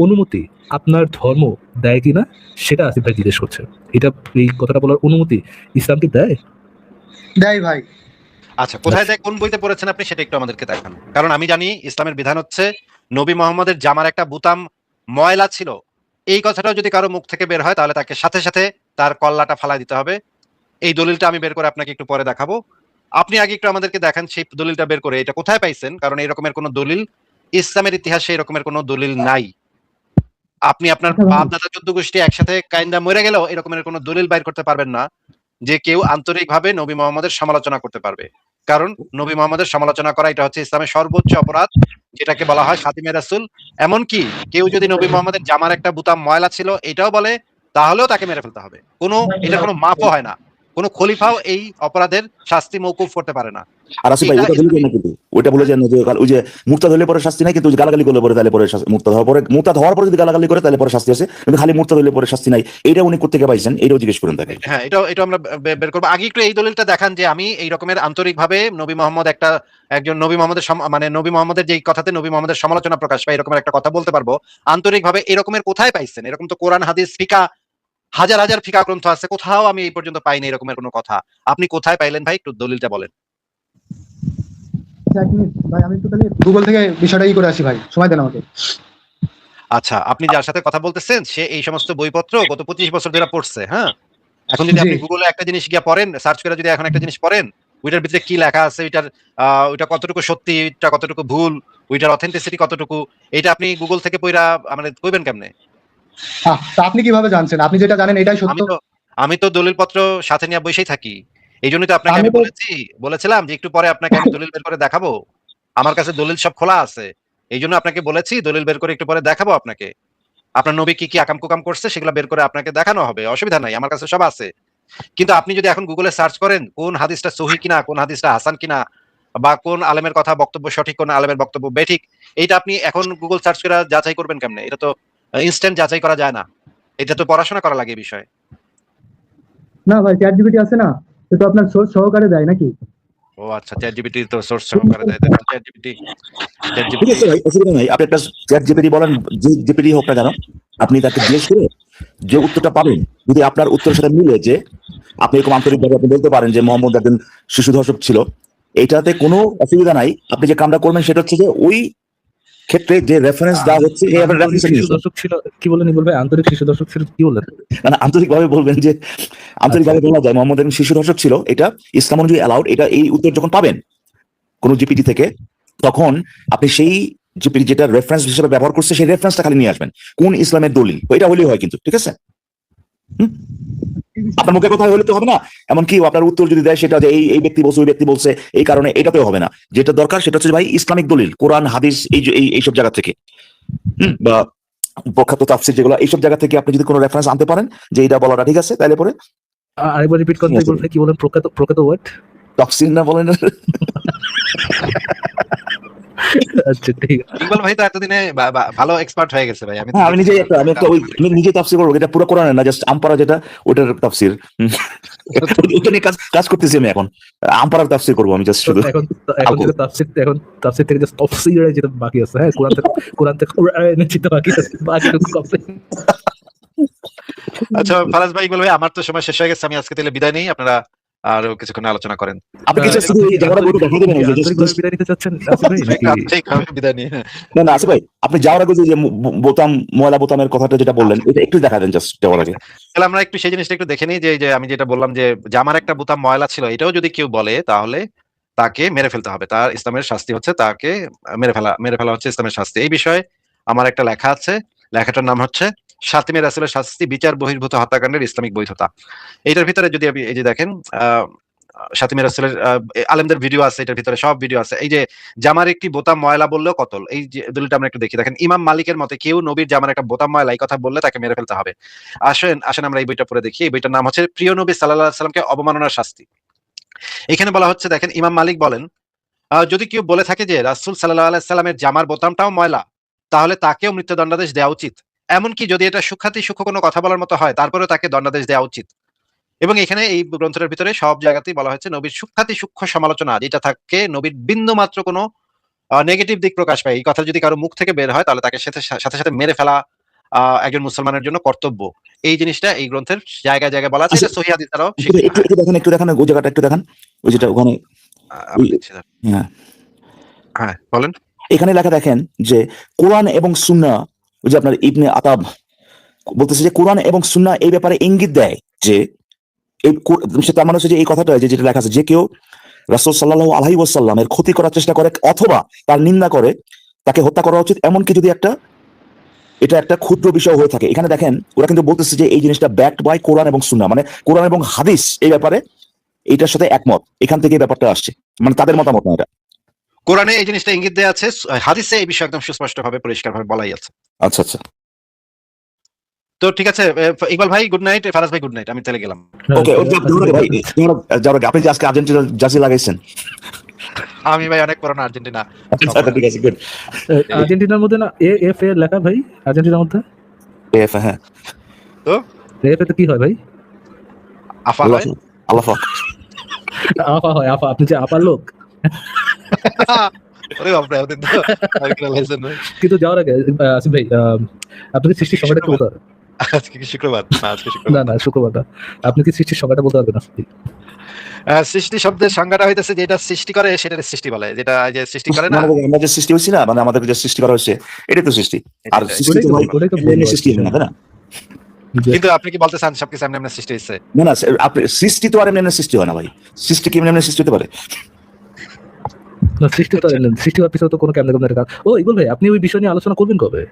অনুমতি আপনার ধর্ম দেয় কিনা সেটা আসিফ ভাই জিজ্ঞেস করছে। এই কথাটা বলার অনুমতি ইসলাম কি দেয়? দেয় ভাই। আচ্ছা, কোথায় দেয়, কোন বইতে পড়েছেন আপনি সেটা একটু আমাদেরকে দেখান। কারণ আমি জানি ইসলামের বিধান হচ্ছে নবী মুহাম্মদের জামার একটা বুতাম ময়লা ছিল, এই কথাটাও যদি কারো মুখ থেকে বের হয় তাহলে তাকে সাথে সাথে তার কল্লাটা ফালাই দিতে হবে। এই দলিলটা আমি বের করে আপনাকে একটু পরে দেখাবো। আপনি আগে একটু আমাদেরকে দেখান সেই দলিলটা বের করে, এটা কোথায় পাইছেন, কারণ এই রকমের কোনো দলিল ইসলামের ইতিহাসে এরকমের কোনো দলিল নাই। আপনি আপনার বাপ দাদা 14 গোষ্ঠী একসাথে কাইন্দা মরে গেলেও এরকমের কোনো দলিল বাইর করতে পারবেন না যে কেউ আন্তরিকভাবে নবী মুহাম্মদের সমালোচনা করতে পারবে। কারণ নবী মুহাম্মদের সমালোচনা করা এটা হচ্ছে ইসলামের সর্বোচ্চ অপরাধ, যেটাকে বলা হয় খাতিমে রাসূল। এমনকি কেউ যদি নবী মুহাম্মদের জামার একটা বুতাম ময়লা ছিল এটাও বলে, তাহলেও তাকে মেরে ফেলতে হবে। এটার কোনো মাপও হয় না। কোনো খলিফাও এই অপরাধের শাস্তি মওকুফ করতে পারে না। আর আসিফ ভাই এটা ওটা ভুলে যান না, কিন্তু ওইটা ভুলে যান না যে ওই যে মুরতাদ হলে পরে শাস্তি নাই, কিন্তু ওই যে গালাগালি করলে পরে তাহলে পরে মুরতাদ হওয়ার পরে যদি গালাগালি করে তাহলে পরে শাস্তি আছে, কিন্তু খালি মুরতাদ হলে পরে শাস্তি নাই। এটা উনি কোত্থেকে পাইছেন এটাও জিজ্ঞেস করেন তাকে। হ্যাঁ, এটা আমরা বের করবো। আগে একটু এই দলিলটা দেখান যে আমি এই রকমের আন্তরিকভাবে নবী মুহাম্মদ একজন নবী মুহাম্মদের মানে নবী মুহাম্মদের যেই কথাতে নবী মুহাম্মদের সমালোচনা প্রকাশ পায় এরকমের একটা কথা বলতে পারবো আন্তরিকভাবে, এরকমের কোথায় পাইছেন? এরকম তো কোরআন হাদিস ফিকা হাজার হাজার ফিকা গ্রন্থ আছে, কোথাও আমি এই পর্যন্ত পাইনি এরকমের কোনো কথা। আপনি কোথায় পাইলেন ভাই? একটু দলিলটা বলেন। আচ্ছা, 1 মিনিট ভাই, আমি একটু তাহলে গুগল থেকে বিষয়টা করে আসি ভাই, সময় দেন আমাকে। আচ্ছা, আপনি যার সাথে কথা বলতেছেন সে এই সমস্ত বইপত্র গত 25 বছর ধরে পড়ছে, হ্যাঁ? এখন যদি জি। আপনি গুগলে একটা জিনিস গিয়া পড়েন, সার্চ করে যদি এখন একটা জিনিস পড়েন, ওইটার ভিতরে কি লেখা আছে, ওইটা কতটুকু সত্যি, ওইটা কতটুকু ভুল, ওইটার অথেন্টিসিটি কতটুকু, এটা আপনি গুগল থেকে পইরা মানে কইবেন কেমনে? তা আপনি কিভাবে জানছেন? আপনি যেটা জানেন এটাই সত্য। আমি তো দলিলপত্র সাথে নিয়ে বসেই থাকি। এইজন্যই তো আপনাকে আমি বলেছিলাম যে একটু পরে আপনাকে আমি দলিল বের করে দেখাবো। আমার কাছে দলিল সব খোলা আছে। এইজন্য আপনাকে বলেছি দলিল বের করে একটু পরে দেখাবো আপনাকে। আপনার নবী কি আকাম কুকাম করছে সেগুলো বের করে আপনাকে দেখানো হবে। অসুবিধা নাই। আমার কাছে সব আছে। কিন্তু আপনি যদি এখন গুগলে সার্চ করেন কোন হাদিসটা সহিহ কিনা, কোন হাদিসটা হাসান কিনা, বা কোন আলেমের কথা বক্তব্য সঠিক, কোন আলেমের বক্তব্য বেঠিক, এইটা আপনি এখন গুগল সার্চ করে যাচাই করবেন কেমনে? এটা তো ইনস্ট্যান্ট যাচাই করা যায় না। এটা তো পড়াশোনা করা লাগে এই বিষয়ে। না ভাই, চ্যাট জিপিটি আছে না, সে তো আপনার সোর্স সহকারে দেয় নাকি? ও আচ্ছা, ChatGPT তো সোর্স সহকারে দেয়। দেখুন ChatGPT ঠিক আছে ভাই, অসুবিধা নাই। আপনি একটা চ্যাট জিপিটি বলেন, যে জিপিটি হোক না কেন, আপনি তাকে জিজ্ঞেস করে যে উত্তরটা পাবেন, যদি আপনার উত্তরের সাথে মিলে, যে আপনি এরকম আন্তরিকভাবে আপনি বলতে পারেন যে মোহাম্মদ একজন শিশু ধর্ষক ছিল, এটাতে কোনো অসুবিধা নাই। আপনি যে কামটা করবেন সেটা হচ্ছে যে ওই ক্ষেত্রে যে রেফারেন্স দেওয়া হচ্ছে এই রেফারেন্স শিশু দর্শক ছিল কি বলেন ইকবাল ভাই? আন্তরিক শিশু দর্শক ছিল কি বলেন? মানে আন্তরিকভাবে বলবেন যে আন্তরিকভাবে বলা যায় মোহাম্মদ একজন শিশু ধর্ষক ছিল, এটা ইসলাম অনুযায়ী অ্যালাউড। এটা এই উত্তর যখন পাবেন কোন জিপিটি থেকে, তখন আপনি সেই জিপিটি যেটা রেফারেন্স হিসেবে ব্যবহার করছে সেই রেফারেন্সটা খালি নিয়ে আসবেন, কোন ইসলামের দলিল, এটা হলেই হয় কিন্তু। ঠিক আছে? আপনার মুখে কথা হলে তো হবে না। এমনকি আপনার উত্তর যদি দেয় সেটা যে এই ব্যক্তি বলছে, ওই ব্যক্তি বলছে, এই কারণে, এটাতেও হবে না। যেটা দরকার সেটা হচ্ছে ভাই ইসলামিক দলিল, কোরআন হাদিস, এইসব জায়গা থেকে, বা প্রখ্যাত তাফসীর যেগুলো, এইসব জায়গা থেকে আপনি যদি কোনো রেফারেন্স আনতে পারেন যে এটা বলাটা ঠিক আছে, তাহলে পরে আরেকবার রিপিট করতে ইকবাল ভাই, কি বলেন? প্রখ্যাত ওয়ার্ড তাফসীর না বলেন। আচ্ছা ঠিক আছে। ইকবাল ভাই তো এতদিনে ভালো এক্সপার্ট হয়ে গেছে ভাই। হ্যাঁ, আমি নিজে তাফসীর করবো, এটা পুরো কোরআনের না, জাস্ট আমপারা যেটা ওটার তাফসীর। ওটা নিয়ে কাজ করতেছি আমি এখন। আমপারার তাফসীর করবো আমি জাস্ট শুধু। এখন থেকে তাফসীর থেকে জাস্ট তাফসীর যেটা বাকি আছে, হ্যাঁ, কোরআন থেকে যেটা বাকি আছে, বাকিটুকু কমপ্লিট। আচ্ছা ফারাজ ভাই, ইকবাল ভাই, আমার তো সময় শেষ হয়ে গেছে। আমি আজকে তাহলে বিদায় নেই। আপনারা আরো কিছুক্ষণ আলোচনা করেন। আপনি কি জাস্ট এই জায়গাটা বলতে দেখা দেবেন? আন্তরিকভাবে বিদায় নিতে চাচ্ছেন আসিফ ভাই নাকি? আন্তরিকভাবে বিদায় নিই। না আসিফ ভাই, আপনি যাওয়ার আগে যে ময়লা বোতামের কথাটা যেটা বললেন, এটা একটু দেখা দেন জাস্ট যাওয়ার আগে। তাহলে আমরা একটু সেই জিনিসটা একটু দেখে নিই যে আমি যেটা বললাম যে জামার একটা বোতাম ময়লা ছিল, এটাও যদি কেউ বলে তাহলে তাকে মেরে ফেলতে হবে। তার ইসলামের শাস্তি হচ্ছে তাকে মেরে ফেলা হচ্ছে ইসলামের শাস্তি। এই বিষয়ে আমার একটা লেখা আছে। লেখাটার নাম হচ্ছে শাতিমে রাসূলের শাস্তি, বিচার বহির্ভূত হত্যাকাণ্ডের ইসলামিক বৈধতা। এইটার ভিতরে যদি আপনি এই যে দেখেন, শাতিমে রাসূলের আলেমদের ভিডিও আছে, এটার ভিতরে সব ভিডিও আছে। এই যে জামার একটি বোতাম ময়লা বললেও কতল, এই যে দলিলটা আমরা একটু দেখি। দেখেন, ইমাম মালিকের মতে কেউ নবীর জামার একটা বোতাম ময়লা এই কথা বললে তাকে মেরে ফেলতে হবে। আসেন আমরা এই বইটা পড়ে দেখি। এই বইটার নাম হচ্ছে প্রিয় নবী সাল্লাল্লাহু আলাইহি সাল্লামকে অবমাননার শাস্তি। এখানে বলা হচ্ছে, দেখেন, ইমাম মালিক বলেন, যদি কেউ বলে থাকে যে রাসূল সাল্লাল্লাহু আলাইহি সাল্লামের জামার বোতামটাও ময়লা, তাহলে তাকেও মৃত্যুদণ্ডাদেশ দেওয়া উচিত। এমনকি যদি এটা সূক্ষ্ম কোনো কথা বলার মতো হয়, তারপরেও তাকে দণ্ডাদেশ দেওয়া উচিত। এবং এখানে এই গ্রন্থের ভিতরে সব জায়গাতেই বলা হয়েছে নবীর সূক্ষ্ম সমালোচনা, যেটা থাকে নবীর বিন্দু মাত্র কোনো নেগেটিভ দিক প্রকাশ পায়, এই কথা যদি কারো মুখ থেকে বের হয় তাহলে তাকে সাথে সাথে মেরে ফেলা একজন মুসলমানের জন্য কর্তব্য। এই জিনিসটা এই গ্রন্থের জায়গায় জায়গায় বলা আছে। এটা সহিহ হাদিস দ্বারাও একটু দেখেন ওই জায়গাটা একটু দেখেন, ওই যেটা ওখানে। হ্যাঁ বলেন। এখানে লেখা দেখেন যে কোরআন এবং সুন্নাহ, ওই যে আপনার ইবনে আতাব বলতেছে যে কোরআন এবং সুন্নাহ এই ব্যাপারে ইঙ্গিত দেয় যে তার মানে হচ্ছে যে এই কথাটা যেটা লেখা আছে, যে কেউ রাসূল সাল্লাল্লাহু আলাইহি ওয়াসাল্লামের ক্ষতি করার চেষ্টা করে অথবা তার নিন্দা করে, তাকে হত্যা করা উচিত। এমনকি যদি একটা এটা একটা ক্ষুদ্র বিষয় হয়ে থাকে। এখানে দেখেন ওরা কিন্তু বলতেছে যে এই জিনিসটা ব্যাকড বাই কোরআন এবং সুন্নাহ, মানে কোরআন এবং হাদিস এই ব্যাপারে এটার সাথে একমত। এখান থেকে এই ব্যাপারটা আসছে, মানে তাদের মতামত না এটা। কোরআনে এই জিনিসটা ইঙ্গিত দেওয়া আছে, হাদিসে এই বিষয় একদম সুস্পষ্টভাবে পরিষ্কারভাবে বলাই আছে। আচ্ছা আচ্ছা, তো ঠিক আছে, ইকবাল ভাই গুড নাইট, ফারাজ ভাই গুড নাইট, আমি চলে গেলাম। ওকে। ভাই যারা আপনি যে আজকে আর্জেন্টিনার জার্সি লাগাইছেন। আমি ভাই অনেক পুরনো আর্জেন্টিনা। আচ্ছা ঠিক আছে, গুড। আর্জেন্টিনার মধ্যে না এফ এ লেখা ভাই, আর্জেন্টিনার মধ্যে এফ, হ্যাঁ তো এফ এ তো কি হয় ভাই? আফা হয়। আল্লাহ পাক। আপা হয়, আপা। আপনি যে আপার লোক। ওরে বাপরে, ওদের তো কালচারাল লাইসেন্স ভাই। কিন্তু যাওয়ার আগে আসিফ ভাই, আপনি কি সৃষ্টির সংখ্যাটা একটু বলতে পারবেন? আজকে কি শুক্রবার? না, আজকে না শুক্রবার। না, শুক্রবার না। আপনি কি সৃষ্টির সংখ্যাটা বলতে পারবেন আসলে? সৃষ্টি শব্দের সংজ্ঞাটা হইতেছে যেটা সৃষ্টি করে সেটার সৃষ্টি বলে, যেটা এই যে সৃষ্টি করে না। আমরা যে সৃষ্টি হয়েছি না, মানে আমাদের যে সৃষ্টি করা হয়েছে, এটাই তো সৃষ্টি। আর এটাই। সৃষ্টি তো ভাই ওটাই তো এমনি সৃষ্টি হয় না, তাই না? যে কিন্তু আপনি কি বলতে চান সবকিছু এমনি এমনি সৃষ্টি হয়েছে? না না, আপনি সৃষ্টি তো আর এমনি এমনি সৃষ্টি হয় না ভাই। সৃষ্টি কি এমনি এমনি সৃষ্টি হতে পারে? না, সৃষ্টি তো সৃষ্টি হওয়ার পিছনে তো কোনো কেমন কেমন কাজ। ও ইকবাল ভাই, আপনি ওই বিষয় নিয়ে আলোচনা করবেন কবে?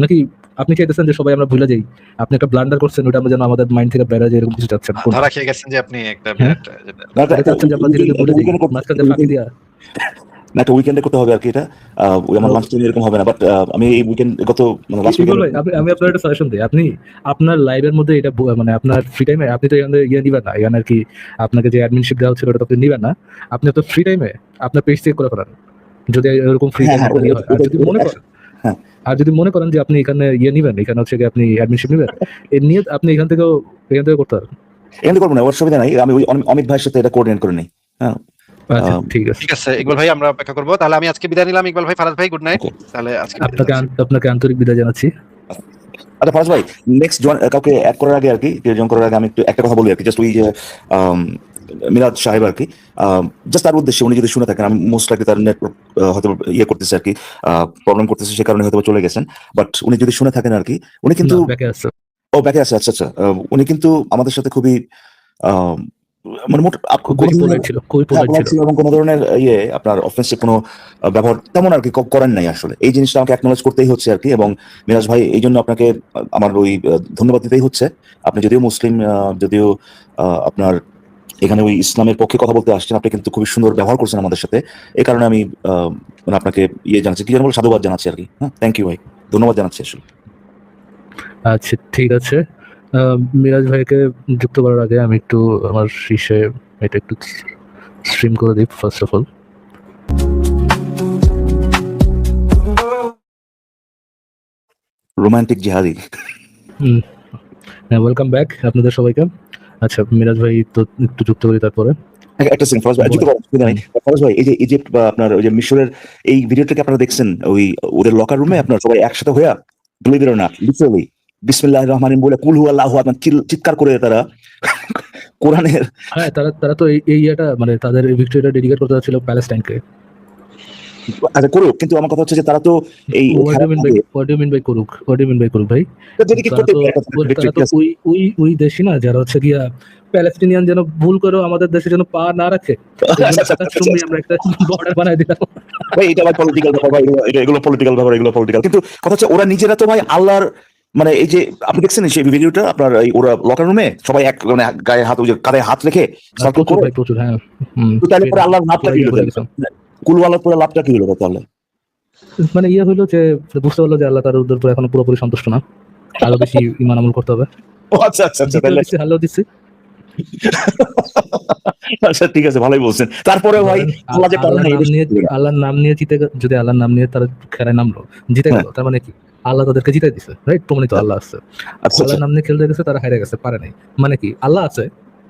নাকি আপনি চাইতেছেন যে সবাই আমরা ভুলে যাই? আপনি একটা ব্লান্ডার করছেন, ওটা আমরা যেন আমাদের মাইন্ড থেকে বেড়ে যায়, এরকম কিছু চাচ্ছেন? ধরা খেয়ে গেছেন যে আপনি একটা হ্যাঁ? বিরাট যেটা। না, এটা চাচ্ছেন যে আমরা ধীরে ধীরে ভুলে যাই, মাঝখানে ফাঁকি দিয়া? না, একটা উইকেন্ডে করতে হবে আর কি এটা। আমার লাঞ্চ টাইম এরকম হবে না, বাট আমি এই উইকেন্ড গত মানে লাস্ট ইকবাল ভাই, উইকেন্ড আমি আপনার একটা সাজেশন দিই। আপনি আপনার লাইভের মধ্যে এটা মানে আপনার ফ্রি টাইমে আপনি তো এখানে ইয়ে নিবেন না, এখানে আর কি আপনাকে যে অ্যাডমিনশিপ দেওয়া হচ্ছিল ওটা তো আপনি নিবেন না। আপনি তো ফ্রি টাইমে আপনার পেজ চেক করে ফেলেন, যদি এরকম ফ্রি হ্যাঁ, টাইম হ্যাঁ, হয়। আর যদি মনে করেন হ্যাঁ। আর যদি মনে করেন যে আপনি এখানে ইয়ে নিবেন, এখানে হচ্ছে কি আপনি অ্যাডমিনশিপ নিবেন, এর নিয়ে আপনি এখান থেকে করতে পারেন। এখানে করবো না, ওর সুবিধা নাই। আমি ওই অমিত ভাইয়ের সাথে এটা কোঅর্ডিনেট করে নিই। হ্যাঁ, আচ্ছা ঠিক আছে। ঠিক আছে ইকবাল ভাই, আমরা অপেক্ষা করবো। তাহলে আমি আজকে বিদায় নিলাম। ইকবাল ভাই, ফারাজ ভাই গুড নাইট। Okay. তাহলে আজকে বিদায় আপনাকে নিচ্ছি। আপনাকে আন্তরিক বিদায় জানাচ্ছি। আচ্ছা ফরাজ ভাই, নেক্সট কাউকে অ্যাড করার আগে আর কি, জয়েন করার আগে আমি একটু একটা কথা বলি আর কি, জাস্ট ওই যে মিরাজ সাহেব আর কি, জাস্ট তার উদ্দেশ্যে উনি যদি শুনে থাকেন, আমি মোস্ট লাইকলি তার নেটওয়ার্ক হয়তো ইয়ে করতেছে আর কি, প্রবলেম করতেছে, সে কারণে হয়তো চলে গেছেন। বাট উনি যদি শুনে থাকেন আর কি, উনি কিন্তু ব্যাকে আছে। ও ব্যাকে আছে। আচ্ছা আচ্ছা, উনি কিন্তু আমাদের সাথে খুবই মানে খুবই পোলাইট ছিল, খুবই পোলাইট ছিল। এবং কোনো ধরনের ইয়ে আপনার অফেন্সিভ কোনো ব্যবহার তেমন আর কি করেন নাই আসলে। এই জিনিসটা আমাকে অ্যাকনোলেজ করতেই হচ্ছে আর কি। এবং মিরাজ ভাই, এই জন্য আপনাকে আমার ওই ধন্যবাদ দিতেই হচ্ছে। আপনি যদিও মুসলিম, যদিও আপনার এখানে ওই ইসলামের পক্ষে কথা বলতে আসছেন, আপনি কিন্তু খুবই সুন্দর ব্যবহার করছেন আমাদের সাথে। এই কারণে আমি মানে আপনাকে ইয়ে জানাচ্ছি, কি যেন বলে, সাধুবাদ জানাচ্ছি আর কি। হ্যাঁ, থ্যাংক ইউ ভাই, ধন্যবাদ জানাচ্ছি আসলে। আচ্ছা ঠিক আছে। মিরাজ ভাইকে যুক্ত করার আগে আমি একটু আমার শীর্ষে এটা একটু স্ট্রিম করে দিই ফার্স্ট অফ অল। রোমান্টিক জিহাদি। ওয়েলকাম ব্যাক আপনাদের সবাইকে। আচ্ছা মিরাজ ভাই তো একটু যুক্ত করি তারপরে। একটা সেকেন্ড ফরাজ ভাই, যুক্ত করার সুবিধা নেই। ফরাজ ভাই, এই যে ইজিপ্ট বা আপনার ওই যে মিশরের এই ভিডিওটাকে আপনারা দেখছেন, ওই ওদের লকার রুমে আপনার সবাই একসাথে হইয়া, believe it or not, literally বিসমিল্লাহির রহমানির রহিম বলে কুল হু আল্লাহু আহাদ চিৎকার করে তারা কোরআনের। হ্যাঁ, তারা তো এই ইয়েটা মানে তাদের ভিক্টোরিয়াটা ডেডিকেট করতে যাচ্ছিল প্যালেস্টাইনকে। আচ্ছা করুক, কিন্তু আমার কথা হচ্ছে যে তারা তো এই What do you mean by করুক ভাই? ডেডিকেট তারা করতে তো ওই দেশই না যারা হচ্ছে গিয়া প্যালেস্টিনিয়ান যেন ভুল করে আমাদের দেশে যেন পা না রাখে, আমরা একটা বর্ডার বানাই দিলাম। ভাই এটা ভাই পলিটিক্যাল ব্যাপার ভাই, এগুলো পলিটিক্যাল ব্যাপার, এগুলো পলিটিক্যাল। কিন্তু কথা হচ্ছে ওরা নিজেরা তো ভাই আল্লাহর, মানে এই যে আপনি দেখছেন সেই ভিডিওটা আপনার, এই ওরা লকার রুমে সবাই এক মানে গায়ে হাত, ওই যে কাঁধে হাত রেখে সার্কেল করে, প্রচুর হ্যাঁ। তো তাহলে পরে আল্লাহর নামটা কি হলো? কুলওয়ালার পরে লাভটা কি হলো তাহলে? মানে ইয়ে হইলো যে বুঝতে পারলো যে আল্লাহ তার ওদের উপর এখনো পুরোপুরি সন্তুষ্ট না, আরো বেশি ইমান আমল করতে হবে। ও আচ্ছা আচ্ছা আচ্ছা, তাহলে আল্লাহ দিচ্ছে। আচ্ছা ঠিক আছে, ভালোই বলছেন। তারপরে ভাই আল্লাহ যে আল্লাহর নাম নিয়ে জিতে, যদি আল্লাহর নাম নিয়ে তারা খেলায় নামলো, জিতে গেল, তার মানে কি আল্লাহ তাদেরকে জিতাই দিছে, রাইট? প্রমাণিত আল্লাহ আছে। আল্লাহর নাম নিয়ে খেলতে গেছে, তারা হারে গেছে, পারে নাই। মানে কি আল্লাহ আছে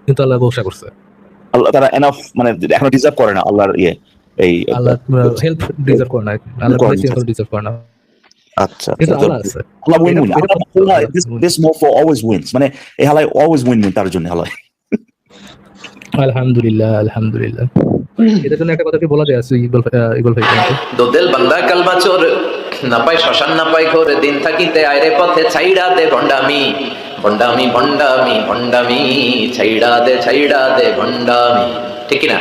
কিন্তু আল্লাহ ঘোষণা করছে, আল্লাহ তারা এনাফ মানে এখনো ডিজার্ভ করে না আল্লাহর ইয়ে, এই আল্লাহ হেল্প ডিজার্ভ করে না, আল্লাহ ব্লেসিং ডিজার্ভ করে না। আচ্ছা কিন্তু আল্লাহ আছে। আল্লাহ win win, this more for always wins, মানে এই হালাই অলওয়েজ উইন উইন তার জন্য হালাই। আলহামদুলিল্লাহ আলহামদুলিল্লাহ। এটার জন্য একটা কথা কি বলা যায় আছে ইকবাল ভাই? দোদেল বান্দা কালমা চোর, না পাই শ্মশান না পাই ঘোর, দিন থাকিতে আইরে পথে ছাইড়া দে ভণ্ডামি, ভণ্ডামি ভণ্ডামি ভণ্ডামি, ছাইড়া দে ভণ্ডামি। ঠিক কি না?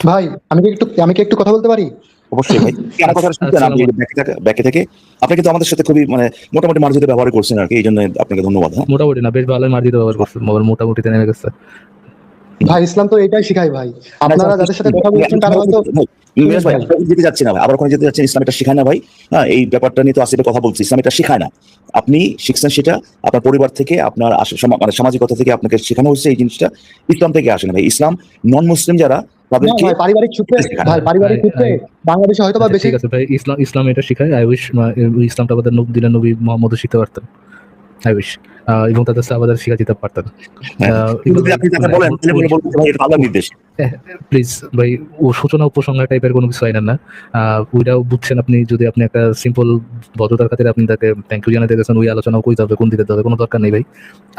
ভাই আমি কি একটু কথা বলতে পারি? অবশ্যই ভাই আমার কথা শুনছেন আপনি ব্যাকে থেকে আপনি কিন্তু আমাদের সাথে খুবই মানে মোটামুটি মার্জিত ব্যবহার করছেন আর কি, এই জন্য আপনাকে ধন্যবাদ। হ্যাঁ মোটামুটি না, বেশ ভালোই মার্জিত ব্যবহার করছে, মোটামুটিতে নেমে গেছে। ভাই ইসলাম তো এটাই শিখায় ভাই, আপনারা যাদের সাথে কথা বলছেন তারা হয়তো মিরাজ ভাই আপনারা যেতে যাচ্ছি না ভাই, আবার ওখানে যেতে যাচ্ছেন, ইসলাম এটা শেখায় না ভাই। হ্যাঁ এই ব্যাপারটা নিয়ে তো আসলে কথা বলছি, ইসলাম এটা শেখায় না। আপনি শিখছেন সেটা আপনার পরিবার থেকে, আপনার মানে সামাজিকতা থেকে আপনাকে শেখানো হচ্ছে, এই জিনিসটা ইসলাম থেকে আসে না ভাই। ইসলাম নন মুসলিম যারা না তাদেরকে ভাই পারিবারিক সূত্রে, ভাই পারিবারিক সূত্রে বাংলাদেশে হয়তো বা আচ্ছা, বেশি। ঠিক আছে ভাই, ইসলাম এটা শিখায়। আই উইশ ইসলামটা আমাদের দিলে নবী মোহাম্মদ শিখতে পারতেন, আই উইশ, এবং তাদের সাহাবাদের শিখা দিতে পারতেন। যদি আপনি তাকে বলেন তাহলে বলে বলতে ভাই এটা আল্লাহর নির্দেশ। প্লিজ ভাই, ও সূচনা উপসংহার টাইপের কোনো কিছু হয় না, ওইটাও বুঝছেন আপনি। যদি আপনি একটা সিম্পল ভদ্রতার খাতিরে আপনি তাকে থ্যাংক ইউ জানাতে গেছেন, ওই আলোচনাও কই যাবে, কোন দিকে যাবে, কোনো দরকার নেই ভাই।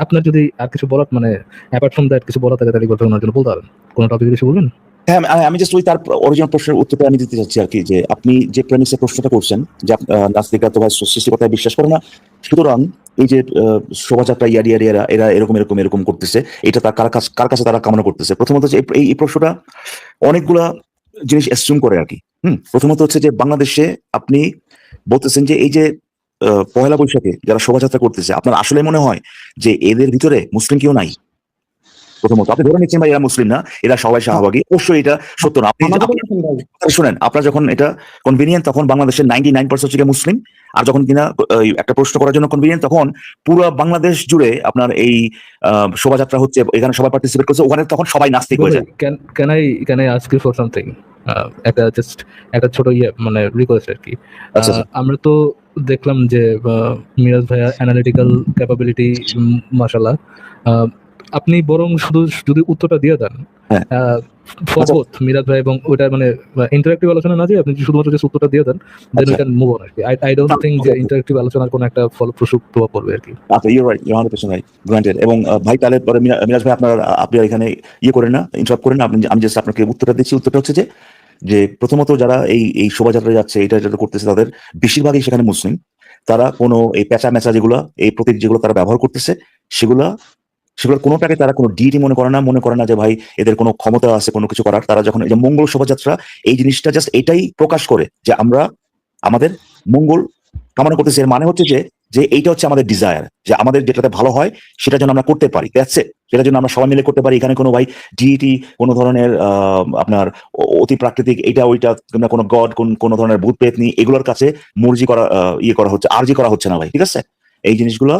আপনার যদি আর কিছু বলার মানে অ্যাপার্ট ফ্রম দ্যাট কিছু বলা থাকে তাহলে কথা ওনার জন্য বলতে পারেন। কোনো টপিক কিছু বলবেন? হ্যাঁ আমি জাস্ট ওই তার অরিজিনাল প্রশ্নের উত্তরটা আমি দিতে চাচ্ছি আর কি, যে আপনি যে প্রেমিসে প্রশ্নটা করছেন যে নাস্তিকরা তো ভাই সৃষ্টিকর্তায় বিশ্বাস করে না, সুতরাং এই যে শোভাযাত্রা এরা এরকম করতেছে, এটা তার কার কাছে তারা কামনা করতেছে। প্রথমত হচ্ছে এই প্রশ্নটা অনেকগুলা জিনিস অ্যাসিউম করে আর কি। প্রথমত হচ্ছে যে বাংলাদেশে আপনি বলতেছেন যে এই যে পহেলা বৈশাখে যারা শোভাযাত্রা করতেছে, আপনার আসলে মনে হয় যে এদের ভিতরে মুসলিম কেউ নাই? প্রথমত আপনি ধরে নিচ্ছেন ভাই এরা মুসলিম না, এরা সবাই শাহবাগী। অবশ্যই এটা সত্য না। আপনি শুনেন, আপনার যখন এটা কনভিনিয়েন্ট তখন বাংলাদেশের 99% হচ্ছে মুসলিম, আর যখন কিনা একটা প্রশ্ন করার জন্য কনভিনিয়েন্ট তখন পুরো বাংলাদেশ জুড়ে আপনার এই শোভাযাত্রা হচ্ছে, এখানে সবাই পার্টিসিপেট করছে, ওখানে তখন সবাই নাস্তিক হয়ে যায়। Can I ask you for something? একটা ছোট মানে রিকোয়েস্ট আর কি। আমরা তো দেখলাম যে মিরাজ ভাইয়া অ্যানালিটিক্যাল ক্যাপাবিলিটি মাশাআল্লাহ, আপনি বরং শুধু যদি উত্তরটা দিয়ে দেন ফরবোথ মিরাজ ভাই এবং ওইটা মানে ইন্টারেক্টিভ আলোচনা না, যে আপনি শুধুমাত্র যে উত্তরটা দিয়ে দেন, then we can move on আর কি। আই ডোন্ট থিংক যে ইন্টারেক্টিভ আলোচনার কোনো একটা ফলপ্রসূ প্রভাব পড়বে আর কি। আচ্ছা, you right, you 100% right, granted. এবং ভাই তাহলে পরে মিরাজ ভাই আপনি এখানে করেন না, ইন্টারাপ্ট করেন না, আমি জাস্ট আপনাকে উত্তরটা দিচ্ছি। উত্তরটা হচ্ছে যে প্রথমত যারা এই শোভাযাত্রা যাচ্ছে, এটা যেটা করতেছে, তাদের বেশিরভাগই সেখানে মুসলিম। তারা কোনো এই পেঁচা মেচা যেগুলো, এই প্রতীক যেগুলো তারা ব্যবহার করতেছে, সেগুলোর কোনোটাকে তারা কোনো ডিটি মনে করে না যে ভাই এদের কোনো ক্ষমতা আছে কোনো কিছু করার। তারা যখন এই যে মঙ্গল শোভাযাত্রা, এই জিনিসটা জাস্ট এটাই প্রকাশ করে যে আমরা আমাদের মঙ্গল কামনা করতেছি। এর মানে হচ্ছে যে এইটা হচ্ছে আমাদের ডিজায়ার, যে আমাদের যেটাতে ভালো হয় সেটা যেন আমরা করতে পারি, দ্যাটস ইট। সেটা যেন আমরা সবাই মিলে করতে পারি। এখানে কোনো ভাই ডিইটি, কোনো ধরনের আপনার অতি প্রাকৃতিক এইটা ওইটা, কোনো গড, কোনো ধরনের ভূত পেতনি, এগুলোর কাছে মর্জি করা করা হচ্ছে, আরজি করা হচ্ছে না ভাই, ঠিক আছে? এই জিনিসগুলো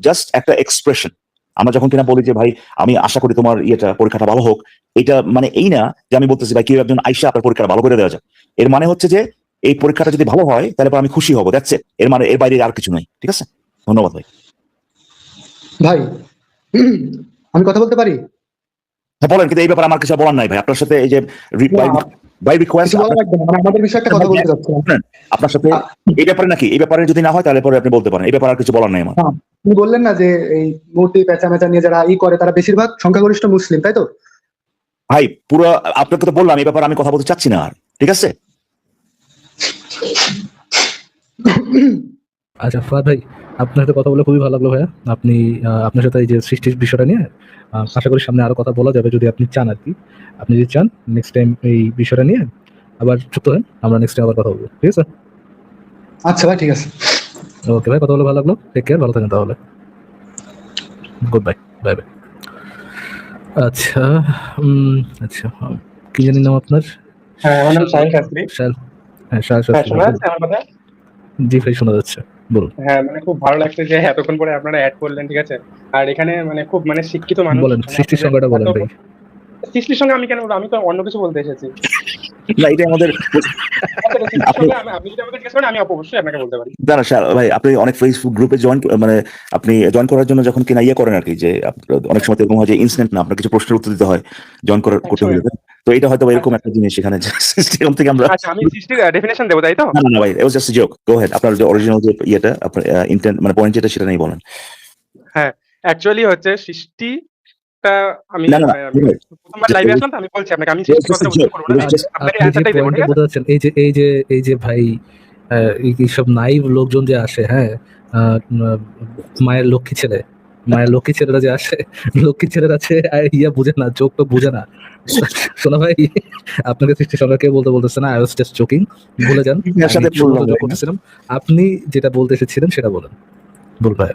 জাস্ট একটা এক্সপ্রেশন। আমরা যখন কিনা বলি যে ভাই আমি আশা করি তোমার পরীক্ষাটা ভালো হোক, এটা মানে এই না যে আমি বলতেছি ভাই কেউ একজন আইসা আপনার পরীক্ষাটা ভালো করে দেওয়া যায়। এর মানে হচ্ছে যে এই পরীক্ষাটা যদি ভালো হয় তাহলে আমি খুশি হবো, দ্যাটস ইট। এর মানে এর বাইরে আর কিছু নাই, ঠিক আছে? ধন্যবাদ ভাই। ভাই আমি কথা বলতে পারি? হ্যাঁ বলেন, কিন্তু এই ব্যাপারে আমার কিছু বলার নাই ভাই আপনার সাথে। এই যে বাই রিকোয়েস্ট আমাদের বিষয়ে একটা কথা বলতে চাচ্ছি আপনার সাথে এই ব্যাপারে, নাকি এই ব্যাপারে যদি না হয় তাহলে পরে আপনি বলতে পারেন, এই ব্যাপারে আর কিছু বলার নাই আমার। আপনি বললেন না যে এই মূর্তি পেঁচা মেচা নিয়ে যারা করে তারা বেশিরভাগ সংখ্যাগরিষ্ঠ মুসলিম, তাই তো? ভাই পুরো আপনাকে তো বললাম, এই ব্যাপারে আমি কথা বলতে চাচ্ছি না আর, ঠিক আছে? আচ্ছা ফাদ ভাই, আপনার সাথে কথা বলে খুবই ভালো লাগলো ভাইয়া। আপনি আপনার সাথে এই যে সৃষ্টির বিষয়টা নিয়ে আশা করি সামনে আরো কথা বলা যাবে, যদি আপনি চান আর কি। আপনি যদি চান নেক্সট টাইম এই বিষয়টা নিয়ে আবার যুক্ত হন, আমরা নেক্সট টাইম আবার কথা বলবো, ঠিক আছে? আচ্ছা ভাই, ঠিক আছে। ওকে ভাই, কথা বলে ভালো লাগলো। টেক কেয়ার, ভালো থাকেন তাহলে। Good bye, bye bye. আচ্ছা আচ্ছা, কি জানি নাম আপনার? হ্যাঁ, আমার নাম সাহিল শাস্ত্রী। হ্যাঁ সাহেব হ্যাঁ, শোনা যাচ্ছে আমার কথা? জি ভাই, শোনা যাচ্ছে, বলুন। হ্যাঁ, মানে খুব ভালো লাগছে যে এতক্ষণ পরে আপনারা অ্যাড করলেন, ঠিক আছে? আর এখানে মানে খুব মানে শিক্ষিত মানুষ। বলেন, সৃষ্টির সংখ্যাটা বলেন ভাই। সৃষ্টির সঙ্গে আমি কেন বলবো? আমি তো অন্য কিছু বলতে এসেছি। না, এটা আমাদের আপনি যদি আমাকে জিজ্ঞেস করেন আমি অবশ্যই আপনাকে বলতে পারি। না ভাই, আপনি অনেক ফেসবুক গ্রুপে মানে আপনি জয়েন করার জন্য যখন কিনা করেন আর কি, যে অনেক সময় এরকম হয় যে ইনস্ট্যান্ট না, আপনার কিছু প্রশ্নের উত্তর দিতে হয় জয়েন করতে হলে। তো এটা হয়তো এরকম একটা জিনিস এখানে সিস্টেম থেকে আমরা। আচ্ছা, আমি সৃষ্টির ডেফিনেশন দেবো, তাই তো? না ভাই, it was just a joke. Go ahead. আপনার যে অরিজিনাল যে আপনার ইন্টেন্ট মানে পয়েন্ট যেটা সেটা নেই বলেন। হ্যাঁ, অ্যাকচুয়ালি হচ্ছে সৃষ্টিটা আমি প্রথমবার লাইভে আসলাম, তো আমি বলছি আপনাকে আমি সৃষ্টির কথাটা উত্তর করব না, আপনাকে অ্যানসারটাই দেব, ঠিক আছে? বুঝতে পারছেন এই যে ভাই এই সব নাইভ লোকজন যে আসে, হ্যাঁ, মায়ের লক্ষ্মী ছেলে, মায়ের লক্ষ্মী ছেলেরা যে আসে, লক্ষ্মী ছেলেরা আছে ইয়া বুঝে না, চোখ তো বুঝে না। শোনা ভাই, আপনাকে সৃষ্টি সম্পর্কে বলতেছে না, আই ওয়াজ জাস্ট জোকিং, ভুলে যান। এর সাথে আমি বললাম যোগ করতেছিলাম। আপনি যেটা বলতে এসেছিলেন সেটা বলেন, বল ভাই।